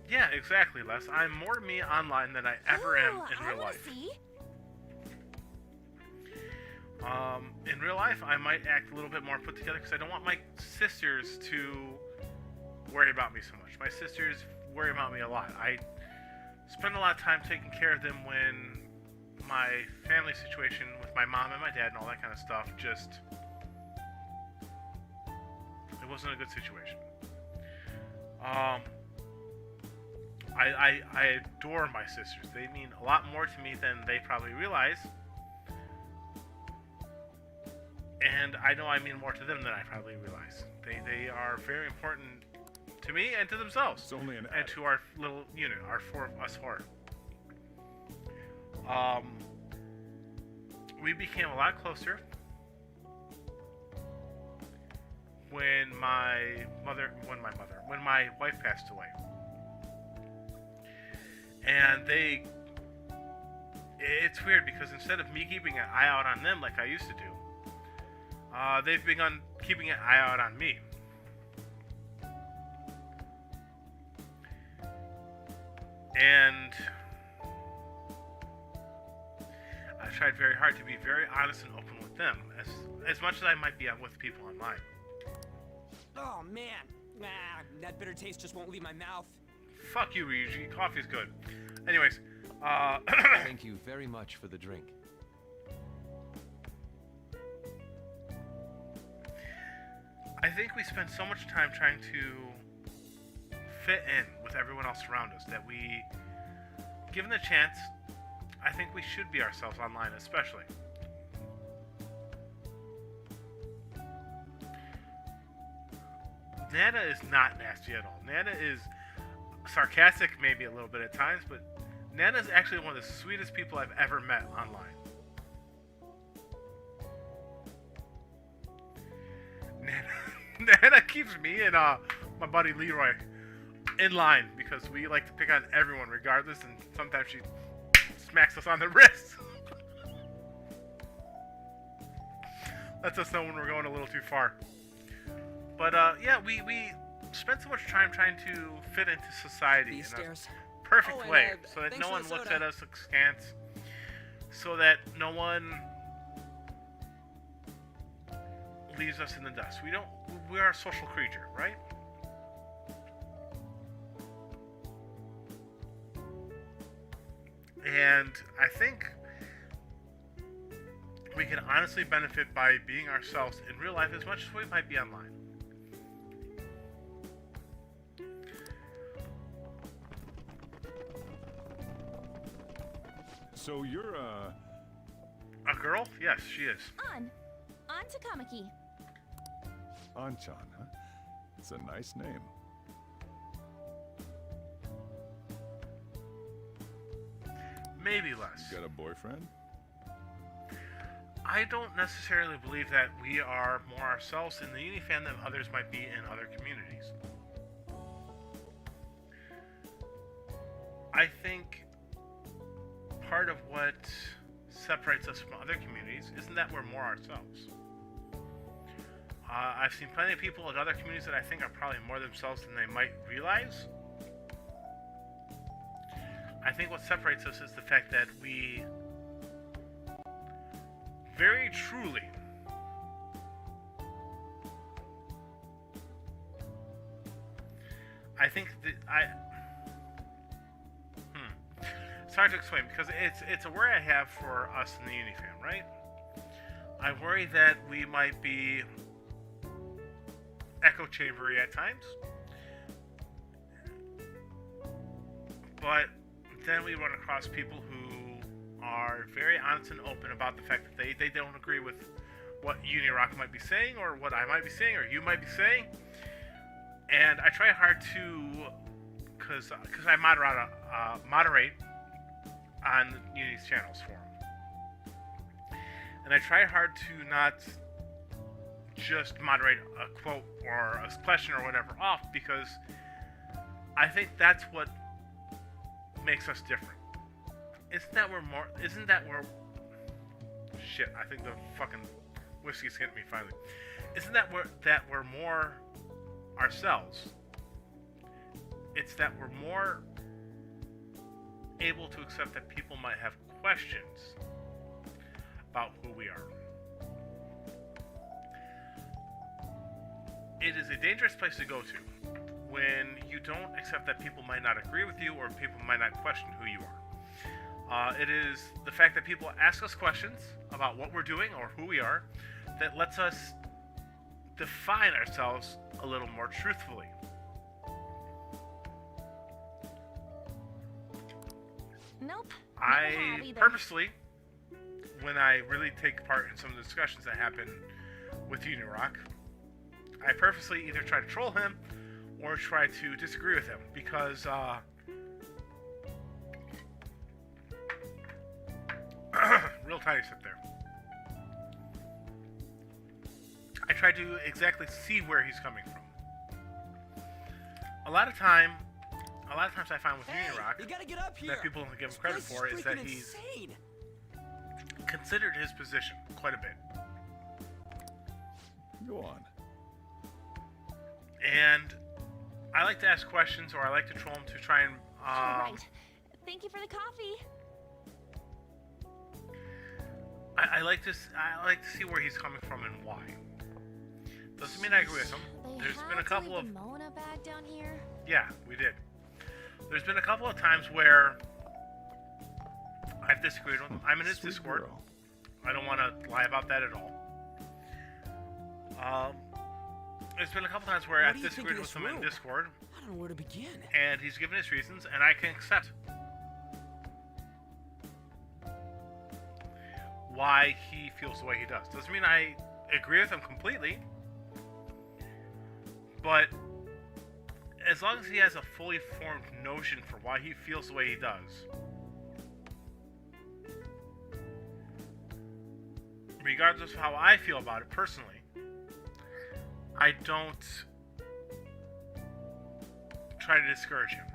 Yeah, exactly, Les. I'm more me online than I ever am in real life. In real life, I might act a little bit more put together because I don't want my sisters to worry about me so much. My sisters worry about me a lot. I spend a lot of time taking care of them when my family situation with my mom and my dad and all that kind of stuff just... It wasn't a good situation. I adore my sisters. They mean a lot more to me than they probably realize. And I know I mean more to them than I probably realize. They are very important to me and to themselves. It's only an and to our little unit, our four of us four. We became a lot closer when my wife passed away. And it's weird because instead of me keeping an eye out on them like I used to do, they've begun keeping an eye out on me. And I've tried very hard to be very honest and open with them, as much as I might be with people online. Oh man, that bitter taste just won't leave my mouth. Fuck you, Ryuji. Coffee's good. Anyways, Thank you very much for the drink. I think we spend so much time trying to fit in with everyone else around us that we, given the chance, I think we should be ourselves online, especially. Nana is not nasty at all. Nana is sarcastic maybe a little bit at times, but Nana is actually one of the sweetest people I've ever met online. Nana keeps me and my buddy Leroy in line because we like to pick on everyone regardless, and sometimes she smacks us on the wrist. Lets us know when we're going a little too far. But yeah, we spend so much time trying to fit into society in a perfect way, so that no one looks at us askance, so that no one leaves us in the dust. We are a social creature, right? And I think we can honestly benefit by being ourselves in real life as much as we might be online. So you're a girl? Yes, she is. On Takamaki. Anchan, huh? It's a nice name. Maybe less. You got a boyfriend? I don't necessarily believe that we are more ourselves in the Unifan than others might be in other communities. I think part of what separates us from other communities isn't that we're more ourselves. I've seen plenty of people in other communities that I think are probably more themselves than they might realize. I think what separates us is the fact that we very truly I think that it's hard to explain because it's a worry I have for us in the Unifam, right? I worry that we might be echo chambery at times, but then we run across people who are very honest and open about the fact that they don't agree with what Unirock might be saying or what I might be saying or you might be saying. And I try hard to, because I moderate on Uni's channels for them. And I try hard to not just moderate a quote or a question or whatever off, because I think that's what makes us different. Isn't that we're shit, I think the fucking whiskey's hitting me finally. Isn't that we're more ourselves? It's that we're more able to accept that people might have questions about who we are. It is a dangerous place to go to when you don't accept that people might not agree with you or people might not question who you are. It is the fact that people ask us questions about what we're doing or who we are that lets us define ourselves a little more truthfully. Nope. I purposely, when I really take part in some of the discussions that happen with Unirock, I purposely either try to troll him or try to disagree with him because real tiny sip there. I try to exactly see where he's coming from. A lot of times I find with Unirock you gotta get up here. that people don't give him credit for is that he's considered his position quite a bit. Go on. And I like to ask questions, or I like to troll him to try and Right. Thank you for the coffee. I like to see where he's coming from and why. Doesn't mean I agree with him. There's been a couple of Mona bag down here. Yeah, we did. There's been a couple of times where I've disagreed with him. I'm in his Sweet Discord. girl. I don't want to lie about that at all. There's been a couple times where I've disagreed with him in Discord. I don't know where to begin. And he's given his reasons, and I can accept why he feels the way he does. Doesn't mean I agree with him completely, but as long as he has a fully formed notion for why he feels the way he does, regardless of how I feel about it personally, I don't try to discourage him.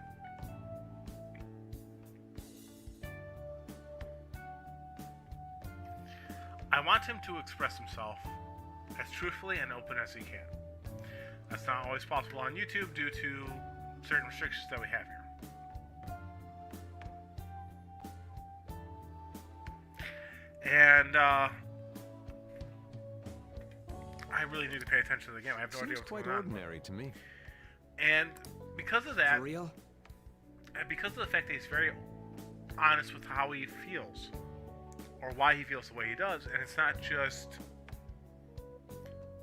I want him to express himself as truthfully and open as he can. That's not always possible on YouTube due to certain restrictions that we have here. And I really need to pay attention to the game. I have no idea Seems what's quite going on. ordinary to me. And because of that, For real? and because of the fact that he's very honest with how he feels, or why he feels the way he does, and it's not just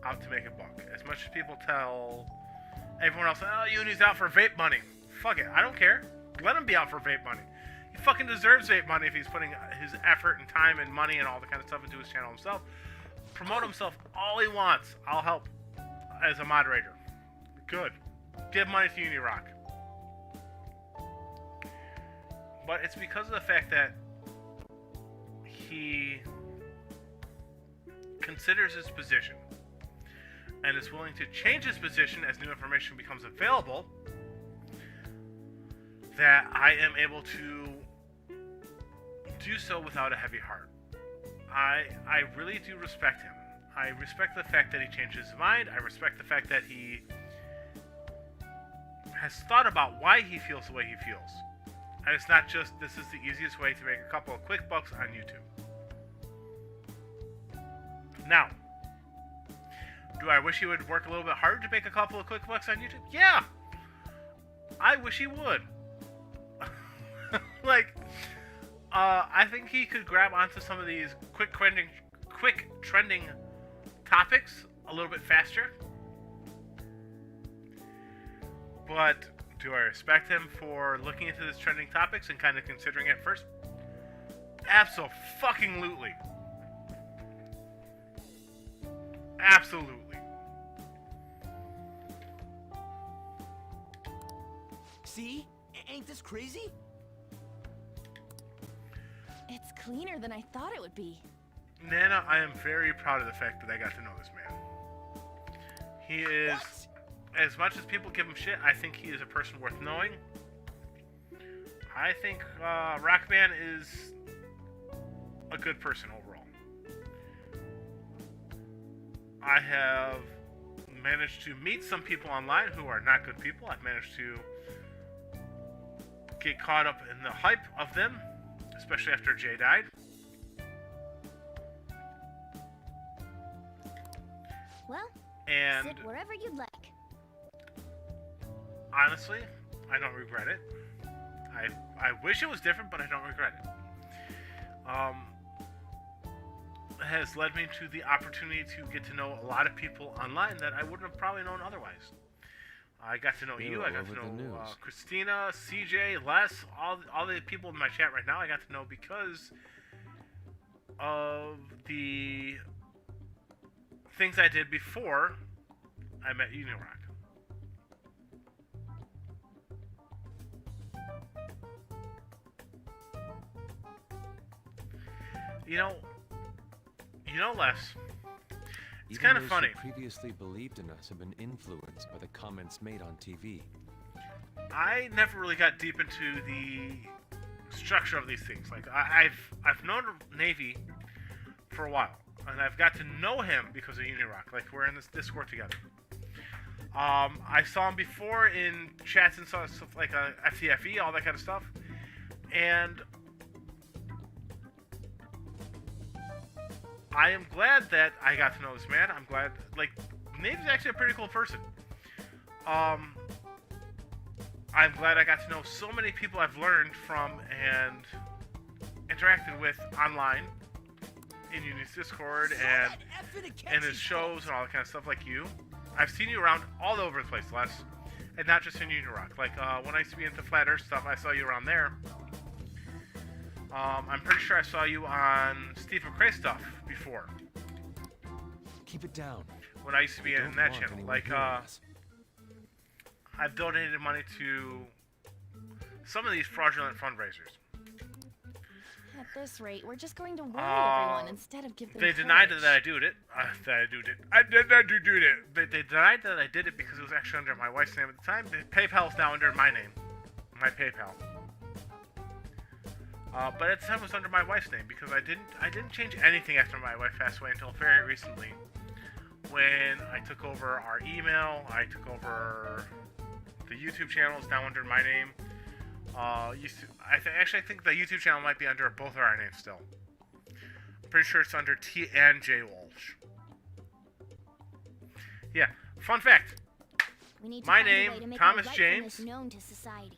out to make a buck. As much as people tell everyone else, oh, Uni's out for vape money. Fuck it, I don't care. Let him be out for vape money. He fucking deserves vape money if he's putting his effort and time and money and all the kind of stuff into his channel himself. Promote himself all he wants. I'll help as a moderator. Good. Give money to Unirock. But it's because of the fact that he considers his position and is willing to change his position as new information becomes available that I am able to do so without a heavy heart. I really do respect him. I respect the fact that he changed his mind. I respect the fact that he has thought about why he feels the way he feels. And it's not just, this is the easiest way to make a couple of quick bucks on YouTube. Now, do I wish he would work a little bit harder to make a couple of quick bucks on YouTube? Yeah! I wish he would. I think he could grab onto some of these quick trending topics a little bit faster. But do I respect him for looking into these trending topics and kind of considering it first? Abso-fucking-lutely. Absolutely. See? Ain't this crazy? It's cleaner than I thought it would be. Nana, I am very proud of the fact that I got to know this man. He is, as much as people give him shit, I think he is a person worth knowing. I think Rockman is a good person overall. I have managed to meet some people online who are not good people. I've managed to get caught up in the hype of them, especially after Jay died. Well, and sit wherever you'd like. Honestly, I don't regret it. I wish it was different, but I don't regret it. Has led me to the opportunity to get to know a lot of people online that I wouldn't have probably known otherwise. I got to know you, I got to know Christina, CJ, Les, all the people in my chat right now I got to know because of the things I did before I met Unirock. You know, Les, it's kind of funny. Even those who previously believed in us have been influenced by the comments made on TV. I never really got deep into the structure of these things. Like I've known Navy for a while, and I've got to know him because of Unirock. Like we're in this Discord together. I saw him before in chats and stuff like FTFE, all that kind of stuff, and I am glad that I got to know this man. I'm glad, like, Nave's actually a pretty cool person. I'm glad I got to know so many people I've learned from and interacted with online in Uni's Discord and his shows and all that kind of stuff like you. I've seen you around all over the place, Les, and not just in Unirock. Like, when I used to be into Flat Earth stuff, I saw you around there. I'm pretty sure I saw you on Steve McRae stuff before. Keep it down. When I used to be in that channel. Like, I've donated money to some of these fraudulent fundraisers. At this rate, we're just going to worry everyone instead of give them They denied that I did it. I did not do it. They denied that I did it because it was actually under my wife's name at the time. PayPal is now under my name. My PayPal. But at the time it was under my wife's name because I didn't change anything after my wife passed away until very recently, when I took over our email, I took over the YouTube channel is now under my name. I think the YouTube channel might be under both of our names still. I'm pretty sure it's under T and J Walsh. Yeah, fun fact. We need to my find a name, way to make Thomas our James. known to society.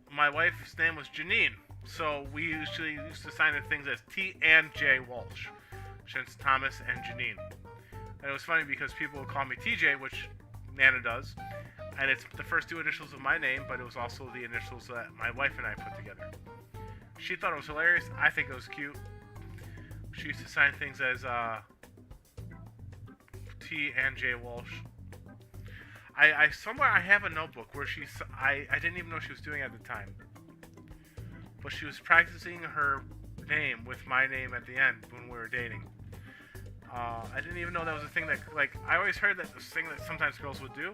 My wife's name was Janine, so we usually used to sign the things as T and J Walsh, since Thomas and Janine. And it was funny because people would call me TJ, which Nana does, and it's the first two initials of my name, but it was also the initials that my wife and I put together. She thought it was hilarious. I think it was cute. She used to sign things as T and J Walsh. I somewhere I have a notebook where I didn't even know she was doing it at the time. But she was practicing her name with my name at the end when we were dating. I didn't even know that was a thing that, like, I always heard that this thing that sometimes girls would do.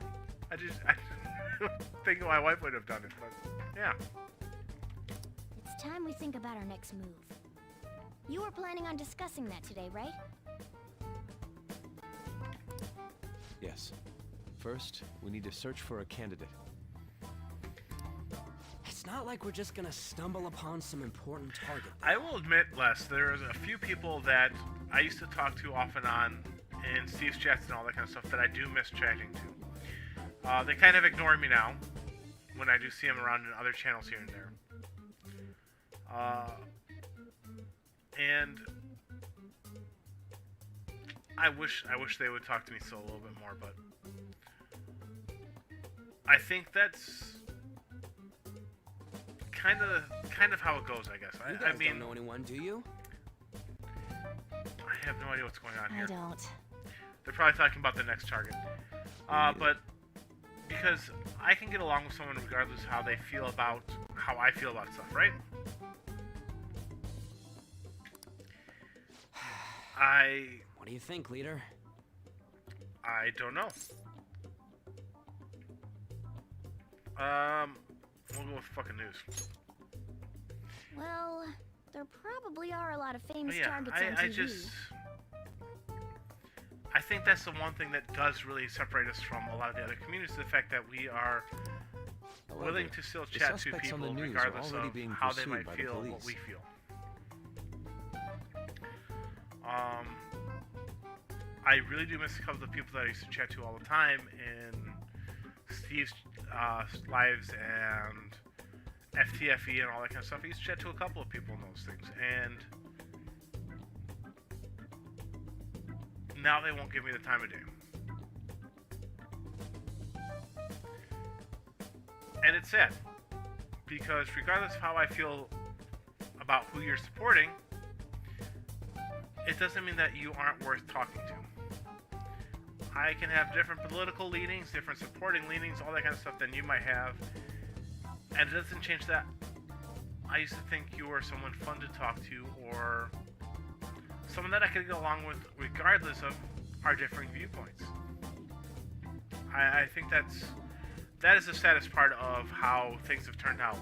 I don't think my wife would have done it, but yeah. It's time we think about our next move. You were planning on discussing that today, right? Yes. First, we need to search for a candidate. It's not like we're just gonna stumble upon some important target. I will admit, Les, there's a few people that I used to talk to off and on in Steve's chats and all that kind of stuff that I do miss chatting to. They kind of ignore me now when I do see them around in other channels here and there. And I wish they would talk to me still a little bit more, but I think that's kind of how it goes, I guess. You guys don't know anyone, do you? I have no idea what's going on here. I don't. They're probably talking about the next target. But because I can get along with someone regardless of how they feel about how I feel about stuff, right? What do you think, leader? I don't know. We'll go with fucking news. Well, there probably are a lot of famous yeah, targets on TV. I think that's the one thing that does really separate us from a lot of the other communities, the fact that we are willing to still chat to people regardless of how they might feel what we feel. I really do miss a couple of the people that I used to chat to all the time in Steve's lives and FTFE and all that kind of stuff. I used to chat to a couple of people in those things, and now they won't give me the time of day. And it's sad, because regardless of how I feel about who you're supporting, it doesn't mean that you aren't worth talking to. I can have different political leanings, different supporting leanings, all that kind of stuff than you might have, and it doesn't change that I used to think you were someone fun to talk to, or someone that I could get along with regardless of our differing viewpoints. I think that is the saddest part of how things have turned out,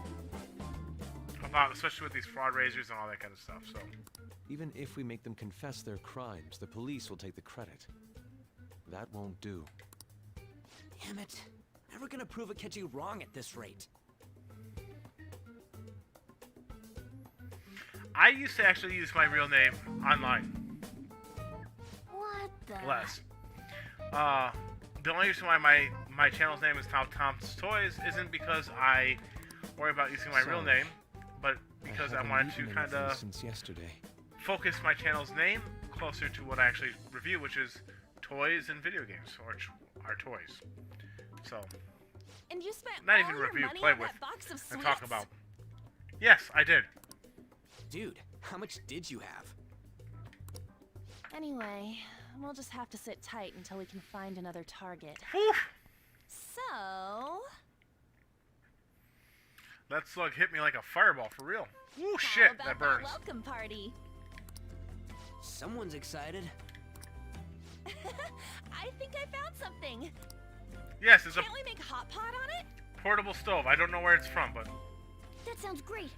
especially with these fraud raisers and all that kind of stuff. So even if we make them confess their crimes, the police will take the credit. That won't do. Damn it. Never gonna prove it catch you wrong at this rate. I used to actually use my real name online. What the? Les. The only reason why my channel's name is now Tom's Toys isn't because I worry about using my real name, but because I wanted to kind of since yesterday. Focus my channel's name closer to what I actually review, which is toys and video games, or our toys. So, and you spent not all even your review, money play on with, that box of and sweets? talk about. Yes, I did. Dude, how much did you have? Anyway, we'll just have to sit tight until we can find another target. So... That slug hit me like a fireball, for real. Ooh, how shit, about that burns. welcome party? Someone's excited. I think I found something. Yes, it's Can't we make hot pot on it? a portable stove. I don't know where it's from, but... That sounds great.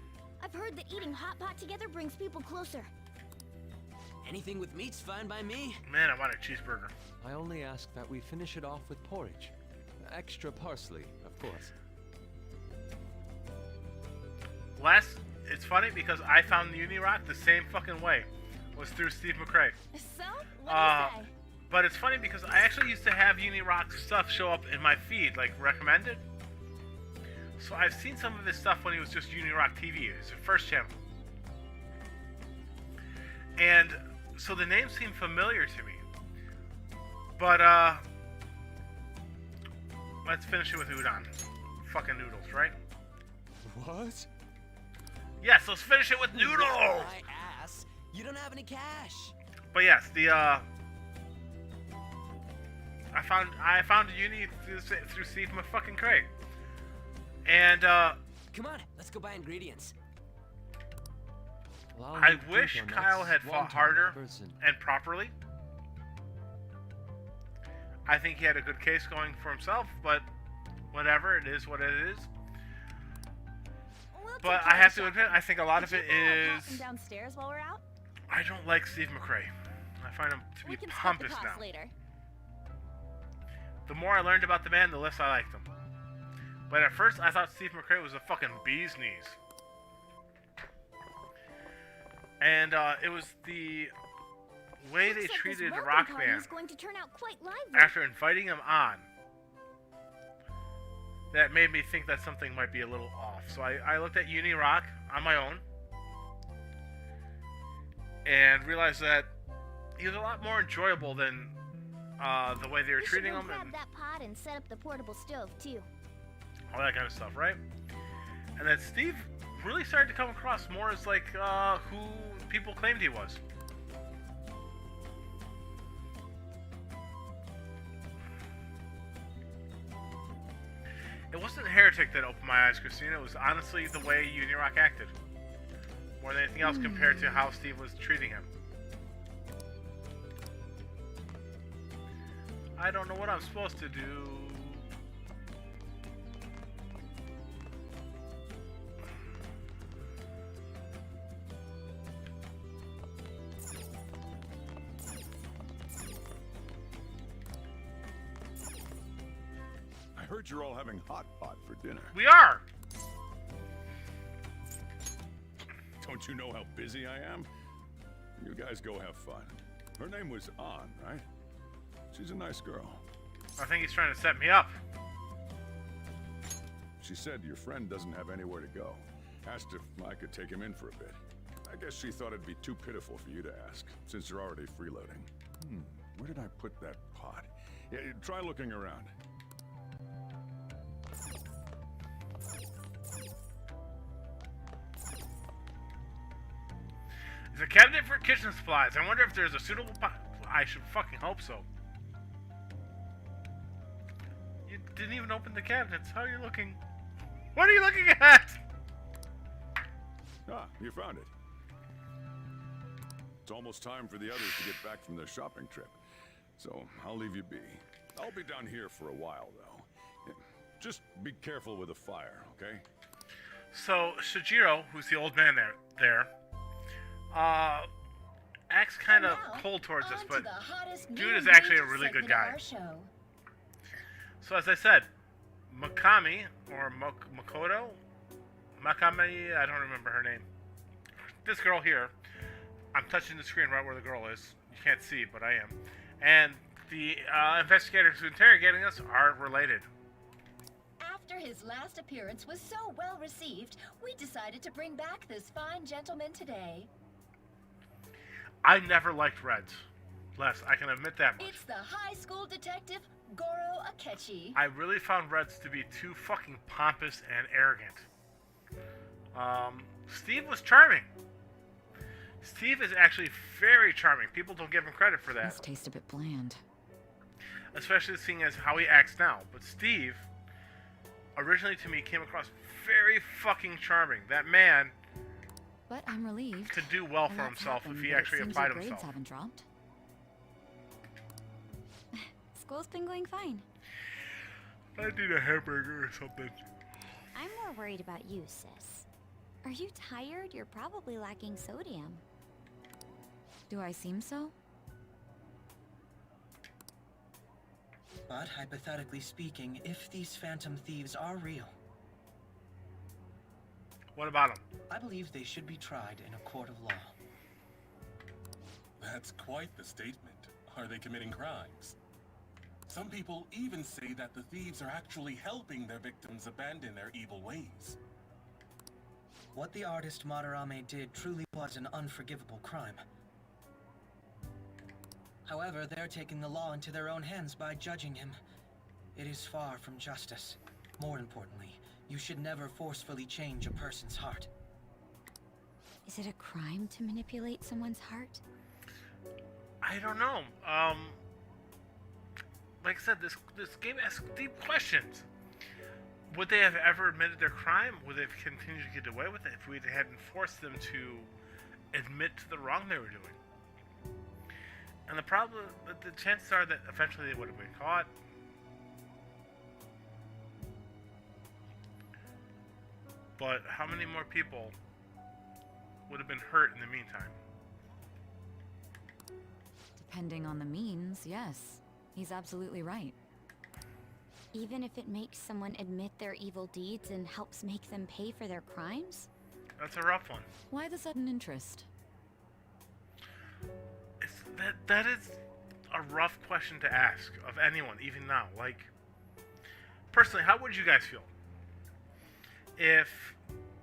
I've heard that eating hot pot together brings people closer. Anything with meat's fine by me. Man, I want a cheeseburger. I only ask that we finish it off with porridge. Extra parsley, of course. It's funny because I found the Unirock the same fucking way. Was through Steve McRae. So, what do you say? But it's funny because I actually used to have Unirock stuff show up in my feed, like recommended. So I've seen some of his stuff when he was just Unirock TV, his first channel. And so the name seemed familiar to me. But let's finish it with udon. Fucking noodles, right? What? Yes, let's finish it with noodles! My ass. You don't have any cash. But yes, the I found Uni through Steve McCrae. And Come on, let's go buy ingredients. Well, I wish Kyle had fought harder and properly. I think he had a good case going for himself, but whatever, it is what it is. But I have to admit, I think a lot of it is... downstairs while we're out? I don't like Steve McCrae. I find him to be pompous now. Later. The more I learned about the man, the less I liked him. But at first, I thought Steve McCrae was a fucking bee's knees. And it was the way they treated the rock band going to turn out quite lively. after inviting him on that made me think that something might be a little off. So I looked at Uni Rock on my own and realized that he was a lot more enjoyable than the way they were treating him. Grab that pot and set up the portable stove too. All that kind of stuff, right? And then Steve really started to come across more as like who people claimed he was. It wasn't Heretic that opened my eyes, Christina. It was honestly the way Unirock acted. More than anything else compared to how Steve was treating him. I don't know what I'm supposed to do. I heard you're all having hot pot for dinner. We are! Don't you know how busy I am? You guys go have fun. Her name was An, right? She's a nice girl. I think he's trying to set me up. She said your friend doesn't have anywhere to go. Asked if I could take him in for a bit. I guess she thought it'd be too pitiful for you to ask, since you're already freeloading. Where did I put that pot? Yeah, try looking around. It's a cabinet for kitchen supplies. I wonder if there's a suitable pot. I should fucking hope so. You didn't even open the cabinets. How are you looking? What are you looking at? Ah, you found it. It's almost time for the others to get back from their shopping trip. So I'll leave you be. I'll be down here for a while, though. Yeah, just be careful with the fire, okay? So, Shijiro, who's the old man there, acts kind of cold towards us, but dude is actually a really good guy. So as I said, Makami, or Makoto? Makami, I don't remember her name. This girl here, I'm touching the screen right where the girl is. You can't see, but I am. And the investigators who are interrogating us are related. After his last appearance was so well received, we decided to bring back this fine gentleman today. I never liked Reds. Les, I can admit that much. It's the high school detective, Goro Akechi. I really found Reds to be too fucking pompous and arrogant. Steve was charming. Steve is actually very charming. People don't give him credit for that. This tastes a bit bland. Especially seeing as how he acts now. But Steve, originally to me, came across very fucking charming. That man... But I'm relieved. Could do well for himself if he actually applied himself. Grades haven't dropped. School's been going fine. I need a hamburger or something. I'm more worried about you, sis. Are you tired? You're probably lacking sodium. Do I seem so? But hypothetically speaking, if these phantom thieves are real... What about them? I believe they should be tried in a court of law. That's quite the statement. Are they committing crimes? Some people even say that the thieves are actually helping their victims abandon their evil ways. What the artist Madarame did truly was an unforgivable crime. However, they're taking the law into their own hands by judging him. It is far from justice. More importantly, you should never forcefully change a person's heart. Is it a crime to manipulate someone's heart? I don't know. like I said, this game asks deep questions. Would they have ever admitted their crime? Would they have continued to get away with it if we hadn't forced them to admit to the wrong they were doing? And the problem, the chances are that eventually they would have been caught. But how many more people would have been hurt in the meantime? Depending on the means, yes. He's absolutely right. Even if it makes someone admit their evil deeds and helps make them pay for their crimes? That's a rough one. Why the sudden interest? That is a rough question to ask of anyone, even now. Like, personally, how would you guys feel if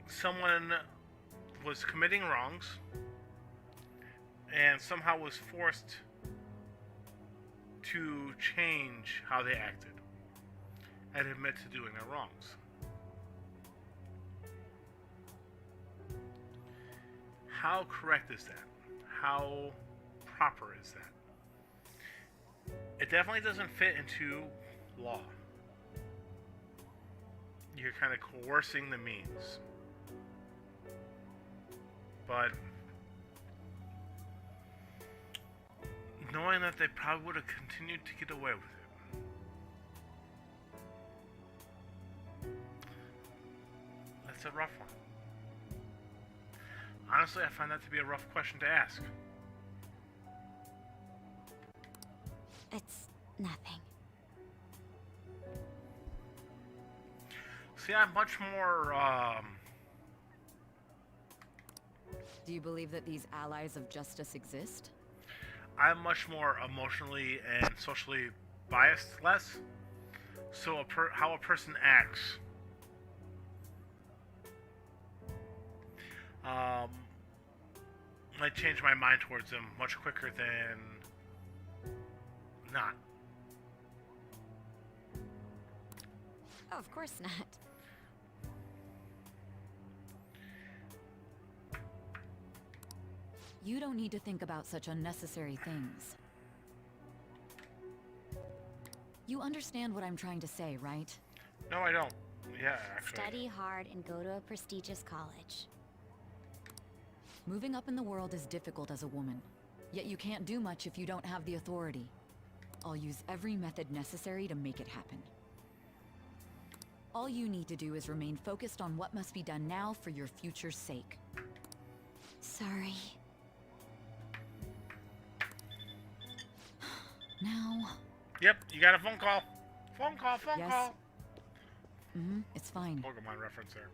someone was committing wrongs and somehow was forced to change how they acted and admit to doing their wrongs? How correct is that? How proper is that? It definitely doesn't fit into law. You're kind of coercing the means. But knowing that they probably would have continued to get away with it. That's a rough one. Honestly, I find that to be a rough question to ask. It's nothing. See, I'm much more, Do you believe that these allies of justice exist? I'm much more emotionally and socially biased, less. So how a person acts might change my mind towards them much quicker than not. Oh, of course not. You don't need to think about such unnecessary things. You understand what I'm trying to say, right? No, I don't. Yeah, actually. Study hard and go to a prestigious college. Moving up in the world is difficult as a woman. Yet you can't do much if you don't have the authority. I'll use every method necessary to make it happen. All you need to do is remain focused on what must be done now for your future's sake. Sorry. Now... Yep, you got a phone call. Phone call. Yes. It's fine. Pokemon reference there.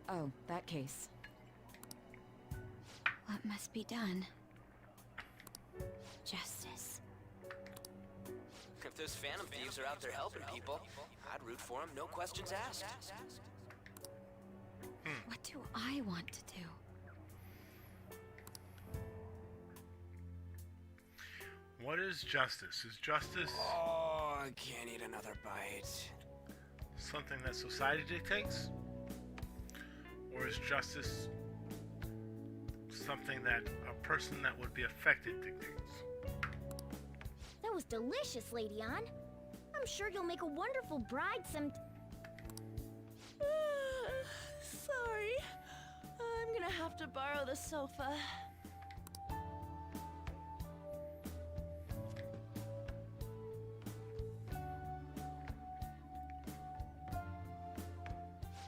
Oh, that case. What must be done? Justice. If those Phantom Thieves are out there helping people, I'd root for them, no questions asked. What do I want to do? What is justice? Is justice Oh, I can't eat another bite. something that society dictates? Or is justice something that a person that would be affected dictates? That was delicious, Lady Ann. I'm sure you'll make a wonderful bride some... Sorry. I'm gonna have to borrow the sofa.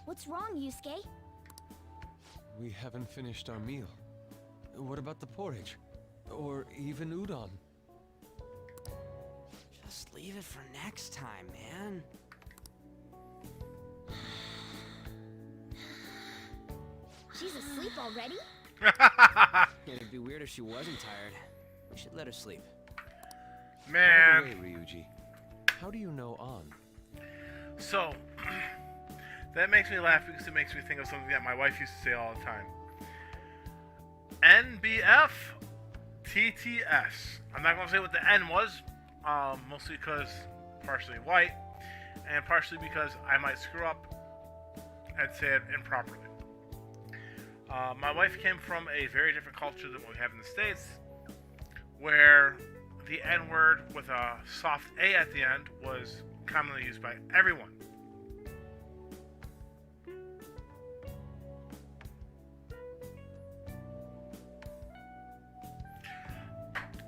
What's wrong, Yusuke? We haven't finished our meal. What about the porridge? Or even udon? Just leave it for next time, man. She's asleep already? It'd be weird if she wasn't tired. We should let her sleep. Man. By the way, Ryuji, how do you know An? So, that makes me laugh because it makes me think of something that my wife used to say all the time. NBF TTS. I'm not going to say what the N was, mostly because partially white, and partially because I might screw up and say it improperly. My wife came from a very different culture than what we have in the States, where the N-word with a soft A at the end was commonly used by everyone.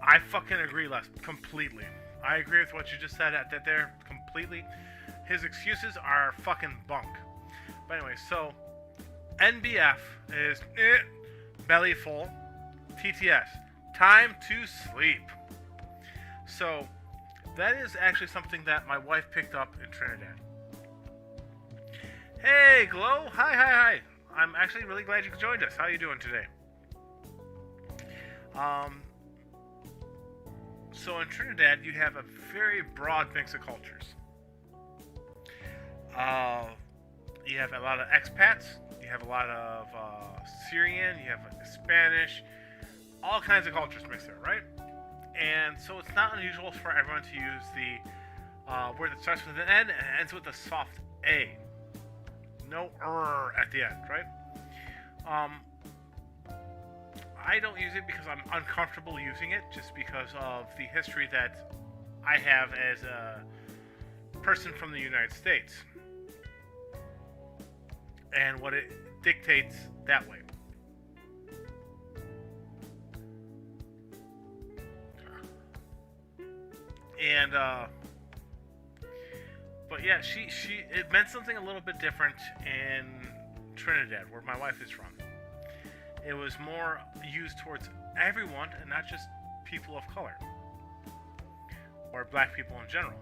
I fucking agree, Les, completely. I agree with what you just said at that there completely. His excuses are fucking bunk. But anyway, so NBF is belly full. TTS, time to sleep. So that is actually something that my wife picked up in Trinidad. Hey, Glow. Hi. I'm actually really glad you joined us. How are you doing today? So in Trinidad, you have a very broad mix of cultures. You have a lot of expats. You have a lot of Syrian. You have Spanish. All kinds of cultures mixed there, right? And so it's not unusual for everyone to use the word that starts with an N and ends with a soft A. No at the end, right? I don't use it because I'm uncomfortable using it, just because of the history that I have as a person from the United States and what it dictates that way. And but yeah, it meant something a little bit different in Trinidad, where my wife is from. It was more used towards everyone and not just people of color or black people in general.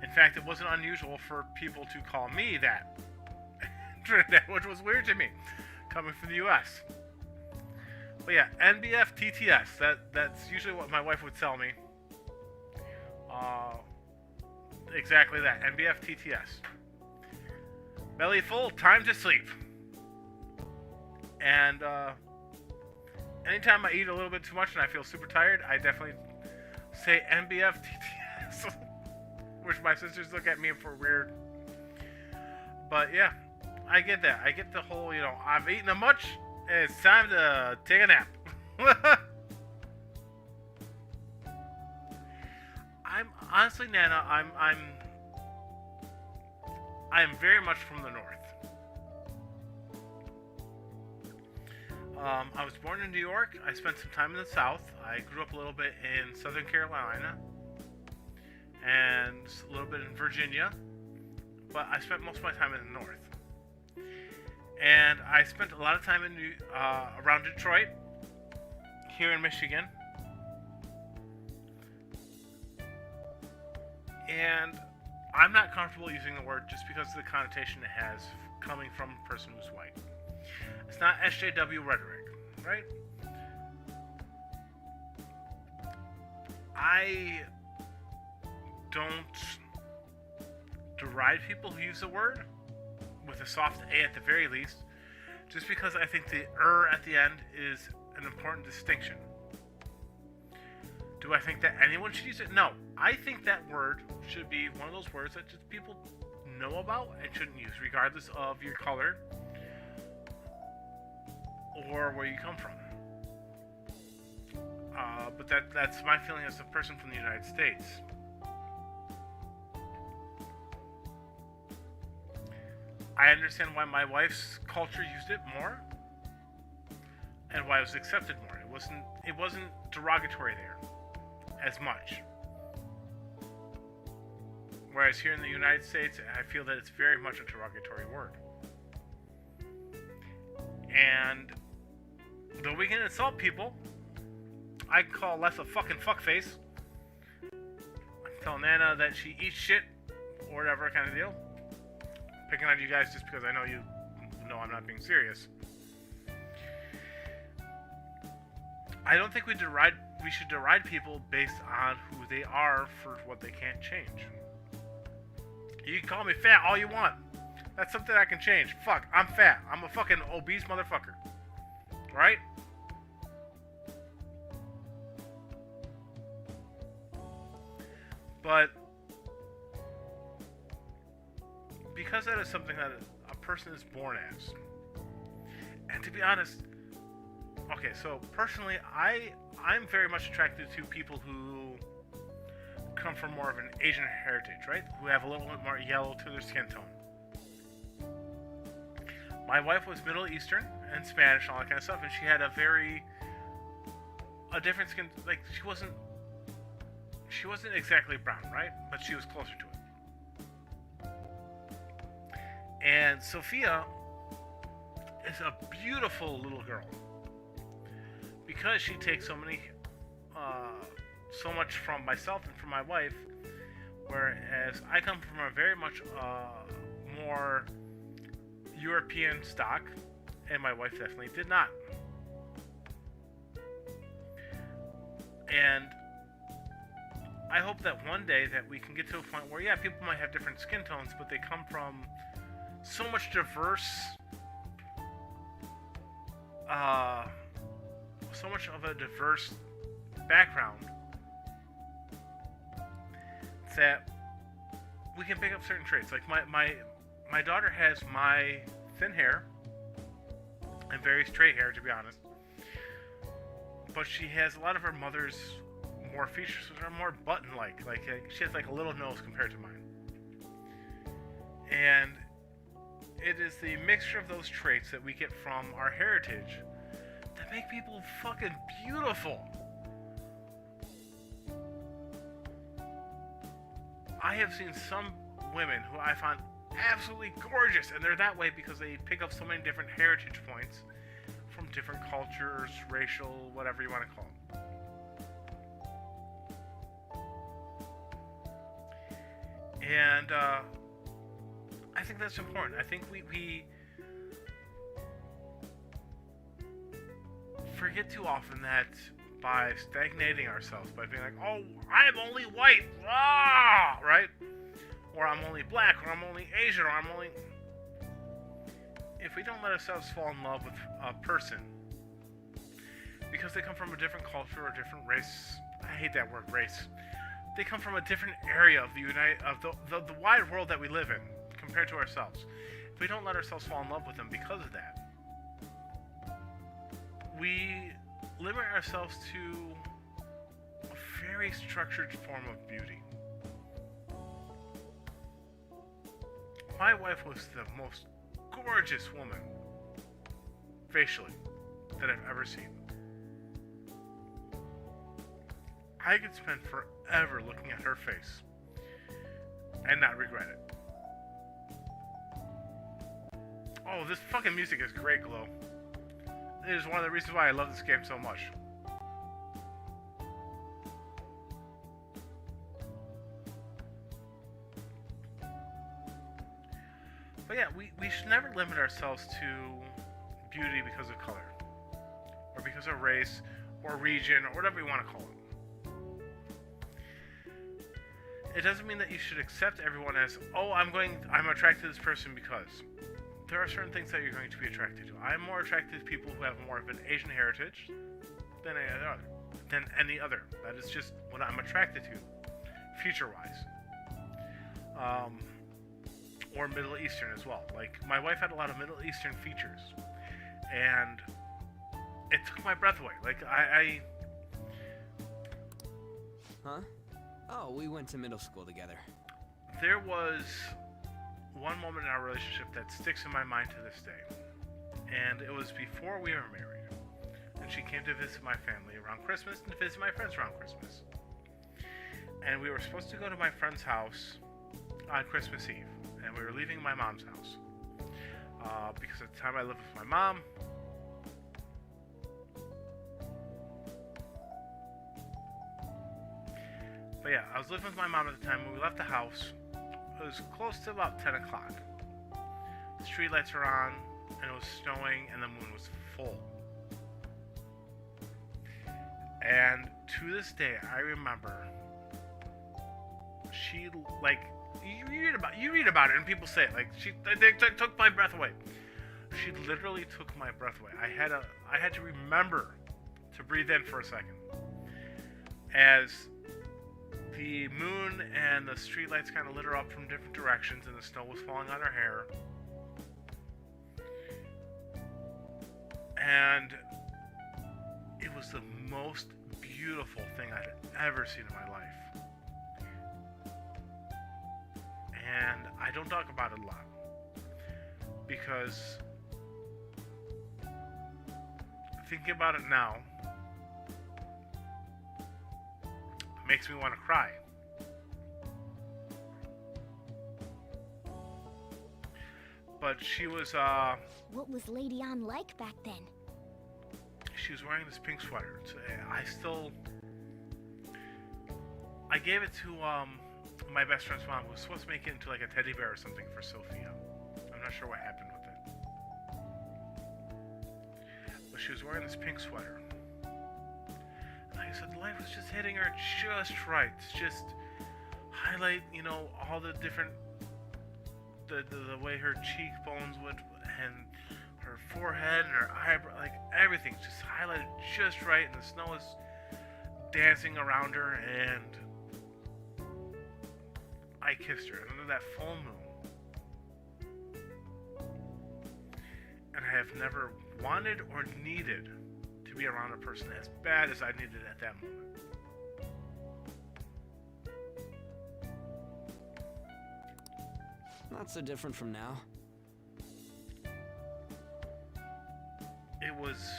In fact, it wasn't unusual for people to call me that in Trinidad, which was weird to me, coming from the US. But yeah, NBF TTS, that's usually what my wife would tell me. Exactly that, NBF TTS. Belly full, time to sleep. And anytime I eat a little bit too much and I feel super tired, I definitely say NBF TTS. Which my sisters look at me for weird. But yeah, I get that. I get the whole, I've eaten a much, and it's time to take a nap. I'm honestly, Nana, I'm very much from the north. I was born in New York. I spent some time in the South. I grew up a little bit in Southern Carolina and a little bit in Virginia, but I spent most of my time in the North. And I spent a lot of time in around Detroit, here in Michigan. And I'm not comfortable using the word just because of the connotation it has coming from a person who's white. It's not SJW rhetoric, right? I don't deride people who use the word with a soft A at the very least, just because I think the at the end is an important distinction. Do I think that anyone should use it? No. I think that word should be one of those words that just people know about and shouldn't use, regardless of your color or where you come from. But that's my feeling as a person from the United States. I understand why my wife's culture used it more, and why it was accepted more. It wasn't derogatory there as much. Whereas here in the United States, I feel that it's very much a derogatory word. And though we can insult people, I can call Les a fucking fuckface. I can tell Nana that she eats shit, or whatever kind of deal. Picking on you guys just because I know you know I'm not being serious. I don't think we should deride people based on who they are for what they can't change. You can call me fat all you want. That's something I can change. Fuck, I'm fat. I'm a fucking obese motherfucker. Right? But because that is something that a person is born as, and to be honest, okay, so personally, I'm very much attracted to people who come from more of an Asian heritage, right? Who have a little bit more yellow to their skin tone. My wife was Middle Eastern and Spanish and all that kind of stuff, and she had a different skin. Like she wasn't exactly brown, right? But she was closer to it. And Sophia is a beautiful little girl because she takes so much from myself and from my wife, whereas I come from a very much more European stock, and my wife definitely did not. And I hope that one day that we can get to a point where, yeah, people might have different skin tones, but they come from so much so much of a diverse background that we can pick up certain traits. Like my daughter has my thin hair and very straight hair, to be honest, but she has a lot of her mother's more features which are more button-like. Like she has like a little nose compared to mine, and it is the mixture of those traits that we get from our heritage that make people fucking beautiful. I have seen some women who I find absolutely gorgeous, and they're that way because they pick up so many different heritage points from different cultures, racial, whatever you want to call them. And I think that's important. I think we forget too often that by stagnating ourselves, by being like, oh, I'm only white, right? Or I'm only black, or I'm only Asian, or I'm only... If we don't let ourselves fall in love with a person because they come from a different culture or different race, I hate that word, race. They come from a different area of the wide world that we live in compared to ourselves. If we don't let ourselves fall in love with them because of that, we limit ourselves to a very structured form of beauty. My wife was the most gorgeous woman, facially, that I've ever seen. I could spend forever looking at her face and not regret it. Oh, this fucking music is great, Glow. It is one of the reasons why I love this game so much. But yeah, we should never limit ourselves to beauty because of color, or because of race, or region, or whatever you want to call it. It doesn't mean that you should accept everyone as, oh, I'm attracted to this person because. There are certain things that you're going to be attracted to. I'm more attracted to people who have more of an Asian heritage than any other. That is just what I'm attracted to, feature-wise. Or Middle Eastern as well. Like, my wife had a lot of Middle Eastern features, and it took my breath away. Like, Huh? Oh, we went to middle school together. There was one moment in our relationship that sticks in my mind to this day. And it was before we were married. And she came to visit my family around Christmas and to visit my friends around Christmas. And we were supposed to go to my friend's house on Christmas Eve. And we were leaving my mom's house. Because at the time I lived with my mom. But yeah, I was living with my mom at the time when we left the house. It was close to about 10 o'clock. The street lights were on, and it was snowing, and the moon was full. And to this day, I remember she, like, you read about it, and people say it, like, they took my breath away. She literally took my breath away. I had to remember to breathe in for a second. As the moon and the streetlights kind of lit her up from different directions, and the snow was falling on her hair. And it was the most beautiful thing I'd ever seen in my life. And I don't talk about it a lot because thinking about it now makes me want to cry. But she was, What was Lady Anne like back then? she was wearing this pink sweater. I gave it to, my best friend's mom, who was supposed to make it into like a teddy bear or something for Sophia. I'm not sure what happened with it. But she was wearing this pink sweater. And like I said, the light was just hitting her just right. Just highlight, you know, all the different, the way her cheekbones would, and her forehead and her eyebrow, like everything just highlighted just right, and the snow was dancing around her, and I kissed her under that full moon. And I have never wanted or needed to be around a person as bad as I needed at that moment. Not so different from now. It was...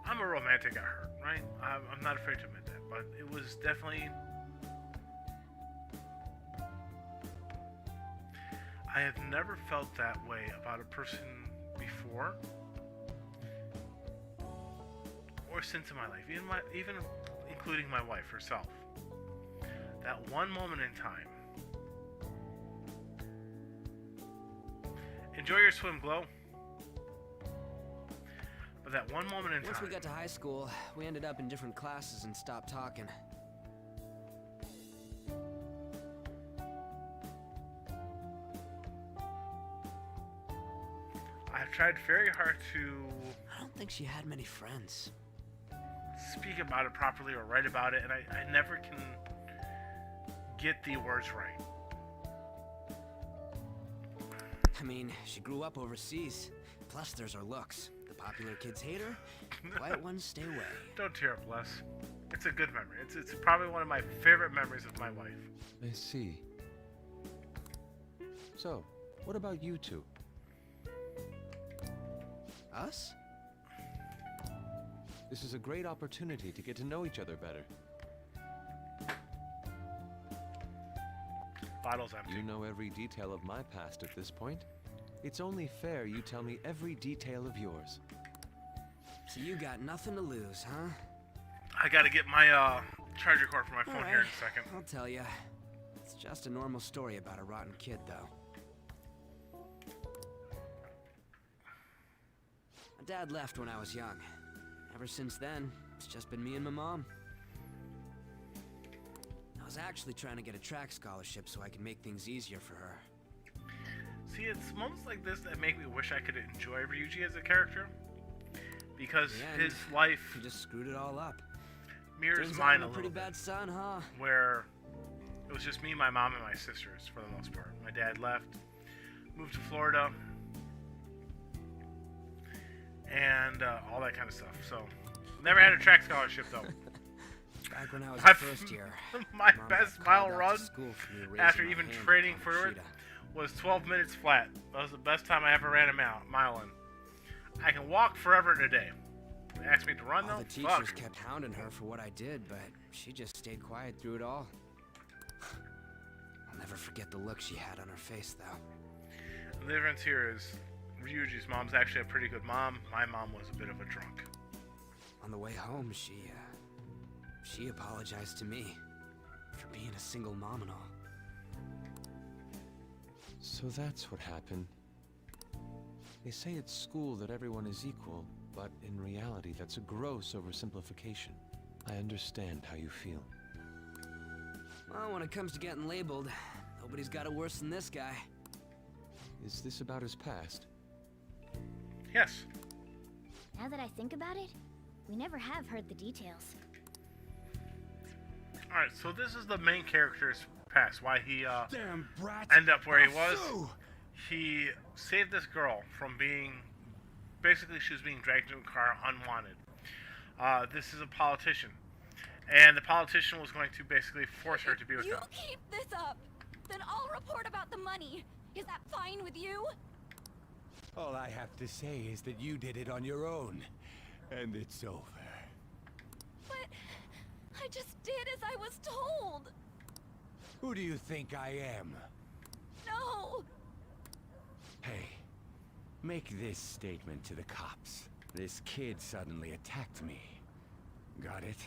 I'm a romantic at heart, right? I'm not afraid to admit that, but it was definitely... I have never felt that way about a person before or since in my life, even including my wife herself. That one moment in time. Enjoy your swim, Glow. But that one moment in time. Once we got to high school, we ended up in different classes and stopped talking. I've tried very hard to... I don't think she had many friends. Speak about it properly or write about it, and I never can get the words right. I mean, she grew up overseas. Plus, there's her looks. The popular kids hate her. The quiet ones stay away. Don't tear up, Les. It's a good memory. It's probably one of my favorite memories of my wife. I see. So, what about you two? Us? This is a great opportunity to get to know each other better. Bottle's empty. You know every detail of my past at this point. It's only fair you tell me every detail of yours. So you got nothing to lose, huh? I gotta get my charger cord for my phone here in a second. I'll tell you. It's just a normal story about a rotten kid, though. My dad left when I was young. Ever since then, it's just been me and my mom. I was actually trying to get a track scholarship so I can make things easier for her. See, it's moments like this that make me wish I could enjoy Ryuji as a character. Because his life... He just screwed it all up. Mirrors Turns mine out I'm a a pretty little bit. bad son, huh? Where it was just me, my mom, and my sisters for the most part. My dad left, moved to Florida, and all that kind of stuff. So, never had a track scholarship though. Back when I was in first year, my Mom best got mile called out run to school for me raising after my even hand training on for it Kushida. was 12 minutes flat. That was the best time I ever ran a mile in. I can walk forever in a day. They asked me to run All though? the teachers kept hounding her for what I did, but she just stayed quiet through it all. I'll never forget the look she had on her face, though. The difference here is Ryuji's mom's actually a pretty good mom. My mom was a bit of a drunk. On the way home, she apologized to me for being a single mom and all. So that's what happened. They say at school that everyone is equal, but in reality that's a gross oversimplification. I understand how you feel. Well, when it comes to getting labeled, nobody's got it worse than this guy. Is this about his past? Yes. Now that I think about it, we never have heard the details. Alright, so this is the main character's past. Why he Damn brat. ended up where he was. Phew. He saved this girl from being basically she was being dragged into a car unwanted. This is a politician. And the politician was going to basically force her to be with You him. keep this up, then I'll report about the money. Is that fine with you? All I have to say is that you did it on your own, and it's over. But I just did as I was told. Who do you think I am? No. Hey, make this statement to the cops. This kid suddenly attacked me. Got it?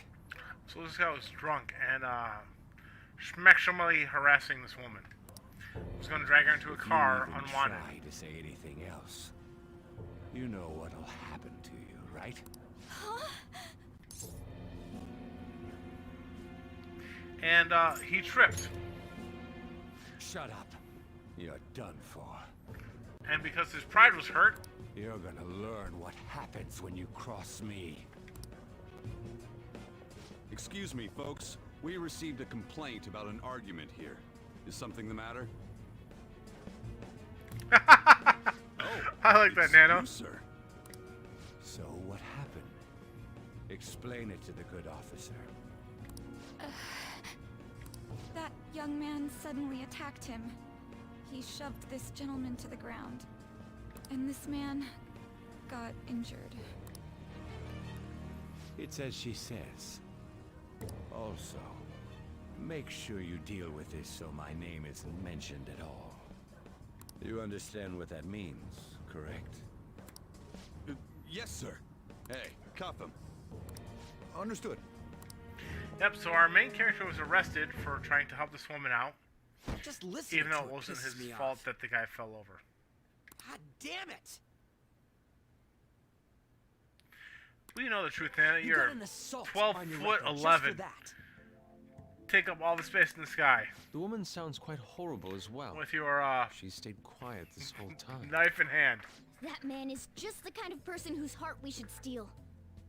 So this guy was drunk and schmexually harassing this woman. He was going to drag her into a car unwanted. Try to say anything else. You know what'll happen to you, right? Huh? And he tripped. Shut up. You're done for. And because his pride was hurt, you're gonna learn what happens when you cross me. Excuse me, folks. We received a complaint about an argument here. Is something the matter? I like that, Nano. Sir. So what happened? Explain it to the good officer. That young man suddenly attacked him. He shoved this gentleman to the ground. And this man got injured. It's as she says. Also, make sure you deal with this so my name isn't mentioned at all. You understand what that means, correct? Yes, sir. Hey, cuff him. Understood. Yep, so our main character was arrested for trying to help this woman out. Just listen. Even though to it wasn't pisses his me fault off. that the guy fell over. God damn it! We know the truth, Nana. You You're got an assault 12 on your foot record just 11. for that. Take up all the space in the sky. The woman sounds quite horrible as well. With your, She stayed quiet this whole time. knife in hand. That man is just the kind of person whose heart we should steal.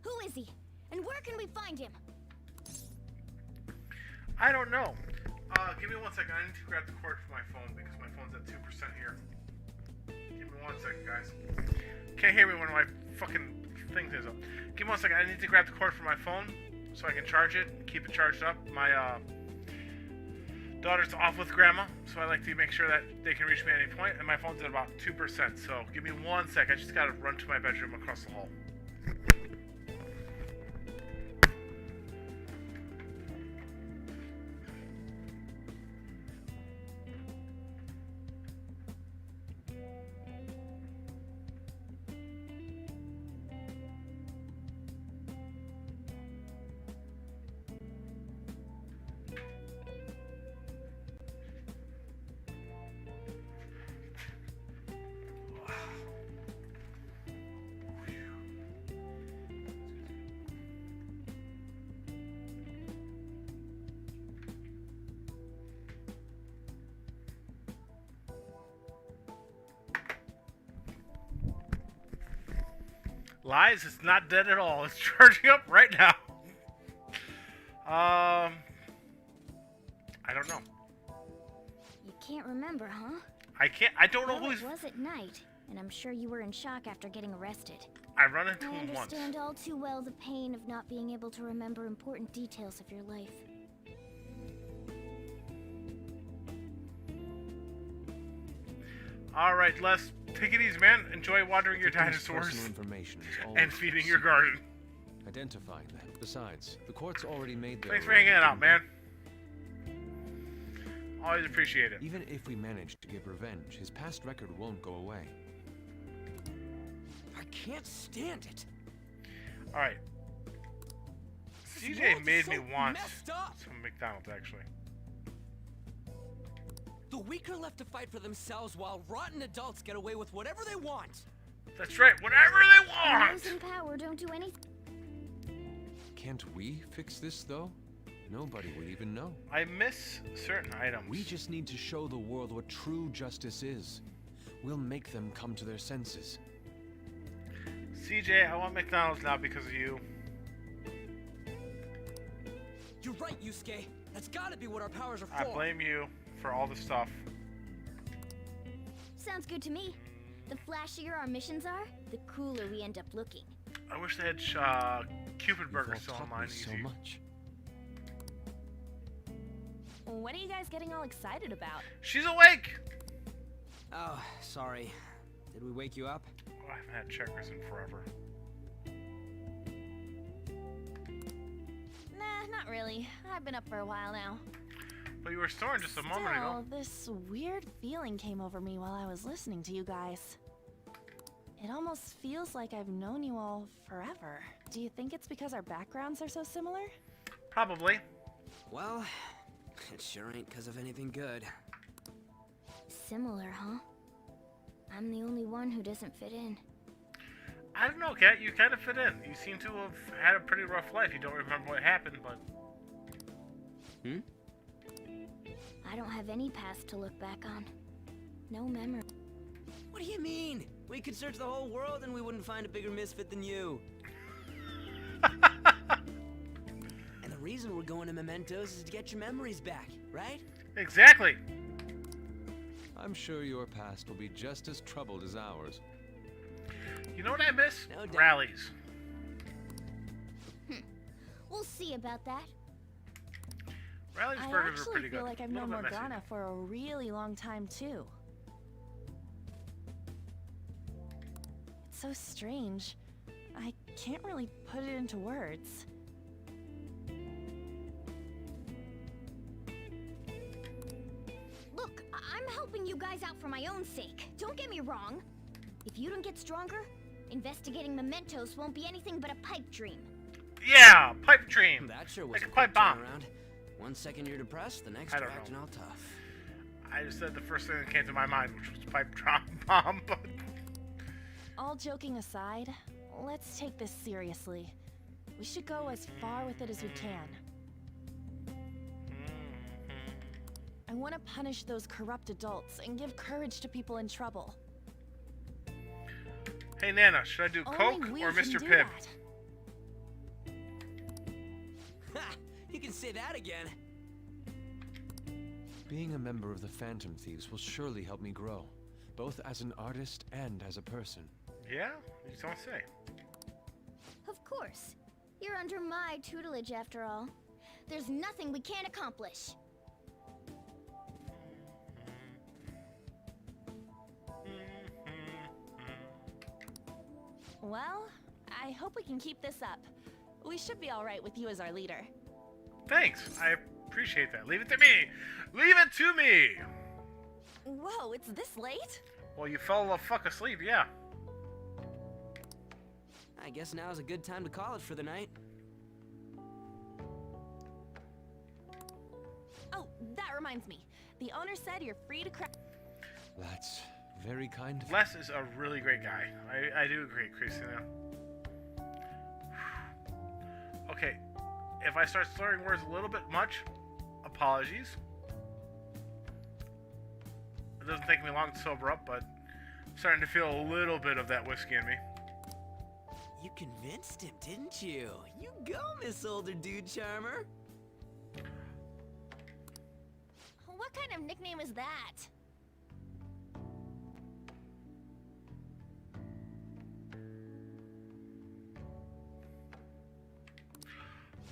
Who is he? And where can we find him? I don't know. Give me 1 second. I need to grab the cord for my phone because my phone's at 2% here. Give me 1 second, guys. Can't hear me when my fucking thing is up. Give me 1 second. I need to grab the cord for my phone so I can charge it and keep it charged up. My daughter's off with grandma, so I like to make sure that they can reach me at any point, and my phone's at about 2%. So give me 1 sec. I just gotta run to my bedroom across the hall. Lies, it's not dead at all. It's charging up right now. I don't know. You can't remember, huh? I don't know Well, who's... it was at night, and I'm sure you were in shock after getting arrested. I run into I him once. understand all too well the pain of not being able to remember important details of your life. Alright, Les, take it easy, man. Enjoy watering your Victim's dinosaurs personal information is and always feeding your garden. Identifying them. Besides, the court's already made their... Thanks for hanging out, man. Always appreciate it. Even if we manage to get revenge, his past record won't go away. I can't stand it. Alright. This CJ world made is me so want messed up. some McDonald's, actually. The weak are left to fight for themselves while rotten adults get away with whatever they want. That's right, whatever they want! Those in power don't do anything. Can't we fix this, though? Nobody would even know. I miss certain items. We just need to show the world what true justice is. We'll make them come to their senses. CJ, I want McDonald's now because of you. You're right, Yusuke. That's gotta be what our powers are for. I blame you for all the stuff. Sounds good to me. The flashier our missions are, the cooler we end up looking. I wish they had Cupid Burger still online easy. So much. What are you guys getting all excited about? She's awake! Oh, sorry. Did we wake you up? Oh, I haven't had checkers in forever. Nah, not really. I've been up for a while now. But you were snoring just a moment ago. This weird feeling came over me while I was listening to you guys. It almost feels like I've known you all forever. Do you think it's because our backgrounds are so similar? Probably. Well, it sure ain't because of anything good. Similar, huh? I'm the only one who doesn't fit in. I don't know, Kat. You kind of fit in. You seem to have had a pretty rough life. You don't remember what happened, but... I don't have any past to look back on. No memory. What do you mean? We could search the whole world and we wouldn't find a bigger misfit than you. And the reason we're going to Mementos is to get your memories back, right? Exactly. I'm sure your past will be just as troubled as ours. You know what I miss? No doubt. Rallies. We'll see about that. Rallies I burgers are actually pretty good. feel like I've A little known bit messy. Morgana for a really long time, too. It's so strange. I can't really put it into words. Look, I'm helping you guys out for my own sake. Don't get me wrong. If you don't get stronger, investigating Mementos won't be anything but a pipe dream. Yeah, pipe dream. That sure was like a a quick pipe bomb. turnaround. One second you're depressed, the next I you're don't acting know. all tough. I just said the first thing that came to my mind, which was pipe drop bomb, but... All joking aside, let's take this seriously. We should go as far with it as we can. I want to punish those corrupt adults and give courage to people in trouble. Hey, Nana, should I do Only Coke we or can Mr. do Pibb? that. Ha! You can say that again. Being a member of the Phantom Thieves will surely help me grow, both as an artist and as a person. Yeah? You don't say. Of course. You're under my tutelage after all. There's nothing we can't accomplish. Well, I hope we can keep this up. We should be all right with you as our leader. Thanks. I appreciate that. Leave it to me. Leave it to me. Whoa, it's this late? Well, you fell the fuck asleep, yeah. I guess now's a good time to call it for the night. Oh, that reminds me. The owner said you're free to crack. That's very kind of you. Les is a really great guy. I do agree, Christina. Okay, if I start slurring words a little bit much, apologies. It doesn't take me long to sober up, but I'm starting to feel a little bit of that whiskey in me. You convinced him, didn't you? You go, Miss Older Dude Charmer. What kind of nickname is that?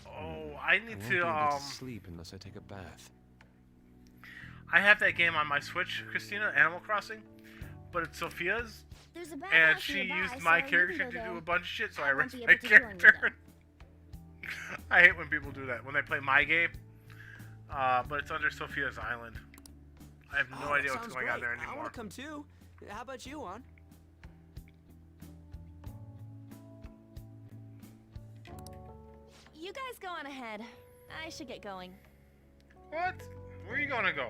Oh, I need won't to, be able to sleep unless I take a bath. I have that game on my Switch, Christina, Animal Crossing, but it's Sophia's, There's a and bathhouse she nearby, used so my you can character go to there. do a bunch of shit, so I I won't risked be my able to join you, character. I hate when people do that, when they play my game, but it's under Sophia's Island. I have no idea what's going on there I anymore. want to come too. How about you, Juan? You guys go on ahead. I should get going. What? Where are you gonna go?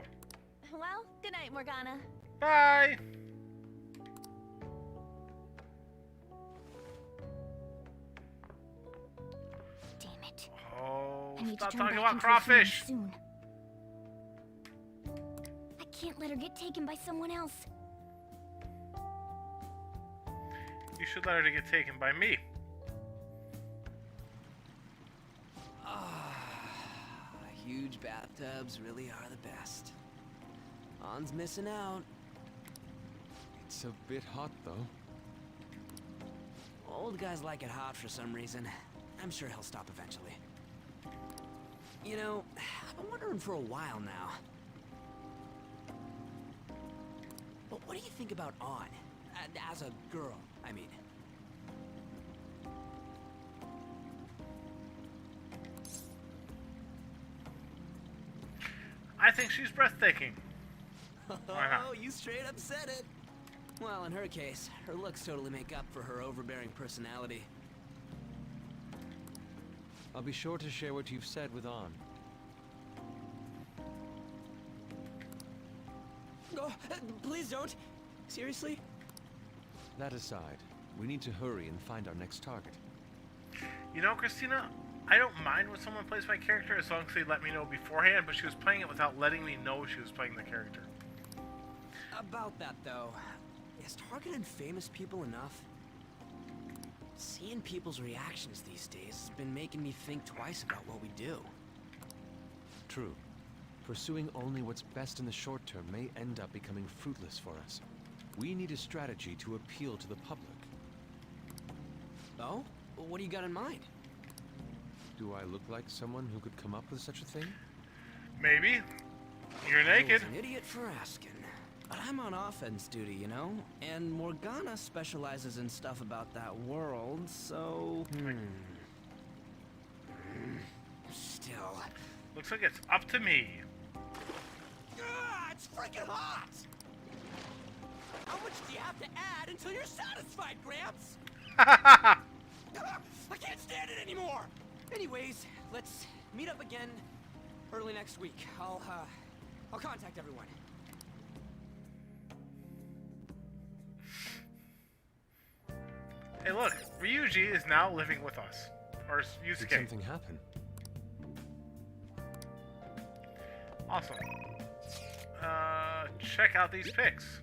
Well, good night, Morgana. Bye! Damn it. Oh, I need stop to turn talking back about into a human crawfish! soon. I can't let her get taken by someone else. You should let her to get taken by me. Huge bathtubs really are the best. Han's missing out. It's a bit hot, though. Old guys like it hot for some reason. I'm sure he'll stop eventually. You know, I've been wondering for a while now. But what do you think about On? As a girl, I mean. I think she's breathtaking. Why not? Oh, you straight up said it. Well, in her case, her looks totally make up for her overbearing personality. I'll be sure to share what you've said with On. Oh, please don't. Seriously? That aside, we need to hurry and find our next target. You know, Christina, I don't mind when someone plays my character as long as they let me know beforehand, but she was playing it without letting me know she was playing the character. About that, though, is targeting famous people enough? Seeing people's reactions these days has been making me think twice about what we do. True. Pursuing only what's best in the short term may end up becoming fruitless for us. We need a strategy to appeal to the public. Oh? Well, what do you got in mind? Do I look like someone who could come up with such a thing? Maybe. You're naked. I was an idiot for asking. But I'm on offense duty, you know? And Morgana specializes in stuff about that world, so... Still... Looks like it's up to me. It's freaking hot! How much do you have to add until you're satisfied, Gramps? I can't stand it anymore! Anyways, let's meet up again early next week. I'll contact everyone. Hey, look, Ryuji is now living with us. Or Yusuke. Did something happen? Awesome. Check out these pics.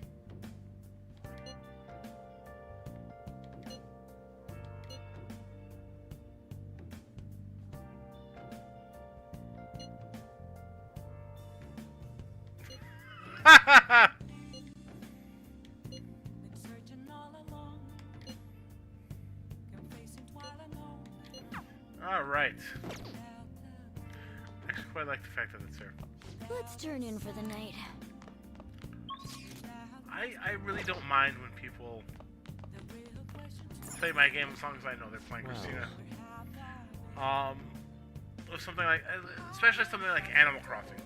Alright. Actually quite like the fact that it's there. Let's turn in for the night. I really don't mind when people play my game as long as I know they're playing Christina. Or something like, especially something like Animal Crossing.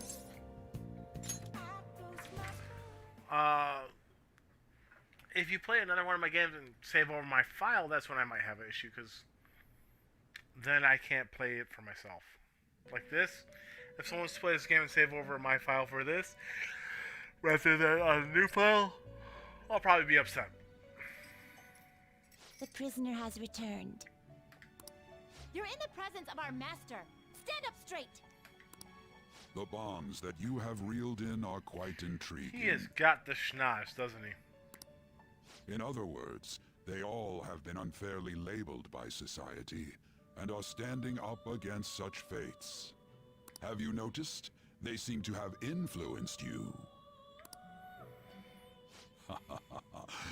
If you play another one of my games and save over my file, that's when I might have an issue, because then I can't play it for myself. Like this, if someone wants to play this game and save over my file for this, rather than on a new file, I'll probably be upset. The prisoner has returned. You're in the presence of our master. Stand up straight. The bombs that you have reeled in are quite intriguing. He has got the schnoz, doesn't he? In other words, they all have been unfairly labeled by society and are standing up against such fates. Have you noticed? They seem to have influenced you.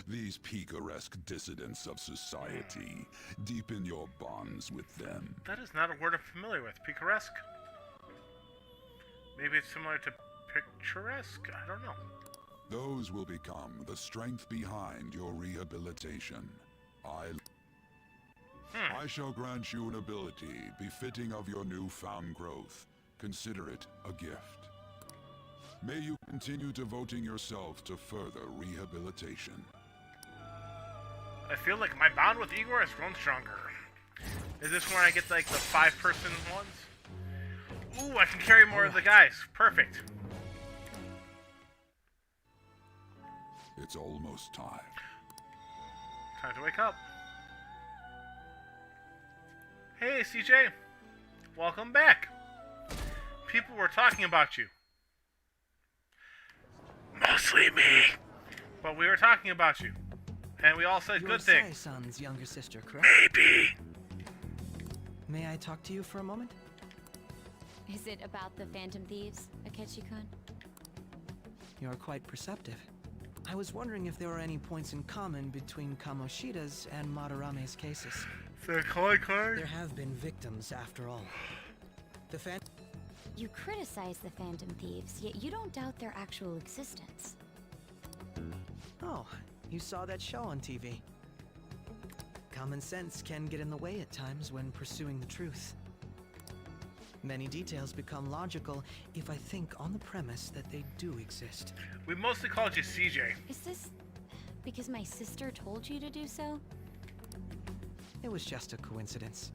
These picaresque dissidents of society, deepen your bonds with them. That is not a word I'm familiar with. Picaresque? Maybe it's similar to picturesque? I don't know. Those will become the strength behind your rehabilitation. I shall grant you an ability befitting of your newfound growth. Consider it a gift. May you continue devoting yourself to further rehabilitation. I feel like my bond with Igor has grown stronger. Is this where I get like the 5-person ones? Ooh, I can carry more of the guys. Perfect. It's almost time. Time to wake up. Hey, CJ. Welcome back. People were talking about you. Mostly me. But we were talking about you. And we all said good things. Sai-san's younger sister, correct? Maybe. May I talk to you for a moment? Is it about the Phantom Thieves, Akechi-kun? You're quite perceptive. I was wondering if there were any points in common between Kamoshida's and Madarame's cases. The calling card? There have been victims, after all. The You criticize the Phantom Thieves, yet you don't doubt their actual existence. Oh, you saw that show on TV. Common sense can get in the way at times when pursuing the truth. Many details become logical if I think on the premise that they do exist. We mostly called you CJ. Is this because my sister told you to do so? It was just a coincidence.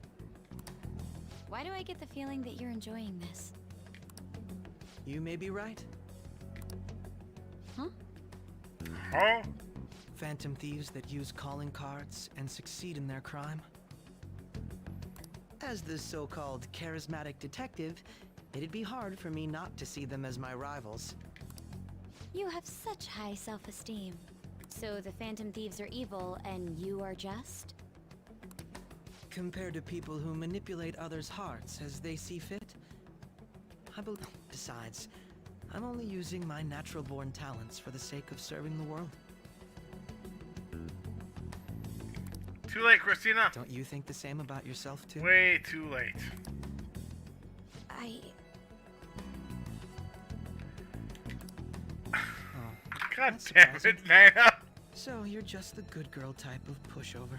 Why do I get the feeling that you're enjoying this? You may be right. Huh? Huh? Phantom thieves that use calling cards and succeed in their crime. As the so-called charismatic detective, it'd be hard for me not to see them as my rivals. You have such high self-esteem. So the Phantom Thieves are evil and you are just? Compared to people who manipulate others' hearts as they see fit, besides, I'm only using my natural-born talents for the sake of serving the world. Too late, Christina. Don't you think the same about yourself, too? Way too late. God damn it, Nana. So you're just the good girl type of pushover.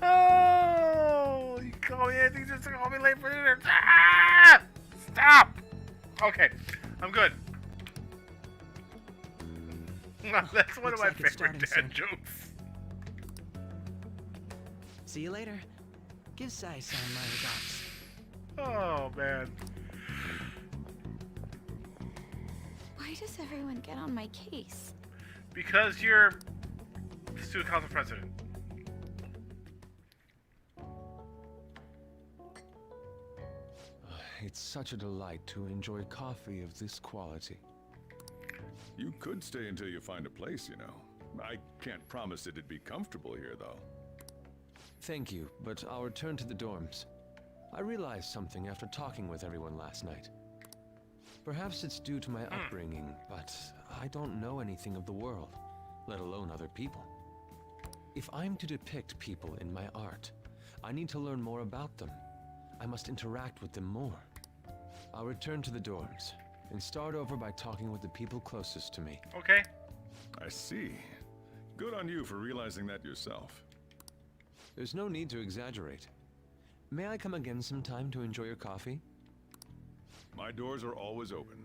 Oh, you call me anything just to call me late for dinner. Ah! Stop. Okay, I'm good. That's one of my favorite dad jokes. See you later. Give Sai-san my regards. Oh, man. Why does everyone get on my case? Because you're the student council president. It's such a delight to enjoy coffee of this quality. You could stay until you find a place, you know. I can't promise it'd be comfortable here, though. Thank you, but I'll return to the dorms. I realized something after talking with everyone last night. Perhaps it's due to my upbringing, but I don't know anything of the world, let alone other people. If I'm to depict people in my art, I need to learn more about them. I must interact with them more. I'll return to the dorms and start over by talking with the people closest to me. Okay. I see. Good on you for realizing that yourself. There's no need to exaggerate. May I come again sometime to enjoy your coffee? My doors are always open.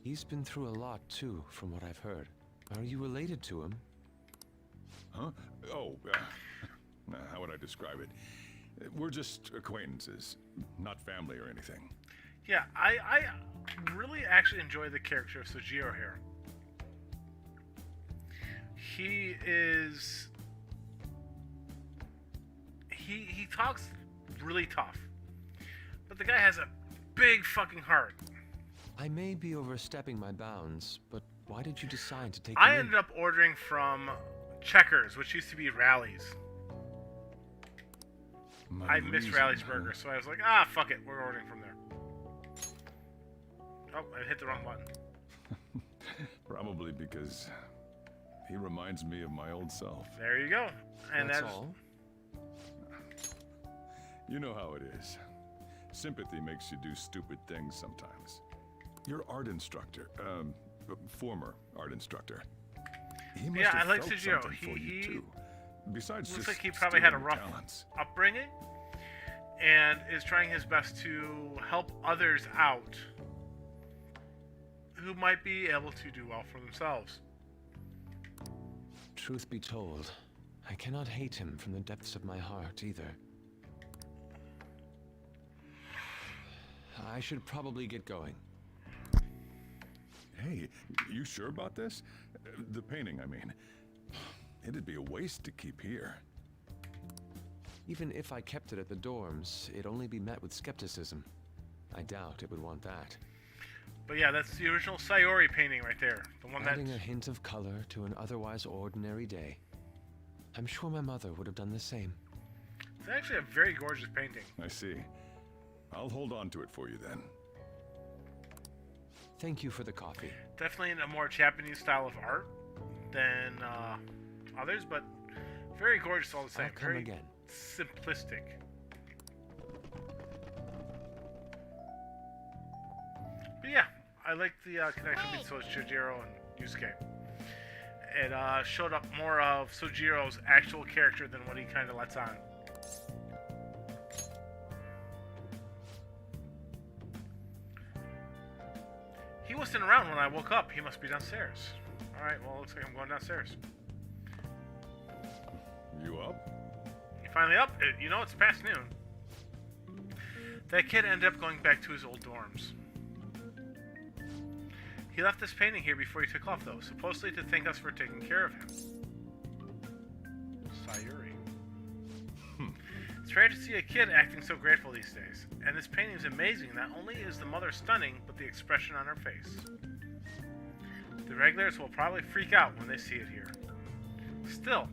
He's been through a lot too, from what I've heard. Are you related to him? Huh? Oh, how would I describe it? We're just acquaintances, not family or anything. Yeah, I really actually enjoy the character of Sujiro here. He is... He talks really tough. But the guy has a big fucking heart. I may be overstepping my bounds, but why did you decide to take I ended up ordering from Checkers, which used to be Rally's. I missed Rally's Burger, so I was like, fuck it, we're ordering from there. Oh, I hit the wrong button. Probably because he reminds me of my old self. There you go. And that's all? You know how it is. Sympathy makes you do stupid things sometimes. Your art instructor, former art instructor. He must have I like felt Sujiro. something for you too. Besides looks just like he probably had a stealing your rough talents. upbringing and is trying his best to help others out who might be able to do well for themselves. Truth be told, I cannot hate him from the depths of my heart either. I should probably get going. Hey, you sure about this? The painting, I mean. It'd be a waste to keep here. Even if I kept it at the dorms, it'd only be met with skepticism. I doubt it would want that. But yeah, that's the original Sayori painting right there. The one Adding a hint of color to an otherwise ordinary day. I'm sure my mother would have done the same. It's actually a very gorgeous painting. I see. I'll hold on to it for you then. Thank you for the coffee. Definitely in a more Japanese style of art than others, but very gorgeous all the same. I'll come very again. simplistic. But yeah, I like the connection between Sojiro and Yusuke. It showed up more of Sojiro's actual character than what he kind of lets on. He wasn't around when I woke up. He must be downstairs. Alright, well, looks like I'm going downstairs. You up? You finally up? You know, it's past noon. That kid ended up going back to his old dorms. He left this painting here before he took off, though, supposedly to thank us for taking care of him. Sayuri. It's rare to see a kid acting so grateful these days, and this painting is amazing. Not only is the mother stunning, but the expression on her face. The regulars will probably freak out when they see it here. Still,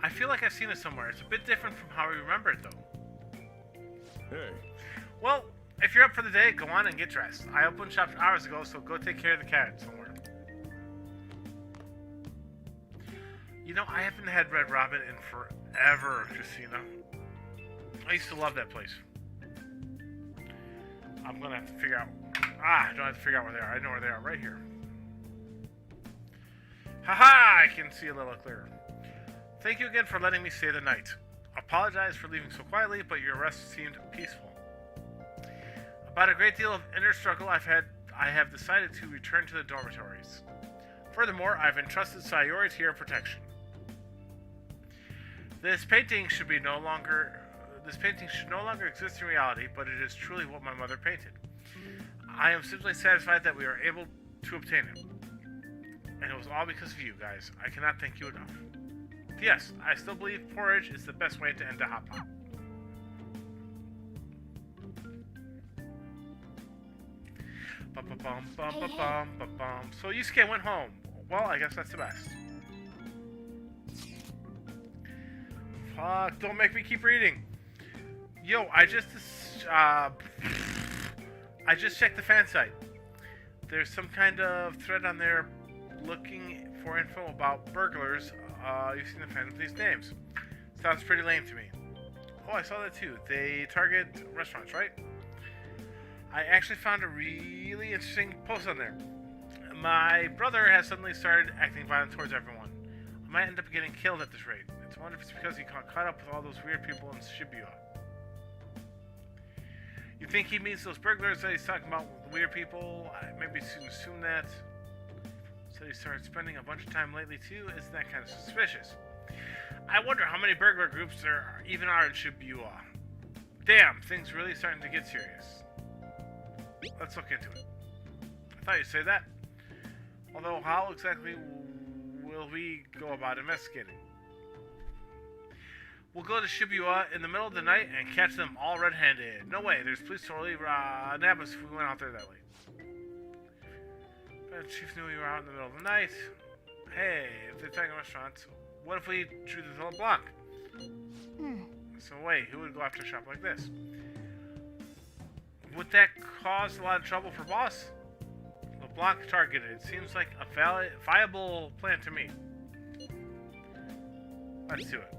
I feel like I've seen it somewhere. It's a bit different from how I remember it, though. Hey. Well, if you're up for the day, go on and get dressed. I opened shop hours ago, so go take care of the cat somewhere. You know, I haven't had Red Robin in forever, Christina. I used to love that place. I'm gonna have to figure out... I don't have to figure out where they are. I know where they are, right here. Haha! I can see a little clearer. Thank you again for letting me stay the night. Apologize for leaving so quietly, but your rest seemed peaceful. About a great deal of inner struggle I have decided to return to the dormitories. Furthermore, I've entrusted Sayori to your protection. This painting should no longer exist in reality, but it is truly what my mother painted. I am simply satisfied that we were able to obtain it. And it was all because of you guys. I cannot thank you enough. Yes, I still believe porridge is the best way to end a hot pot. So Yusuke went home. Well, I guess that's the best. Fuck, don't make me keep reading. Yo, I just checked the fan site. There's some kind of thread on there looking for info about burglars using the fan of these names. Sounds pretty lame to me. Oh, I saw that too. They target restaurants, right? I actually found a really interesting post on there. My brother has suddenly started acting violent towards everyone. I might end up getting killed at this rate. It's a wonder if it's because he got caught up with all those weird people in Shibuya. You think he means those burglars that he's talking about, the weird people? I maybe assume that. So he started spending a bunch of time lately too? Isn't that kind of suspicious? I wonder how many burglar groups there even are in Shibuya. Damn, things really starting to get serious. Let's look into it. I thought you'd say that. Although, how exactly will we go about investigating? We'll go to Shibuya in the middle of the night and catch them all red-handed. No way, there's police totally nab us if we went out there that late. But Chief knew we were out in the middle of the night. Hey, if they're attacking restaurants, what if we drew the LeBlanc? So wait, who would go after a shop like this? Would that cause a lot of trouble for boss? LeBlanc targeted. It seems like a viable plan to me. Let's do it.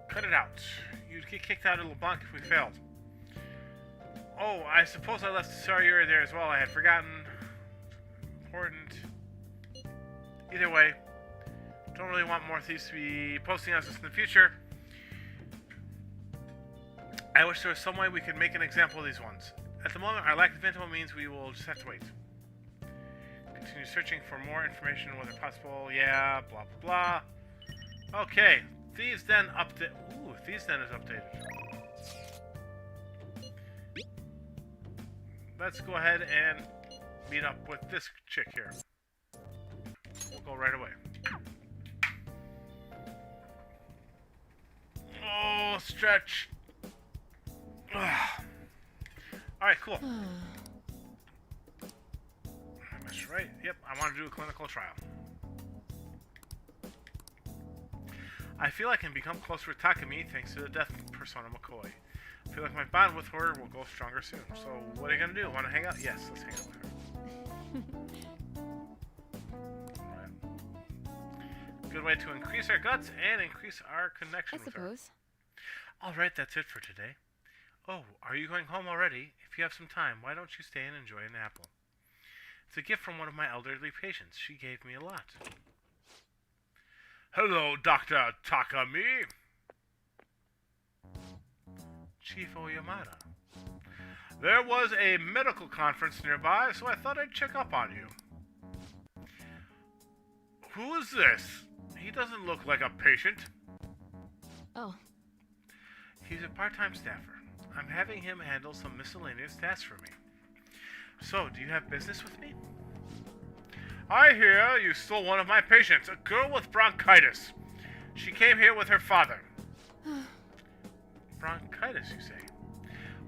Cut it out. You'd get kicked out of LeBlanc if we failed. Oh, I suppose I left Sayuri there as well. I had forgotten. Important. Either way, don't really want more thieves to be posting us in the future. I wish there was some way we could make an example of these ones. At the moment, our lack of info means we will just have to wait. Continue searching for more information, whether possible. Yeah, blah, blah, blah. Okay. Thieves Den update. Ooh, Thieves Den is updated. Let's go ahead and meet up with this chick here. We'll go right away. Oh, stretch. Alright, cool. That's right. Yep, I want to do a clinical trial. I feel I can become closer with Takumi thanks to the death persona McCoy. I feel like my bond with her will go stronger soon. So, what are you gonna do? Want to hang out? Yes, let's hang out with her. Alright. Good way to increase our guts and increase our connection with her. I suppose. Alright, that's it for today. Oh, are you going home already? If you have some time, why don't you stay and enjoy an apple? It's a gift from one of my elderly patients. She gave me a lot. Hello, Dr. Takami. Chief Oyamada. There was a medical conference nearby, so I thought I'd check up on you. Who is this? He doesn't look like a patient. Oh. He's a part-time staffer. I'm having him handle some miscellaneous tasks for me. So, do you have business with me? I hear you stole one of my patients, a girl with bronchitis. She came here with her father. Bronchitis, you say?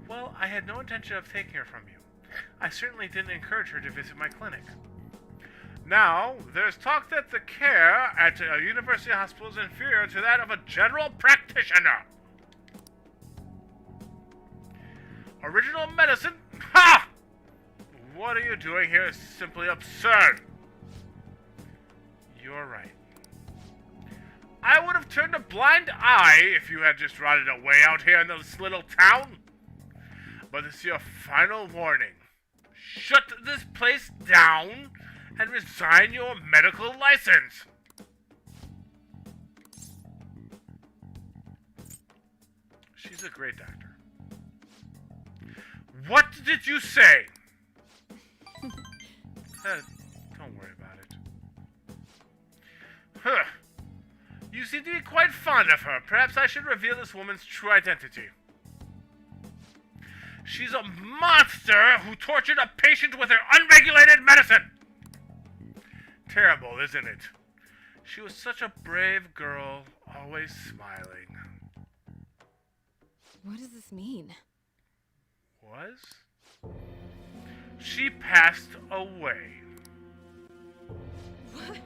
Well, I had no intention of taking her from you. I certainly didn't encourage her to visit my clinic. Now, there's talk that the care at a university hospital is inferior to that of a general practitioner. Original medicine? Ha! What are you doing here is simply absurd. You're right. I would have turned a blind eye if you had just rotted away out here in this little town. But it's your final warning. Shut this place down and resign your medical license. She's a great doctor. What did you say? Don't worry about it. Huh. You seem to be quite fond of her. Perhaps I should reveal this woman's true identity. She's a monster who tortured a patient with her unregulated medicine. Terrible, isn't it? She was such a brave girl, always smiling. What does this mean? Was? She passed away. What?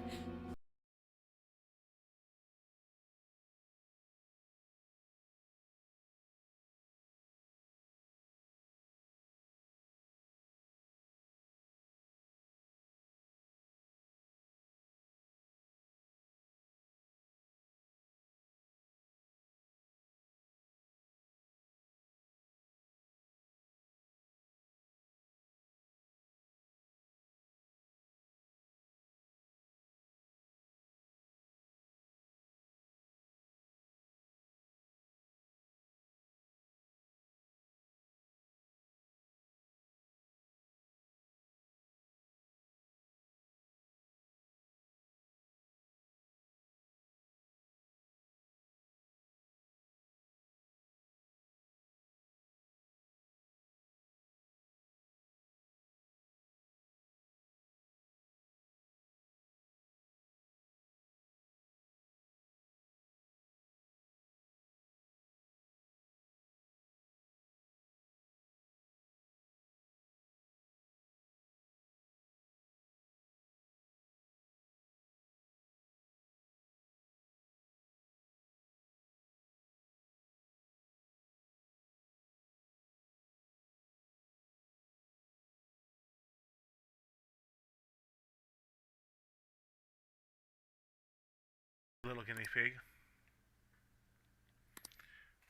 Little guinea pig.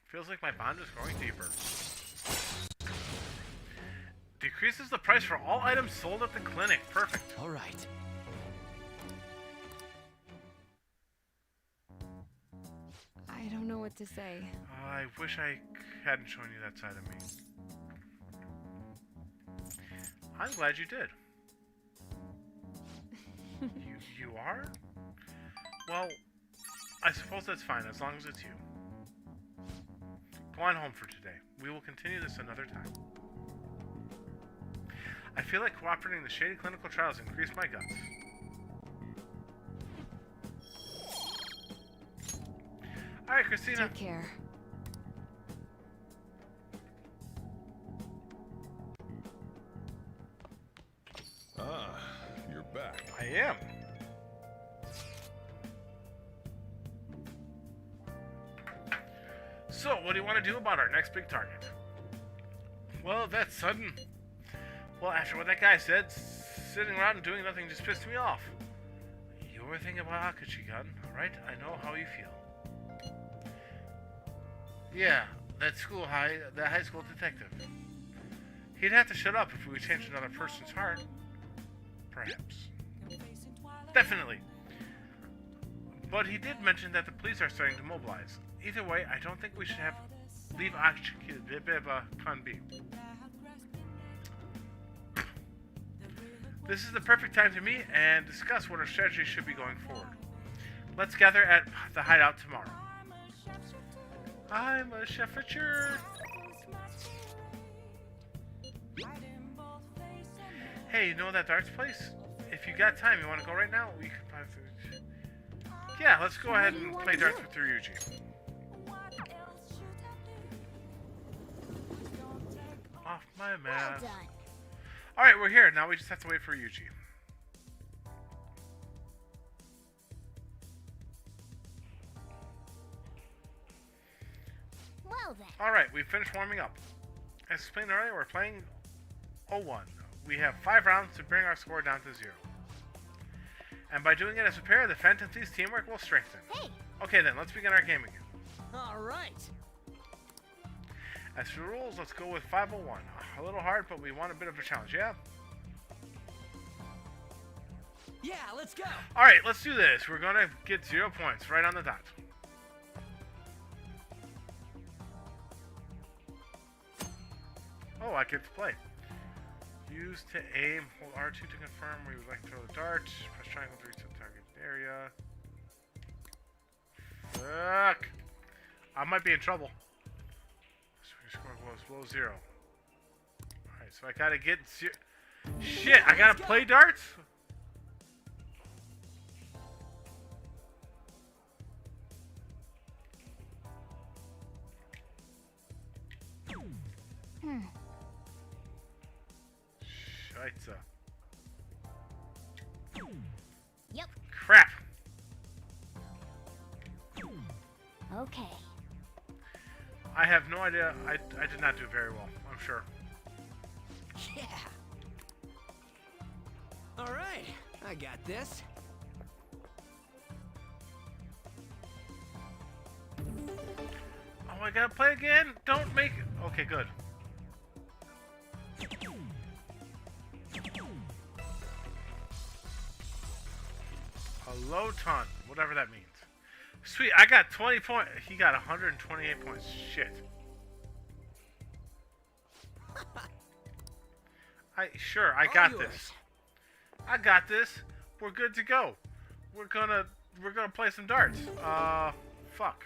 Feels like my bond is growing deeper. Decreases the price for all items sold at the clinic. Perfect. All right. I don't know what to say. I wish I hadn't shown you that side of me. I'm glad you did. You are? Well, I suppose that's fine, as long as it's you. Go on home for today. We will continue this another time. I feel like cooperating in the shady clinical trials increased my guts. Alright, Christina. Take care. I am. So, what do you want to do about our next big target? Well, that's sudden. Well, after what that guy said, sitting around and doing nothing just pissed me off. You were thinking about Akachi-gun, right? I know how you feel. Yeah, that high school detective. He'd have to shut up if we changed another person's heart. Perhaps. Definitely. But he did mention that the police are starting to mobilize. Either way, I don't think we should leave Akachi-gun be. This is the perfect time to meet and discuss what our strategy should be going forward. Let's gather at the hideout tomorrow. I'm a cheffature. Hey, you know that darts place? If you got time, you want to go right now? We could probably... Yeah, let's go ahead and play darts with Ryuji. Off my map. Well done. Alright, we're here. Now we just have to wait for Ryuji. Well then. Alright, we finished warming up. As explained earlier, we're playing 01. We have 5 rounds to bring our score down to 0. And by doing it as a pair, the Phantom Thieves teamwork will strengthen. Hey. Okay then, let's begin our game again. Alright. As for the rules, let's go with 501. A little hard, but we want a bit of a challenge, yeah? Yeah, let's go. Alright, let's do this. We're gonna get 0 points right on the dot. Oh, I get to play. Use to aim. Hold R2 to confirm where you would like to throw the dart. Press triangle to reach the target area. Fuck! I might be in trouble. Score goes below 0. Alright, so I gotta get 0. Shit, I gotta play darts? Scheisse. Yep. Crap. Okay. I have no idea. I did not do very well, I'm sure. Yeah. Alright, I got this. Oh, I gotta play again? Don't make it. Okay, good. A low ton, whatever that means. Sweet, I got 20 points. He got 128 points. Shit. I got this. I got this. We're good to go. We're gonna play some darts. Fuck.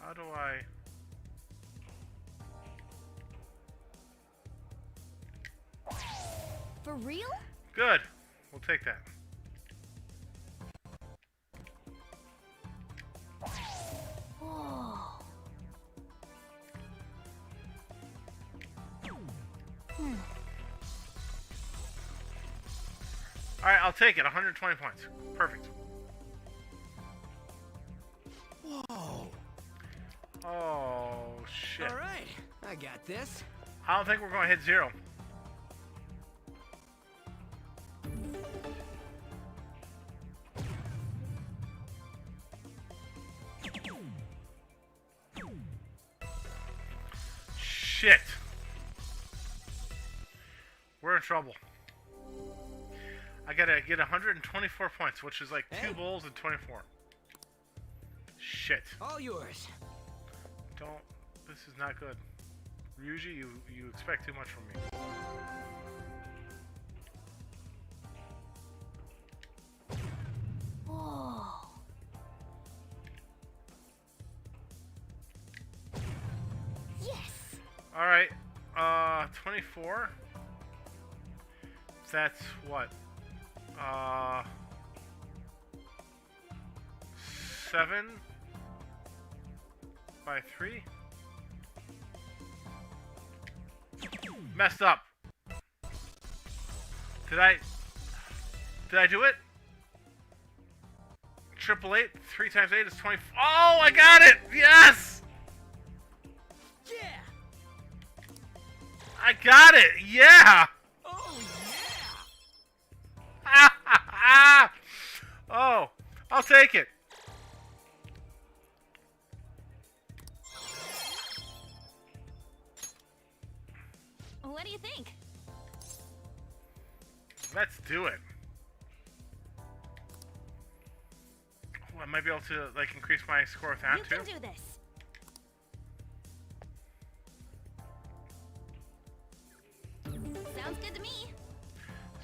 How do I... For real? Good. We'll take that. Whoa. Alright, I'll take it. 120 points. Perfect. Whoa. Oh, shit. Alright, I got this. I don't think we're going to hit 0. Shit. We're in trouble. I gotta get 124 points, which is like 2 bowls and 24. Shit. All yours. Don't. This is not good. Ryuji, you expect too much from me. Whoa. Yes. All right. 24. That's what? 7 by 3. Messed up. Did I do it? 888, 3 times 8 is 20. Oh, I got it! Yes! Yeah! I got it! Yeah! Oh, yeah! Oh, I'll take it. What do you think? Let's do it. Oh, I might be able to, like, increase my score with that, too. You can do this. Sounds good to me.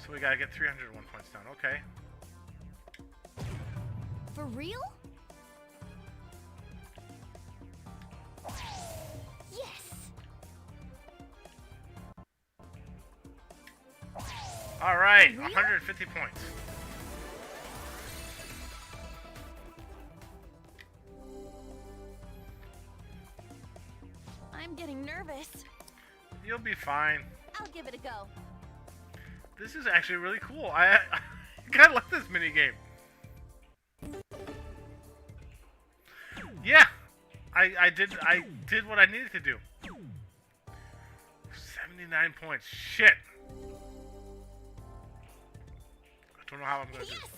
So we gotta get 301 points down. Okay. For real? Yes. All right, For real? 150 points. I'm getting nervous. You'll be fine. I'll give it a go. This is actually really cool. I kind of like this mini game. Yeah, I did what I needed to do. 79 points. Shit. I don't know how I'm gonna do this.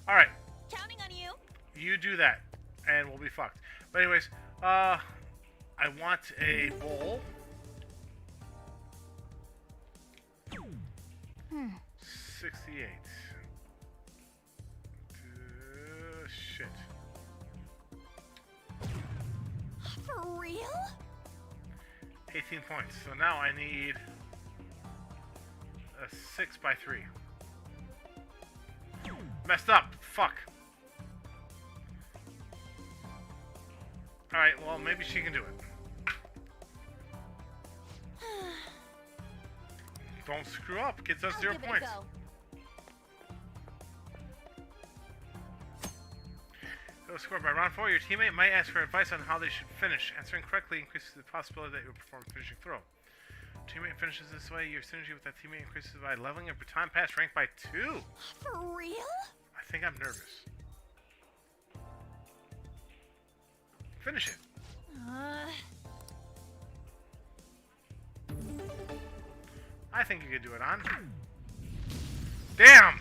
All right. Counting on you. You do that, and we'll be fucked. But anyways, I want a bowl. 68. Shit. For real? 18 points. So now I need a 6 by 3. Messed up. Fuck. Alright, well, maybe she can do it. Don't screw up. Gets us 0 points. Go score by round 4. Your teammate might ask for advice on how they should finish. Answering correctly increases the possibility that you will perform a finishing throw. Teammate finishes this way. Your synergy with that teammate increases by leveling up your time pass rank by 2. For real? I think I'm nervous. Finish it. I think you could do it on. Damn!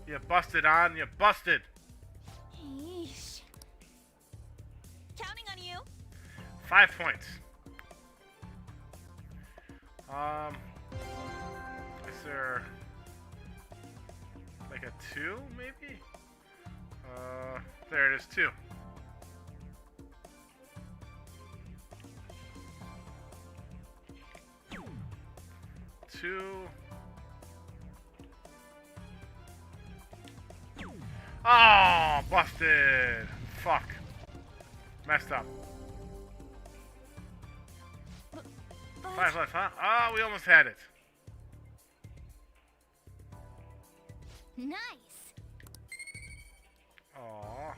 You busted on. You busted. Yeesh. Counting on you. 5 points. Is there like a 2 maybe? There it is, 2. Oh, busted. Fuck. Messed up. 5 left, huh? Oh, we almost had it. Nice. Aw.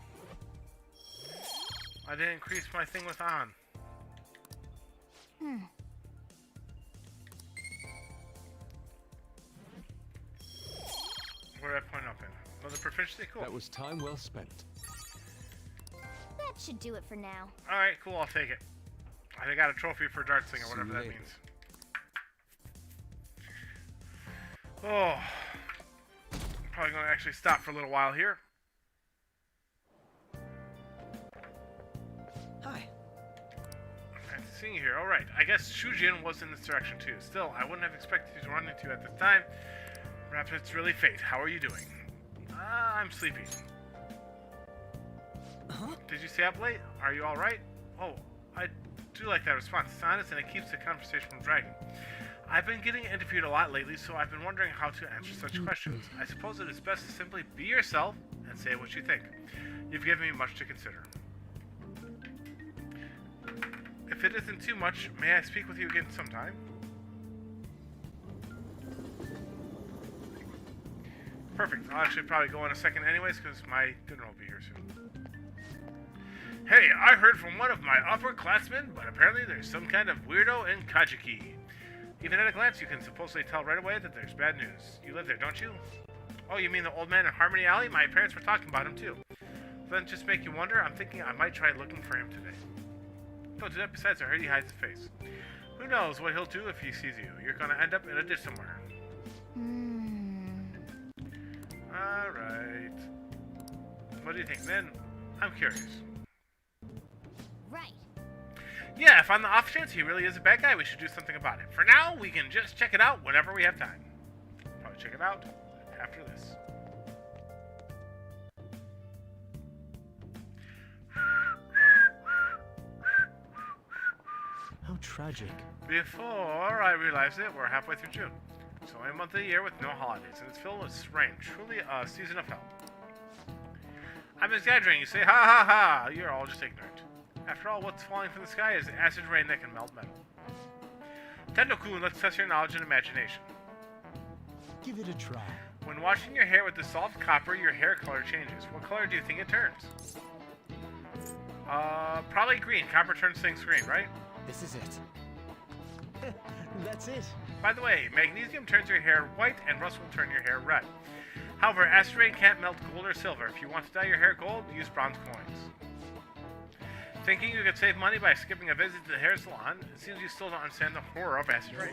I didn't increase my thing with on. Where did I point up in? Another proficiency? Cool. That was time well spent. That should do it for now. Alright, cool, I'll take it. I got a trophy for dart thing or whatever that means. Oh. Probably gonna actually stop for a little while here. Hi. Nice seeing you here. Alright, I guess Shujin was in this direction too. Still, I wouldn't have expected you to run into you at this time. Perhaps it's really fate. How are you doing? I'm sleepy. Huh? Did you stay up late? Are you alright? Oh, I do like that response. It's honest and it keeps the conversation from dragging. I've been getting interviewed a lot lately, so I've been wondering how to answer such questions. I suppose it is best to simply be yourself and say what you think. You've given me much to consider. If it isn't too much, may I speak with you again sometime? Perfect. I'll actually probably go in a second anyways, because my dinner will be here soon. Hey, I heard from one of my upperclassmen, but apparently there's some kind of weirdo in Kajiki. Even at a glance, you can supposedly tell right away that there's bad news. You live there, don't you? Oh, you mean the old man in Harmony Alley? My parents were talking about him, too. Doesn't just make you wonder? I'm thinking I might try looking for him today. Don't do that. Besides, I heard he hides his face. Who knows what he'll do if he sees you? You're gonna end up in a ditch somewhere. Alright. What do you think, Min? I'm curious. Right. Yeah, if on the off chance he really is a bad guy, we should do something about it. For now, we can just check it out whenever we have time. Probably check it out after this. How tragic. Before I realized it, we're halfway through June. It's only a month of the year with no holidays, and it's filled with rain. Truly a season of hell. I'm exaggerating. You say, ha ha ha. You're all just ignorant. After all, what's falling from the sky is acid rain that can melt metal. Tendo-kun, let's test your knowledge and imagination. Give it a try. When washing your hair with dissolved copper, your hair color changes. What color do you think it turns? Probably green. Copper turns things green, right? This is it. That's it. By the way, magnesium turns your hair white and rust will turn your hair red. However, acid rain can't melt gold or silver. If you want to dye your hair gold, use bronze coins. Thinking you could save money by skipping a visit to the hair salon, it seems you still don't understand the horror of acid rain.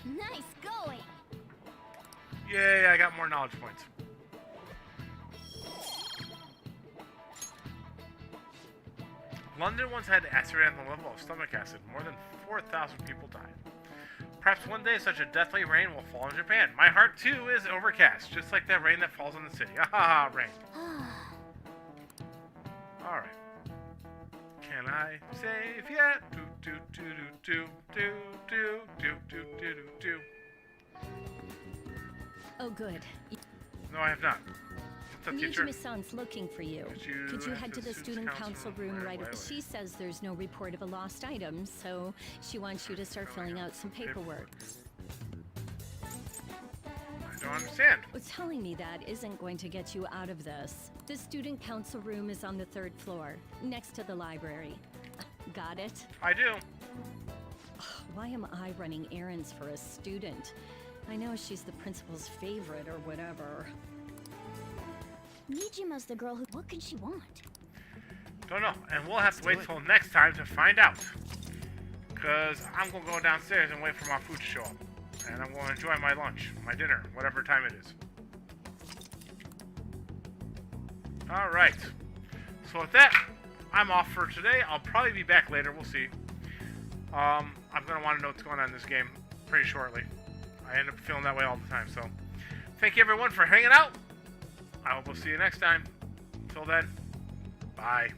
Nice going. Yay, I got more knowledge points. London once had acid rain on the level of stomach acid. More than 4,000 people died. Perhaps one day such a deathly rain will fall in Japan. My heart too is overcast, just like that rain that falls on the city. Ah, rain. Alright. Can I save yet? Do do do do do do do do do do do. Oh, good. No, I have not. What's up, teacher? Nijima-san's looking for you. Could you head to the student council room right away? She says there's no report of a lost item, so she wants you to start filling out some paperwork. I don't understand. Well, telling me that isn't going to get you out of this. The student council room is on the 3rd floor, next to the library. Got it? I do. Why am I running errands for a student? I know she's the principal's favorite or whatever. Nijima's the girl who... What can she want? Don't know, and we'll have to wait till next time to find out. Because I'm going to go downstairs and wait for my food to show up. And I'm going to enjoy my lunch, my dinner, whatever time it is. Alright. So with that, I'm off for today. I'll probably be back later, we'll see. I'm going to want to know what's going on in this game pretty shortly. I end up feeling that way all the time, so... Thank you everyone for hanging out. I hope we'll see you next time. Until then, bye.